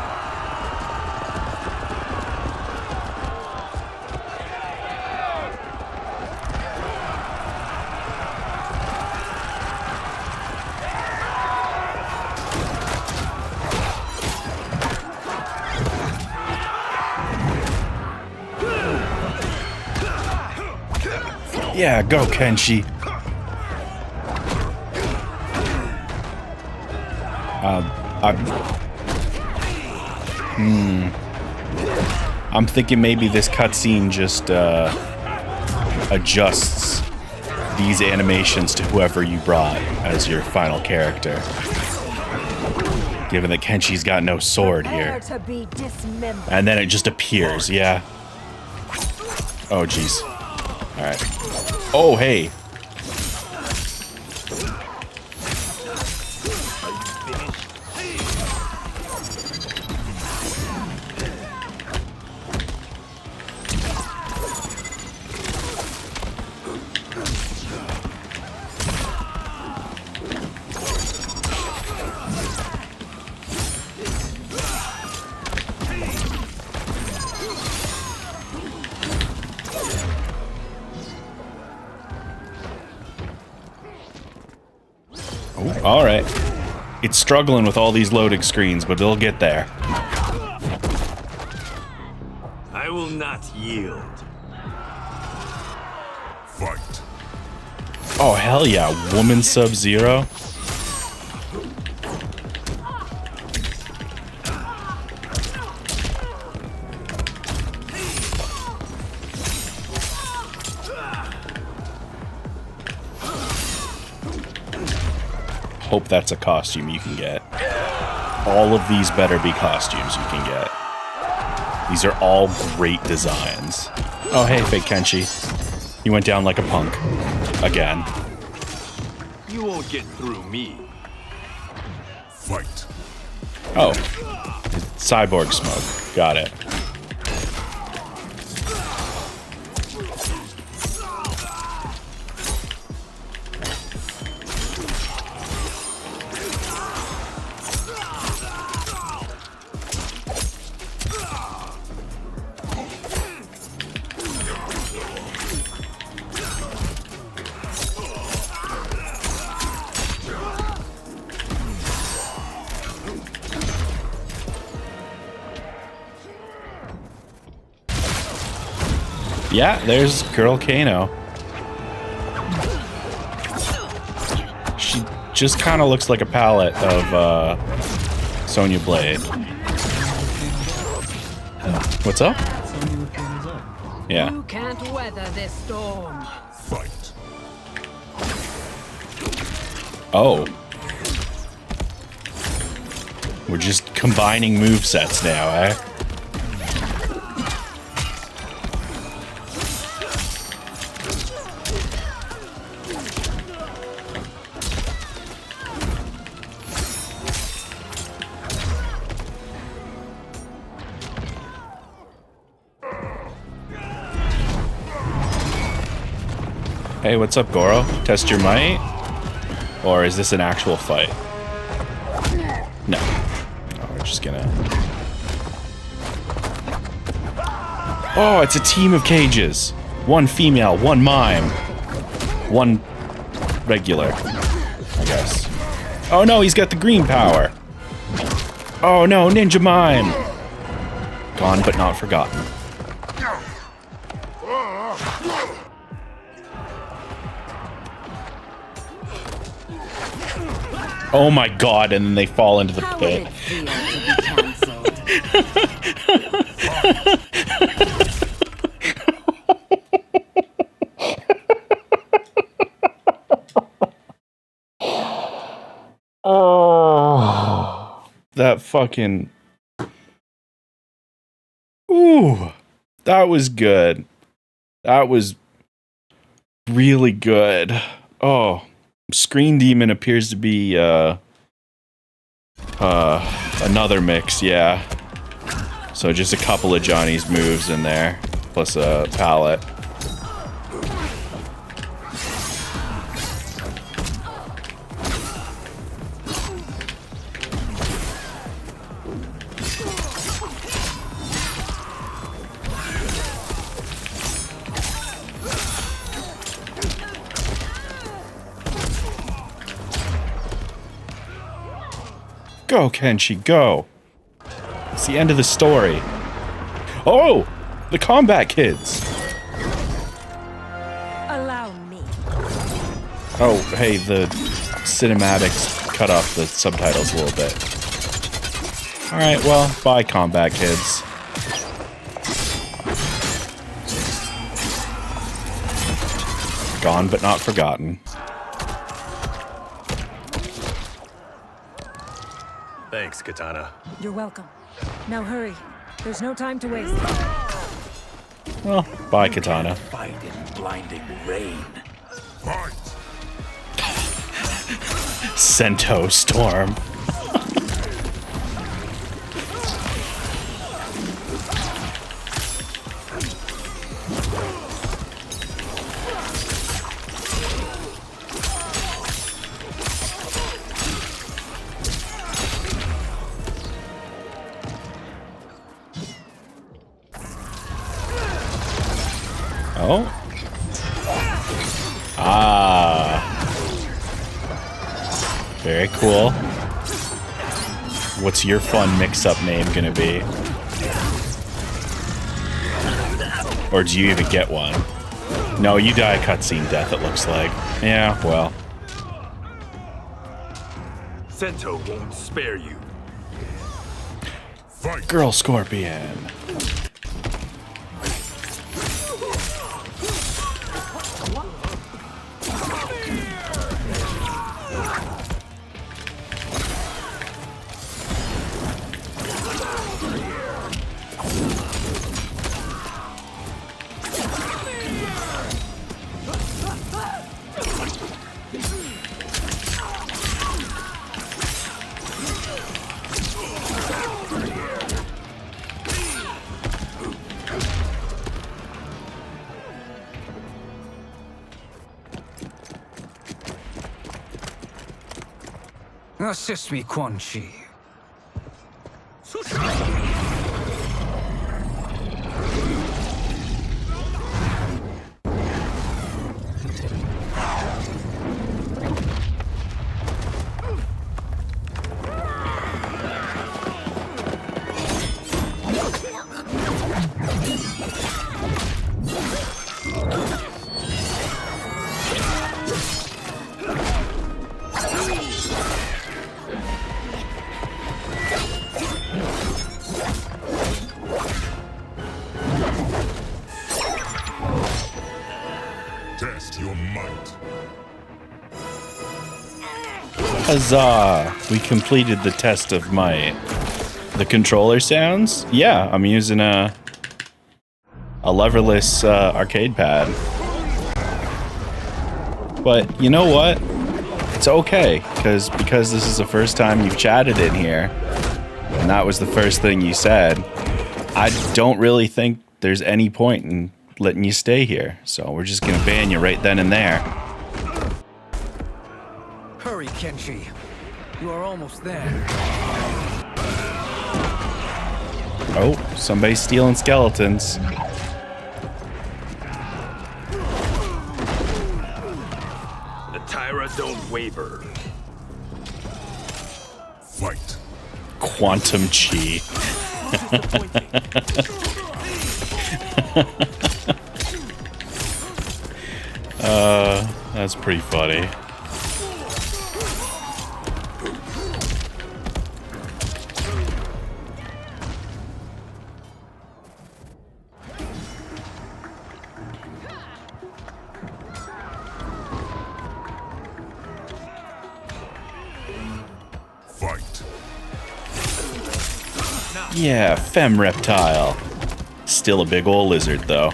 Yeah, go Kenshi. I'm thinking maybe this cutscene just adjusts these animations to whoever you brought as your final character. Given that Kenshi's got no sword here. And then it just appears, yeah. Oh, jeez. Alright. Oh, hey. All right. It's struggling with all these loading screens, but it'll get there. I will not yield. Fight. Oh, hell yeah. Woman Sub-Zero. Hope that's a costume you can get. All of these better be costumes you can get. These are all great designs. Oh, hey, Fake Kenshi. You went down like a punk. Again. You won't get through me. Fight. Oh. Cyborg smoke. Got it. Yeah, there's Girl Kano. She just kind of looks like a palette of Sonya Blade. What's up? Yeah. You can't weather this storm. Fight. Oh. We're just combining movesets now, eh? Hey, what's up, Goro? Test your might? Or is this an actual fight? No. Oh, we're just gonna... Oh, it's a team of cages. One female, one mime. One regular, I guess. Oh no, he's got the green power. Oh no, Ninja Mime. Gone but not forgotten. Oh my god, and then they fall into the pit. Oh, that fucking... Ooh, that was good. That was really good. Oh. Screen Demon appears to be another mix, yeah. So just a couple of Johnny's moves in there, plus a palette. Go, Kenshi, go. It's the end of the story. Oh, the Kombat kids. Allow me. Oh, hey, the cinematics cut off the subtitles a little bit. All right, well, bye, Kombat kids. Gone but not forgotten. Thanks, Katana. You're welcome. Now hurry. There's no time to waste. Well, bye, Katana. Fight in blinding rain. Fight. Sento Storm. Oh. Ah. Very cool. What's your fun mix-up name gonna be? Or do you even get one? No, you die a cutscene death, it looks like. Yeah, well. Sento won't spare you. Fight. Girl Scorpion. Assist me, Quan Chi. Test your might. Huzzah! We completed the test of might. The controller sounds? Yeah, I'm using a leverless arcade pad. But you know what? It's okay, because this is the first time you've chatted in here, and that was the first thing you said, I don't really think there's any point in letting you stay here. So we're just gonna ban you right then and there. Hurry, Kenshi. You are almost there. Oh, somebody's stealing skeletons. The Tyra don't waver. Fight. Quantum Chi. That's pretty funny. Fight. Yeah, femme reptile. Still a big ol' lizard, though.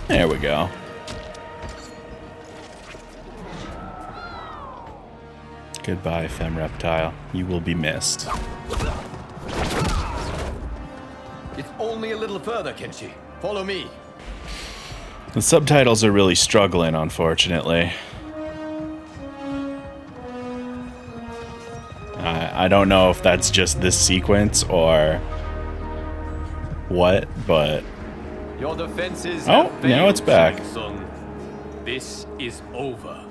There we go. Goodbye, femme reptile. You will be missed. It's only a little further, Kenshi. Follow me. The subtitles are really struggling, unfortunately. I don't know if that's just this sequence or what, but... Your defenses Oh, have now it's failed, back. Shang Tsung. This is over.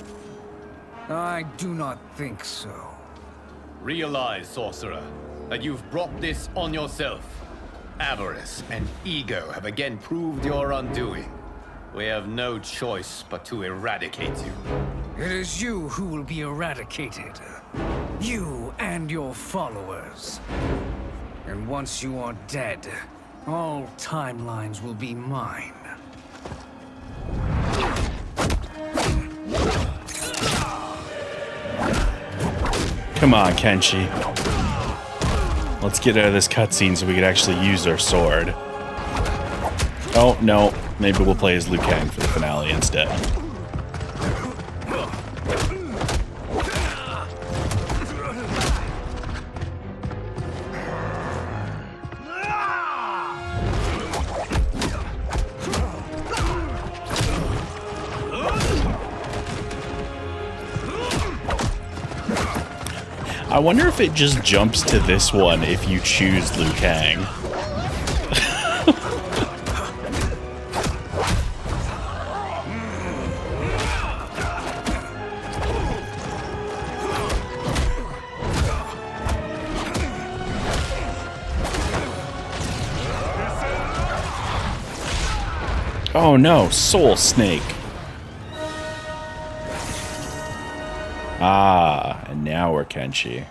I do not think so. Realize, sorcerer, that you've brought this on yourself. Avarice and ego have again proved your undoing. We have no choice but to eradicate you. It is you who will be eradicated. You and your followers. And once you are dead, all timelines will be mine. Come on, Kenshi. Let's get out of this cutscene so we can actually use our sword. Oh, no. Maybe we'll play as Liu Kang for the finale instead. I wonder if it just jumps to this one if you choose Liu Kang. Oh no, Soul Snake. Ah, and now we're Kenshi.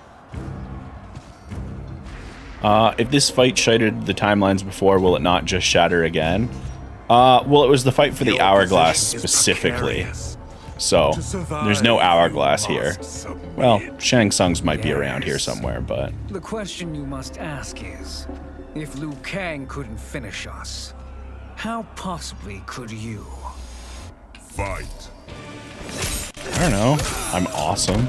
If this fight shattered the timelines before, will it not just shatter again? Well, it was the fight for the hourglass specifically. So, there's no hourglass here. Well, Shang Tsung's might be around here somewhere, but... The question you must ask is, if Liu Kang couldn't finish us, how possibly could you? Fight. I don't know. I'm awesome.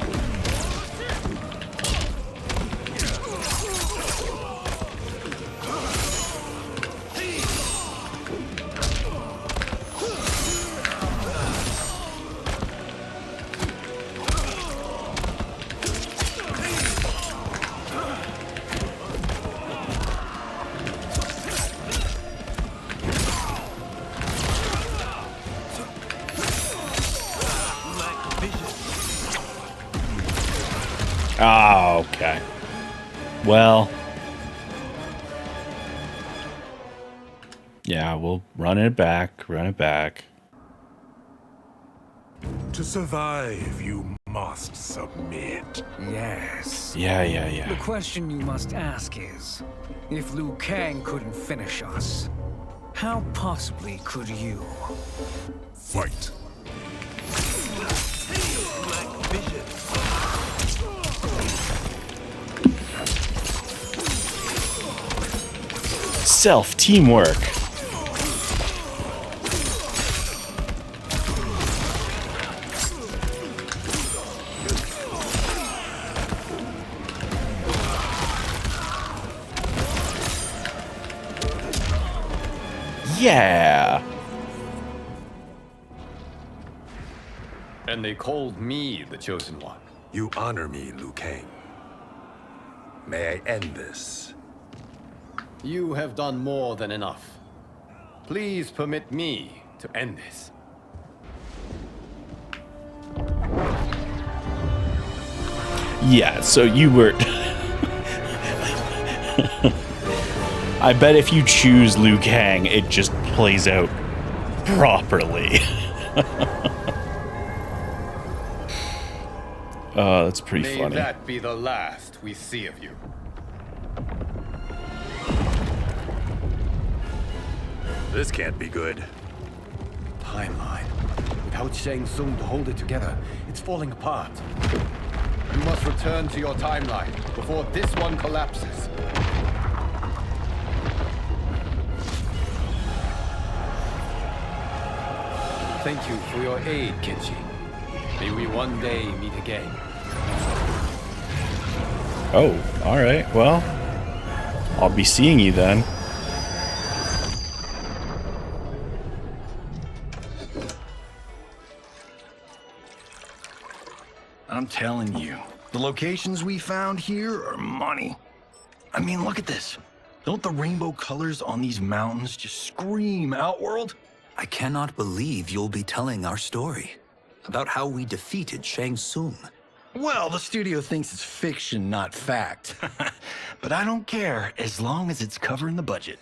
Oh, okay. Well. Yeah, we'll run it back, To survive, you must submit. Yes. Yeah. The question you must ask is, if Liu Kang couldn't finish us, how possibly could you? Fight. Self-teamwork. Yeah. And they called me the Chosen One. You honor me, Liu Kang. May I end this? You have done more than enough. Please permit me to end this. Yeah, so you were... I bet if you choose Liu Kang, it just plays out properly. Oh, that's pretty funny. May that be the last we see of you. This can't be good. Timeline. Without Shang Tsung to hold it together, it's falling apart. You must return to your timeline before this one collapses. Thank you for your aid, Kenshi. May we one day meet again. Oh, alright, well, I'll be seeing you then. I'm telling you, the locations we found here are money. I mean, look at this. Don't the rainbow colors on these mountains just scream Outworld? I cannot believe you'll be telling our story about how we defeated Shang Tsung. Well, the studio thinks it's fiction, not fact. But I don't care, as long as it's covering the budget.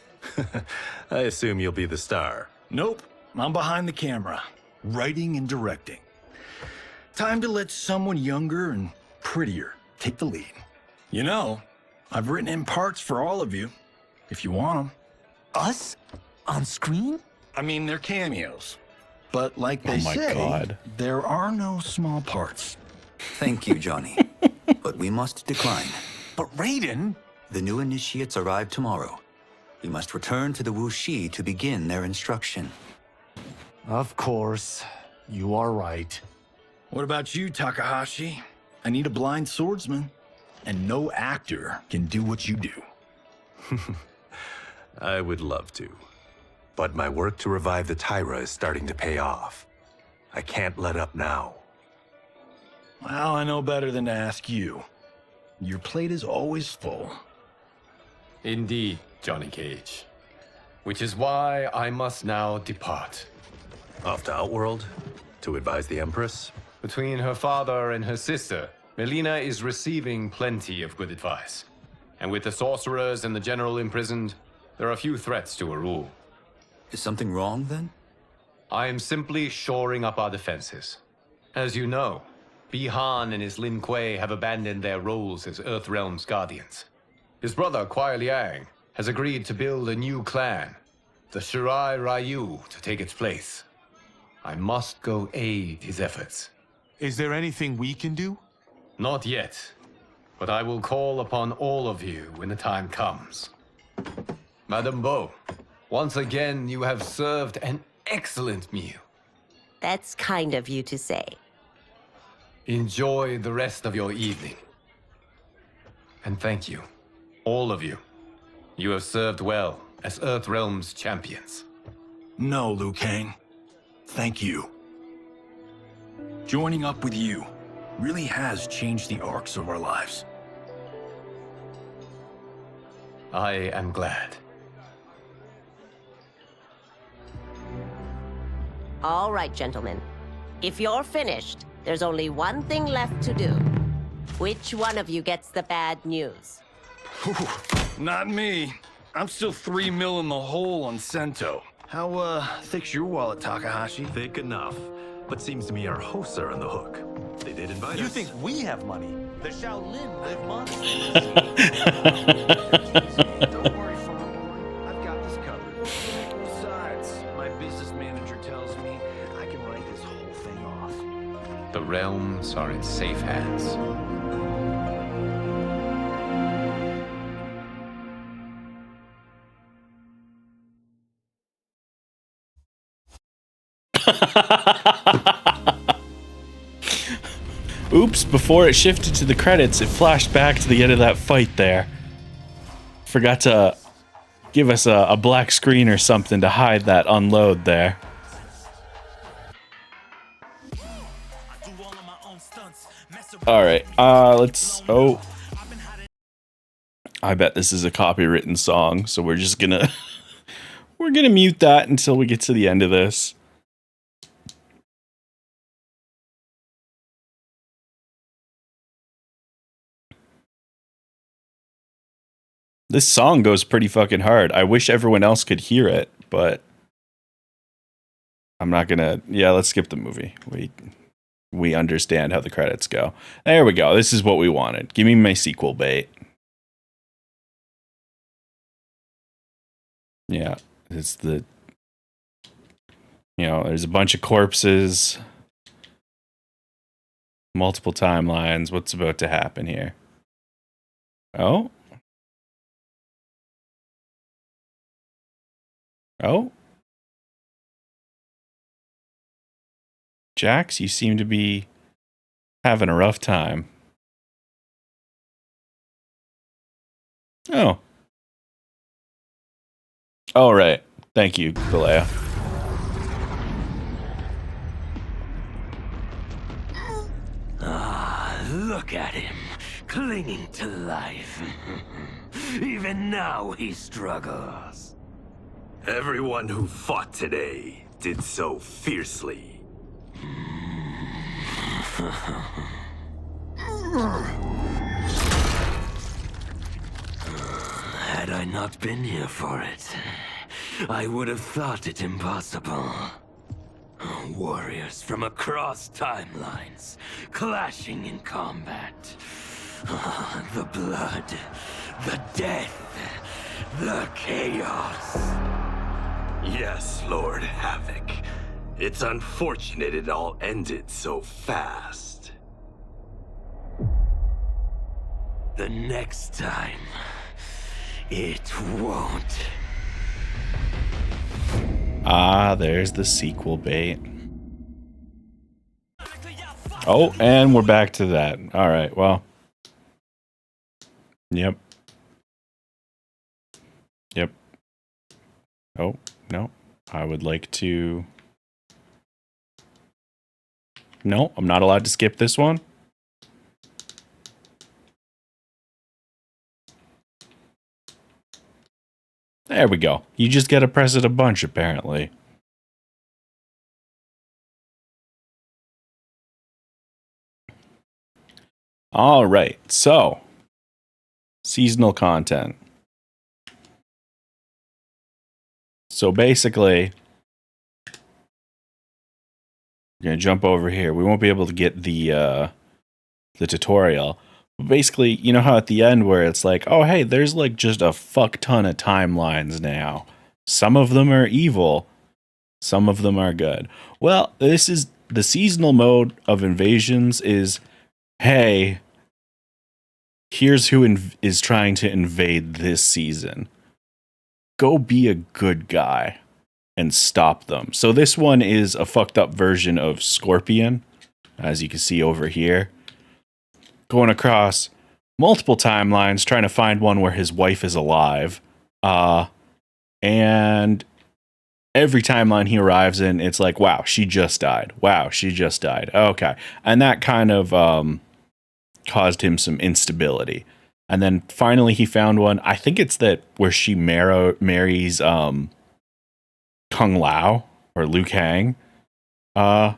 I assume you'll be the star. Nope, I'm behind the camera, writing and directing. Time to let someone younger and prettier take the lead. You know, I've written in parts for all of you, if you want them. Us? On screen? I mean, they're cameos. But like they my say, God. there are no small parts. Thank you, Johnny. But we must decline. But Raiden? The new initiates arrive tomorrow. We must return to the Wuxi to begin their instruction. Of course. You are right. What about you, Takahashi? I need a blind swordsman, and no actor can do what you do. I would love to. But my work to revive the Tyra is starting to pay off. I can't let up now. Well, I know better than to ask you. Your plate is always full. Indeed, Johnny Cage. Which is why I must now depart. Off to Outworld? To advise the Empress? Between her father and her sister, Melina is receiving plenty of good advice. And with the sorcerers and the general imprisoned, there are few threats to her rule. Is something wrong, then? I am simply shoring up our defenses. As you know, Bihan and his Lin Kuei have abandoned their roles as Earthrealm's guardians. His brother, Kuai Liang, has agreed to build a new clan, the Shirai Ryu, to take its place. I must go aid his efforts. Is there anything we can do? Not yet, but I will call upon all of you when the time comes. Madame Bo, once again you have served an excellent meal. That's kind of you to say. Enjoy the rest of your evening. And thank you, all of you. You have served well as Earthrealm's champions. No, Liu Kang. Thank you. Joining up with you really has changed the arcs of our lives. I am glad. All right, gentlemen. If you're finished, there's only one thing left to do. Which one of you gets the bad news? Not me. I'm still 3 mil in the hole on Sento. How, thick's your wallet, Takahashi? Thick enough. But seems to me our hosts are on the hook. They did invite us. You think we have money? The Shaolin live modestly. Don't worry, farm boy. I've got this covered. Besides, my business manager tells me I can write this whole thing off. The realms are in safe hands. Oops, before it shifted to the credits, it flashed back to the end of that fight there. Forgot to give us a black screen or something to hide that unload there. Alright, let's... Oh. I bet this is a copywritten song, so we're just gonna... we're gonna mute that until we get to the end of this. This song goes pretty fucking hard. I wish everyone else could hear it, but I'm not gonna... Yeah, let's skip the movie. We understand how the credits go. There we go. This is what we wanted. Give me my sequel bait. Yeah, it's the... You know, there's a bunch of corpses. Multiple timelines. What's about to happen here? Oh? Oh? Jax, you seem to be having a rough time. Oh. All right. Thank you, Kalea. Ah, look at him, clinging to life. Even now he struggles. Everyone who fought today did so fiercely. Had I not been here for it, I would have thought it impossible. Warriors from across timelines, clashing in combat. The blood, the death, the chaos. Yes, Lord Havoc. It's unfortunate it all ended so fast. The next time, it won't. Ah, there's the sequel bait. Oh, and we're back to that. All right, well. Yep. Yep. Oh, no. I would like to... No, I'm not allowed to skip this one. There we go. You just gotta press it a bunch, apparently. All right, so seasonal content. So basically, We're going to jump over here. We won't be able to get the tutorial. But basically, you know how at the end where it's like, oh, hey, there's like just a fuck ton of timelines now. Some of them are evil. Some of them are good. Well, this is the seasonal mode of invasions is, hey, here's who is trying to invade this season. Go be a good guy and stop them. So this one is a fucked up version of Scorpion, as you can see over here. Going across multiple timelines, trying to find one where his wife is alive. And every timeline he arrives in, it's like, wow, she just died. Wow, she just died. Okay. And that kind of caused him some instability. And then finally he found one. I think it's that where she marries Kung Lao or Liu Kang and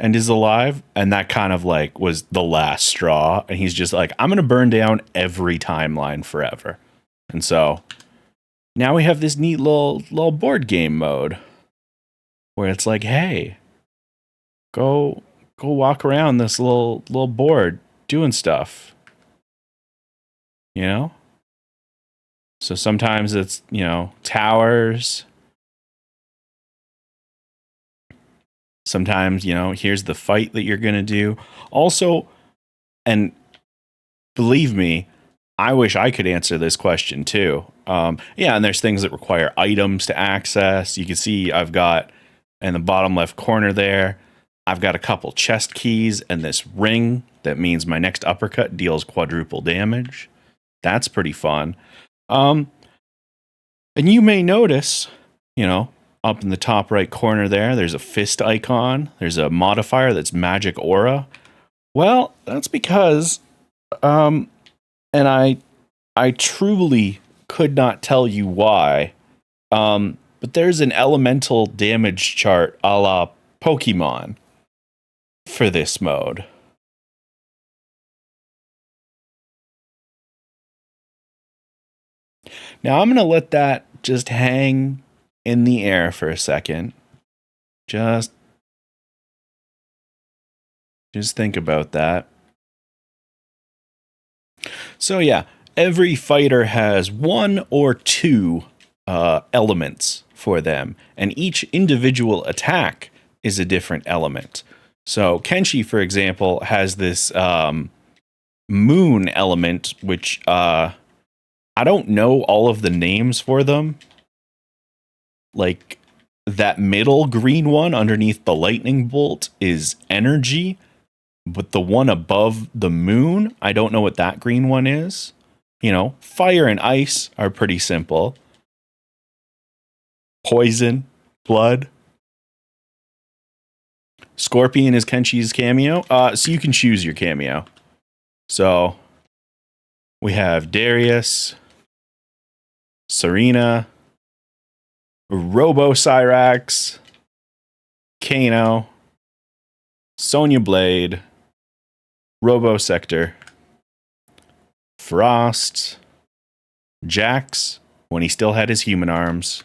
is alive. And that kind of like was the last straw. And he's just like, I'm going to burn down every timeline forever. And so now we have this neat little board game mode where it's like, hey, go walk around this little board doing stuff. You know? So sometimes it's, you know, towers. Sometimes, you know, here's the fight that you're going to do. Also, and believe me, I wish I could answer this question too. Yeah, and there's things that require items to access. You can see I've got in the bottom left corner there, I've got a couple chest keys and this ring that means my next uppercut deals quadruple damage. That's pretty fun. And you may notice, you know, up in the top right corner there, there's a fist icon. There's a modifier that's magic aura. Well, that's because, and I truly could not tell you why, but there's an elemental damage chart a la Pokemon for this mode. Now I'm going to let that just hang in the air for a second. Just think about that. So yeah, every fighter has one or two elements for them, and each individual attack is a different element. So Kenshi, for example, has this moon element, which I don't know all of the names for them. Like that middle green one underneath the lightning bolt is energy, but the one above the moon, I don't know what that green one is. You know, fire and ice are pretty simple. Poison, blood. Scorpion is Kenshi's cameo. So you can choose your cameo. So we have Darius, Serena, Robo Cyrax, Kano, Sonya Blade, Robo Sector, Frost, Jax, when he still had his human arms.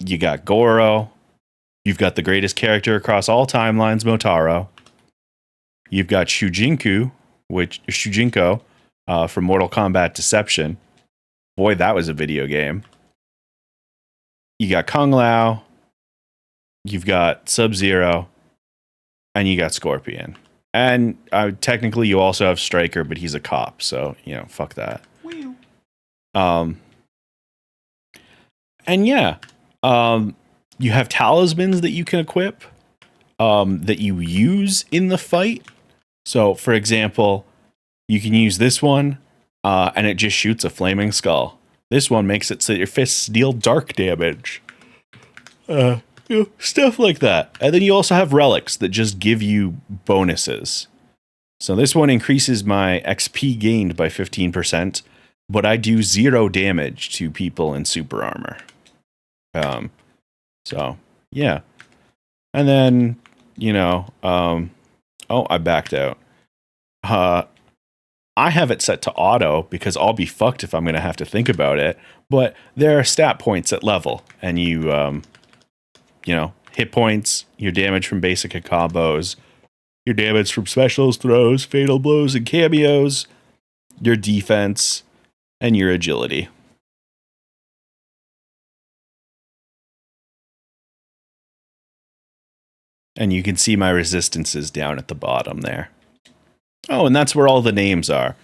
You got Goro. You've got the greatest character across all timelines, Motaro. You've got Shujinko from Mortal Kombat Deception. Boy, that was a video game. You got Kung Lao. You've got Sub-Zero. And you got Scorpion. And technically you also have Stryker, but he's a cop, so, you know, fuck that. And yeah, you have talismans that you can equip that you use in the fight. So, for example, you can use this one, and it just shoots a flaming skull. This one makes it so your fists deal dark damage. You know, stuff like that. And then you also have relics that just give you bonuses. So this one increases my XP gained by 15%, but I do 0 damage to people in super armor. So, yeah. And then, you know, oh, I backed out. I have it set to auto because I'll be fucked if I'm going to have to think about it. But there are stat points at level, and you know, hit points, your damage from basic and combos, your damage from specials, throws, fatal blows, and cameos, your defense, and your agility. And you can see my resistances down at the bottom there. Oh, and that's where all the names are.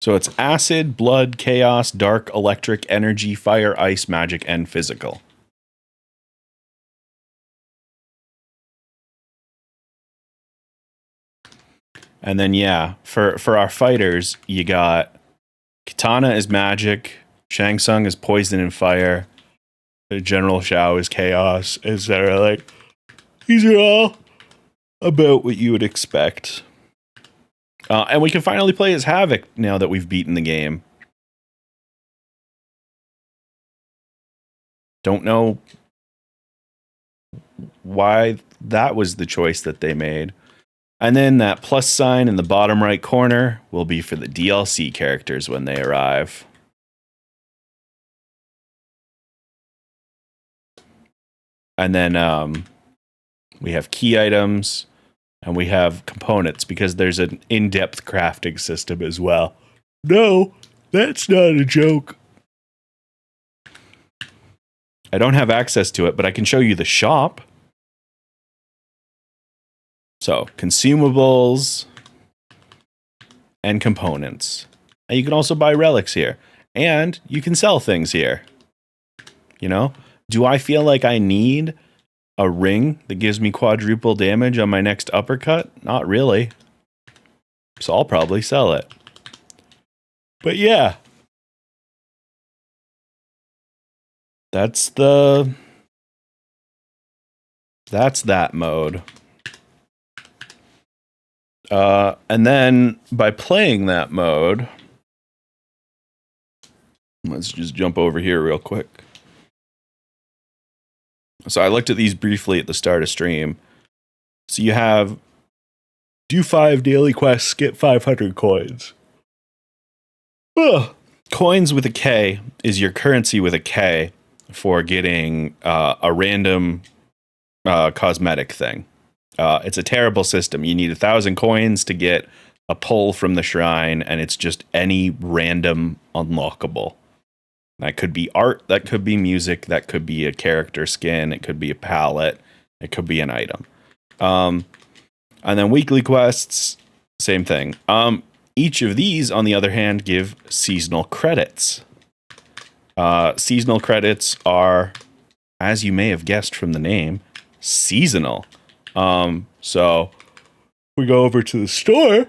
So it's acid, blood, chaos, dark, electric, energy, fire, ice, magic, and physical. And then, yeah, for our fighters, you got Katana is magic, Shang Tsung is poison and fire, General Shao is chaos, etc. Like, these are all about what you would expect. And we can finally play as Havoc now that we've beaten the game. Don't know why that was the choice that they made. And then that plus sign in the bottom right corner will be for the DLC characters when they arrive. And then we have key items and we have components because there's an in-depth crafting system as well. No, that's not a joke. I don't have access to it, but I can show you the shop. So, consumables and components. And you can also buy relics here. And you can sell things here. You know? Do I feel like I need a ring that gives me quadruple damage on my next uppercut? Not really. So I'll probably sell it. But yeah. That's that mode. And then by playing that mode, let's just jump over here real quick. So I looked at these briefly at the start of stream. So you have do 5 daily quests, get 500 coins. Ugh. Coins with a K is your currency with a K for getting a random cosmetic thing. It's a terrible system. You need 1,000 coins to get a pull from the shrine, and it's just any random unlockable. That could be art, that could be music, that could be a character skin, it could be a palette, it could be an item. And then weekly quests, same thing. Each of these, on the other hand, give seasonal credits. Seasonal credits are, as you may have guessed from the name, seasonal. So we go over to the store.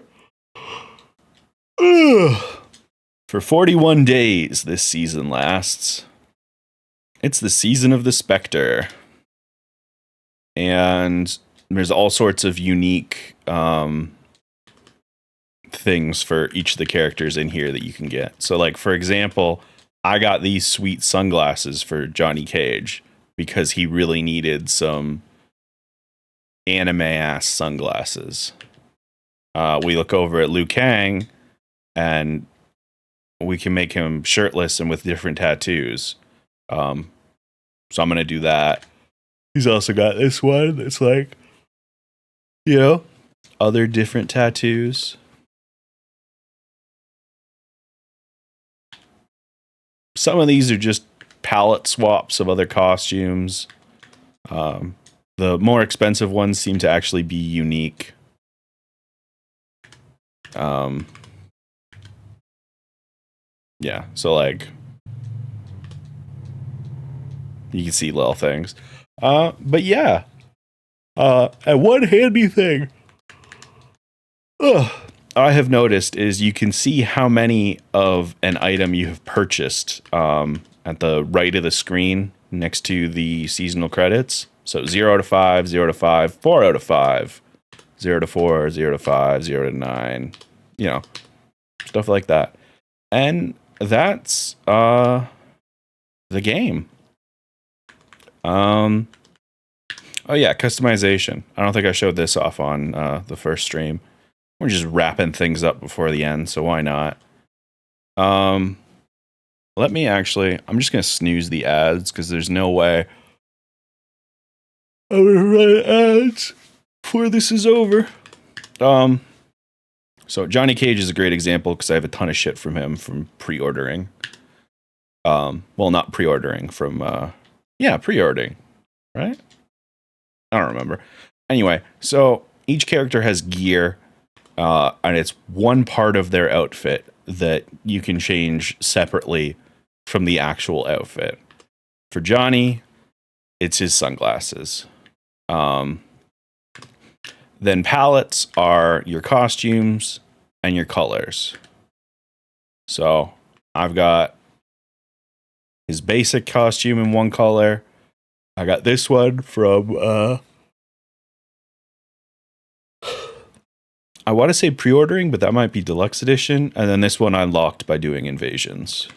For 41 days this season lasts. It's the season of the Spectre. And there's all sorts of unique things for each of the characters in here that you can get. So like, for example, I got these sweet sunglasses for Johnny Cage because he really needed some anime-ass sunglasses. We look over at Liu Kang, and we can make him shirtless and with different tattoos. So I'm going to do that. He's also got this one that's like, you know, other different tattoos. Some of these are just palette swaps of other costumes. The more expensive ones seem to actually be unique. Yeah, so like you can see little things. But yeah. And one handy thing I have noticed is you can see how many of an item you have purchased at the right of the screen next to the seasonal credits. So 0 to 5, 0 to 5, 4 out of 5, 0 to 4, 0 to 5, 0 to 9, you know, stuff like that. And that's the game. Oh yeah, customization. I don't think I showed this off on the first stream. We're just wrapping things up before the end, so why not? Let me actually, I'm just going to snooze the ads because there's no way I'm gonna run ads before this is over. So Johnny Cage is a great example because I have a ton of shit from him from pre-ordering. Well, not pre-ordering, from pre-ordering, right? I don't remember. Anyway, so each character has gear, and it's one part of their outfit that you can change separately from the actual outfit. For Johnny, it's his sunglasses. Then palettes are your costumes and your colors. So I've got his basic costume in one color. I got this one from, I want to say pre-ordering, but that might be deluxe edition. And then this one I unlocked by doing invasions.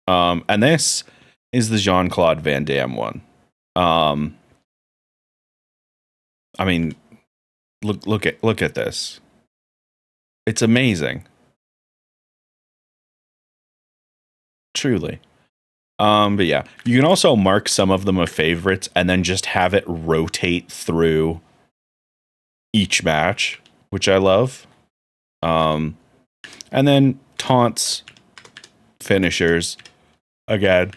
And this is the Jean-Claude Van Damme one. I mean, look at this. It's amazing. Truly. But yeah, you can also mark some of them as favorites and then just have it rotate through each match, which I love. And then taunts, finishers, again,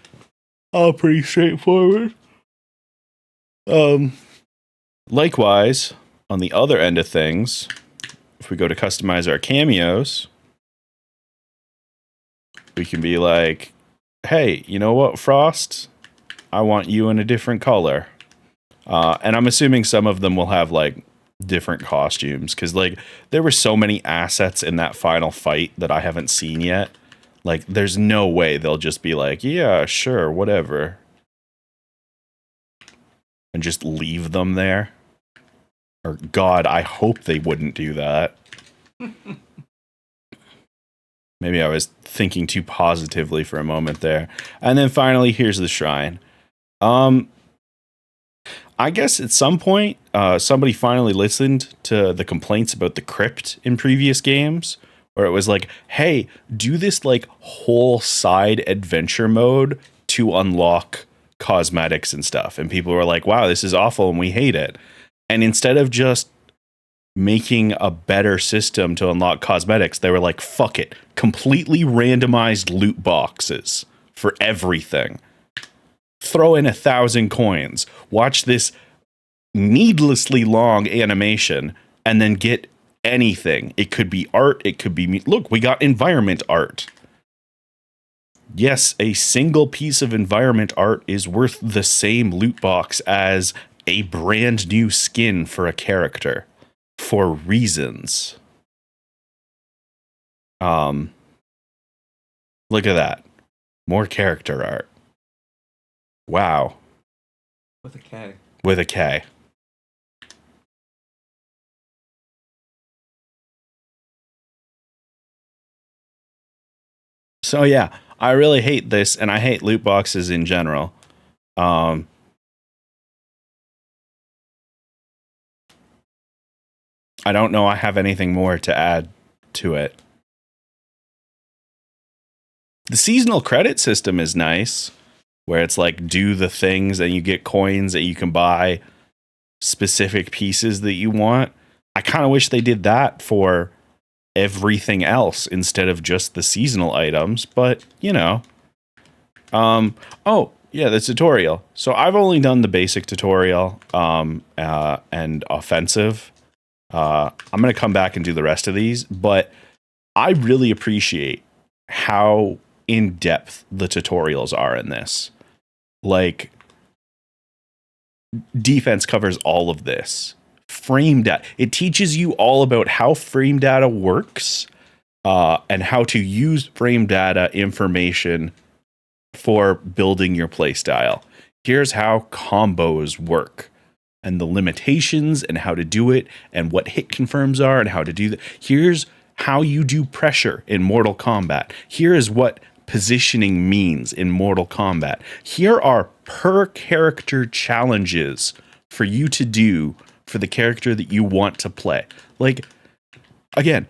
all pretty straightforward. Likewise, on the other end of things, if we go to customize our cameos, we can be like, hey, you know what, Frost? I want you in a different color. And I'm assuming some of them will have like different costumes because like there were so many assets in that final fight that I haven't seen yet. Like there's no way they'll just be like, yeah, sure, whatever. And just leave them there. Or God, I hope they wouldn't do that. Maybe I was thinking too positively for a moment there. And then finally, here's the shrine. I guess at some point, somebody finally listened to the complaints about the crypt in previous games, where it was like, hey, do this like whole side adventure mode to unlock cosmetics and stuff. And people were like, wow, this is awful and we hate it. And instead of just making a better system to unlock cosmetics, they were like, fuck it. Completely randomized loot boxes for everything. Throw in 1,000 coins. Watch this needlessly long animation and then get anything. It could be art. It could be... Look, we got environment art. Yes, a single piece of environment art is worth the same loot box as a brand new skin for a character for reasons. Look at that. More character art. Wow. With a K. With a K. So yeah, I really hate this, and I hate loot boxes in general. I don't know I have anything more to add to it. The seasonal credit system is nice, where it's like do the things and you get coins that you can buy specific pieces that you want. I kind of wish they did that for everything else instead of just the seasonal items, but you know. Oh, yeah, the tutorial. So I've only done the basic tutorial and offensive. I'm going to come back and do the rest of these, but I really appreciate how in-depth the tutorials are in this. Like, defense covers all of this. Frame data. It teaches you all about how frame data works and how to use frame data information for building your playstyle. Here's how combos work and the limitations and how to do it and what hit confirms are and how to do that. Here's how you do pressure in Mortal Kombat. Here is what positioning means in Mortal Kombat. Here are per character challenges for you to do for the character that you want to play. Like, again,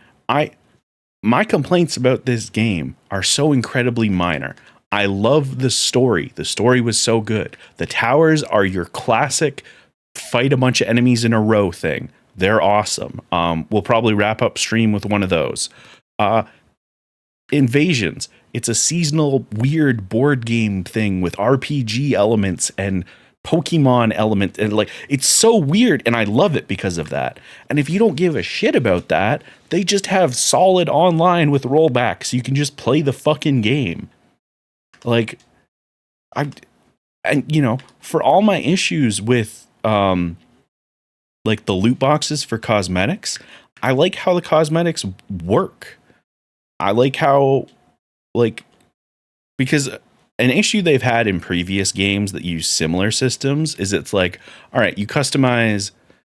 my complaints about this game are so incredibly minor. I love the story. The story was so good. The towers are your classic fight a bunch of enemies in a row thing. They're awesome. We'll probably wrap up stream with one of those. Invasions. It's a seasonal weird board game thing with RPG elements and Pokemon element, and like it's so weird, and I love it because of that. And if you don't give a shit about that, they just have solid online with rollbacks. So you can just play the fucking game. Like and you know, for all my issues with like the loot boxes for cosmetics, I like how the cosmetics work. I like how, like, because an issue they've had in previous games that use similar systems is it's like, all right, you customize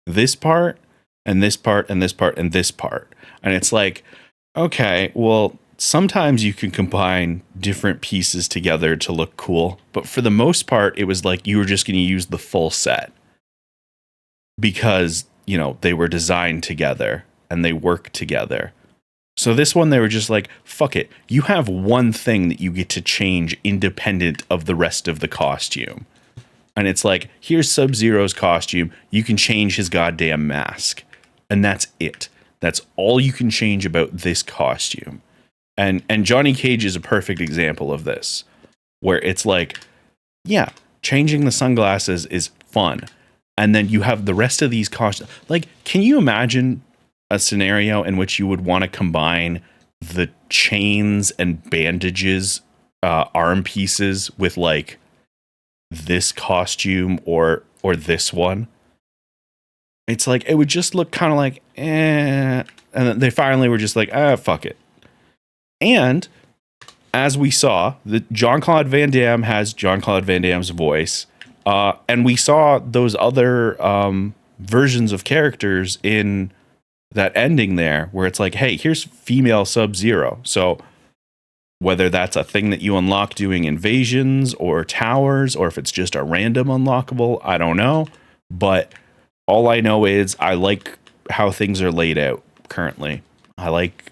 this part and this part and this part and this part. And it's like, okay, well, sometimes you can combine different pieces together to look cool. But for the most part, it was like you were just going to use the full set because, you know, they were designed together and they work together. So this one, they were just like, fuck it. You have one thing that you get to change independent of the rest of the costume. And it's like, here's Sub-Zero's costume. You can change his goddamn mask. And that's it. That's all you can change about this costume. And Johnny Cage is a perfect example of this, where it's like, yeah, changing the sunglasses is fun. And then you have the rest of these costumes. Like, can you imagine a scenario in which you would want to combine the chains and bandages, arm pieces with like this costume or this one? It's like, it would just look kind of like, eh. And then they finally were just like, fuck it. And as we saw, the Jean-Claude Van Damme has Jean-Claude Van Damme's voice. And we saw those other versions of characters in that ending there where it's like, hey, here's female Sub-Zero. So whether that's a thing that you unlock doing invasions or towers, or if it's just a random unlockable, I don't know. But all I know is I like how things are laid out currently. I like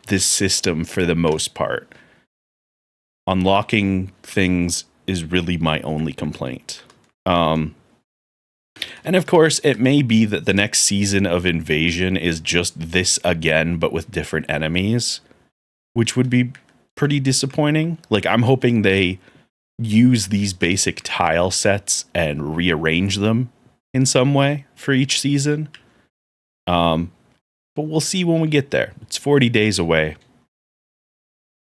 this system for the most part. Unlocking things is really my only complaint. And of course, it may be that the next season of Invasion is just this again, but with different enemies, which would be pretty disappointing. Like, I'm hoping they use these basic tile sets and rearrange them in some way for each season. But we'll see when we get there. It's 40 days away.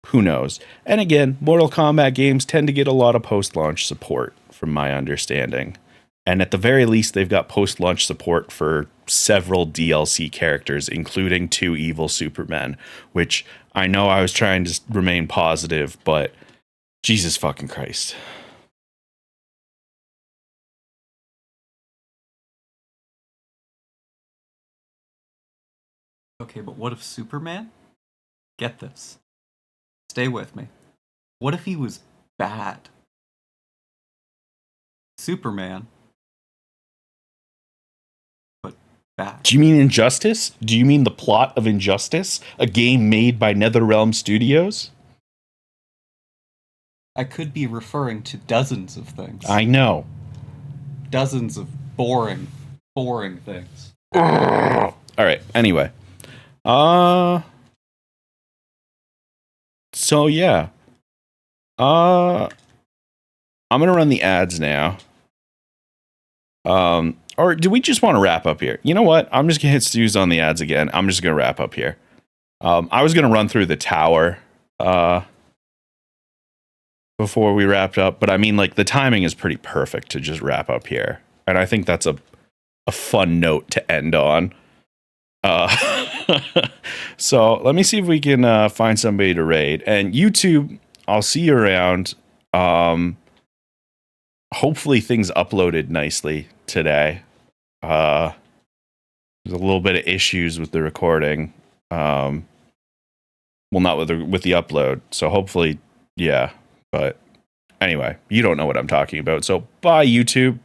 Who knows? And again, Mortal Kombat games tend to get a lot of post-launch support, from my understanding. And at the very least, they've got post-launch support for several DLC characters, including 2 evil Supermen, which I know I was trying to remain positive, but Jesus fucking Christ. Okay, but what if Superman? Get this. Stay with me. What if he was bad? Superman. Bad. Do you mean Injustice? Do you mean the plot of Injustice? A game made by NetherRealm Studios? I could be referring to dozens of things. I know. Dozens of boring things. All right, anyway. So yeah. I'm going to run the ads now. Or do we just want to wrap up here? You know what? I'm just going to hit snooze on the ads again. I'm just going to wrap up here. I was going to run through the tower before we wrapped up. But I mean, like, the timing is pretty perfect to just wrap up here. And I think that's a fun note to end on. So let me see if we can find somebody to raid. And YouTube, I'll see you around. Hopefully things uploaded nicely today. There's a little bit of issues with the recording. Well, not with the upload. So hopefully, yeah. But anyway, you don't know what I'm talking about. So bye, YouTube.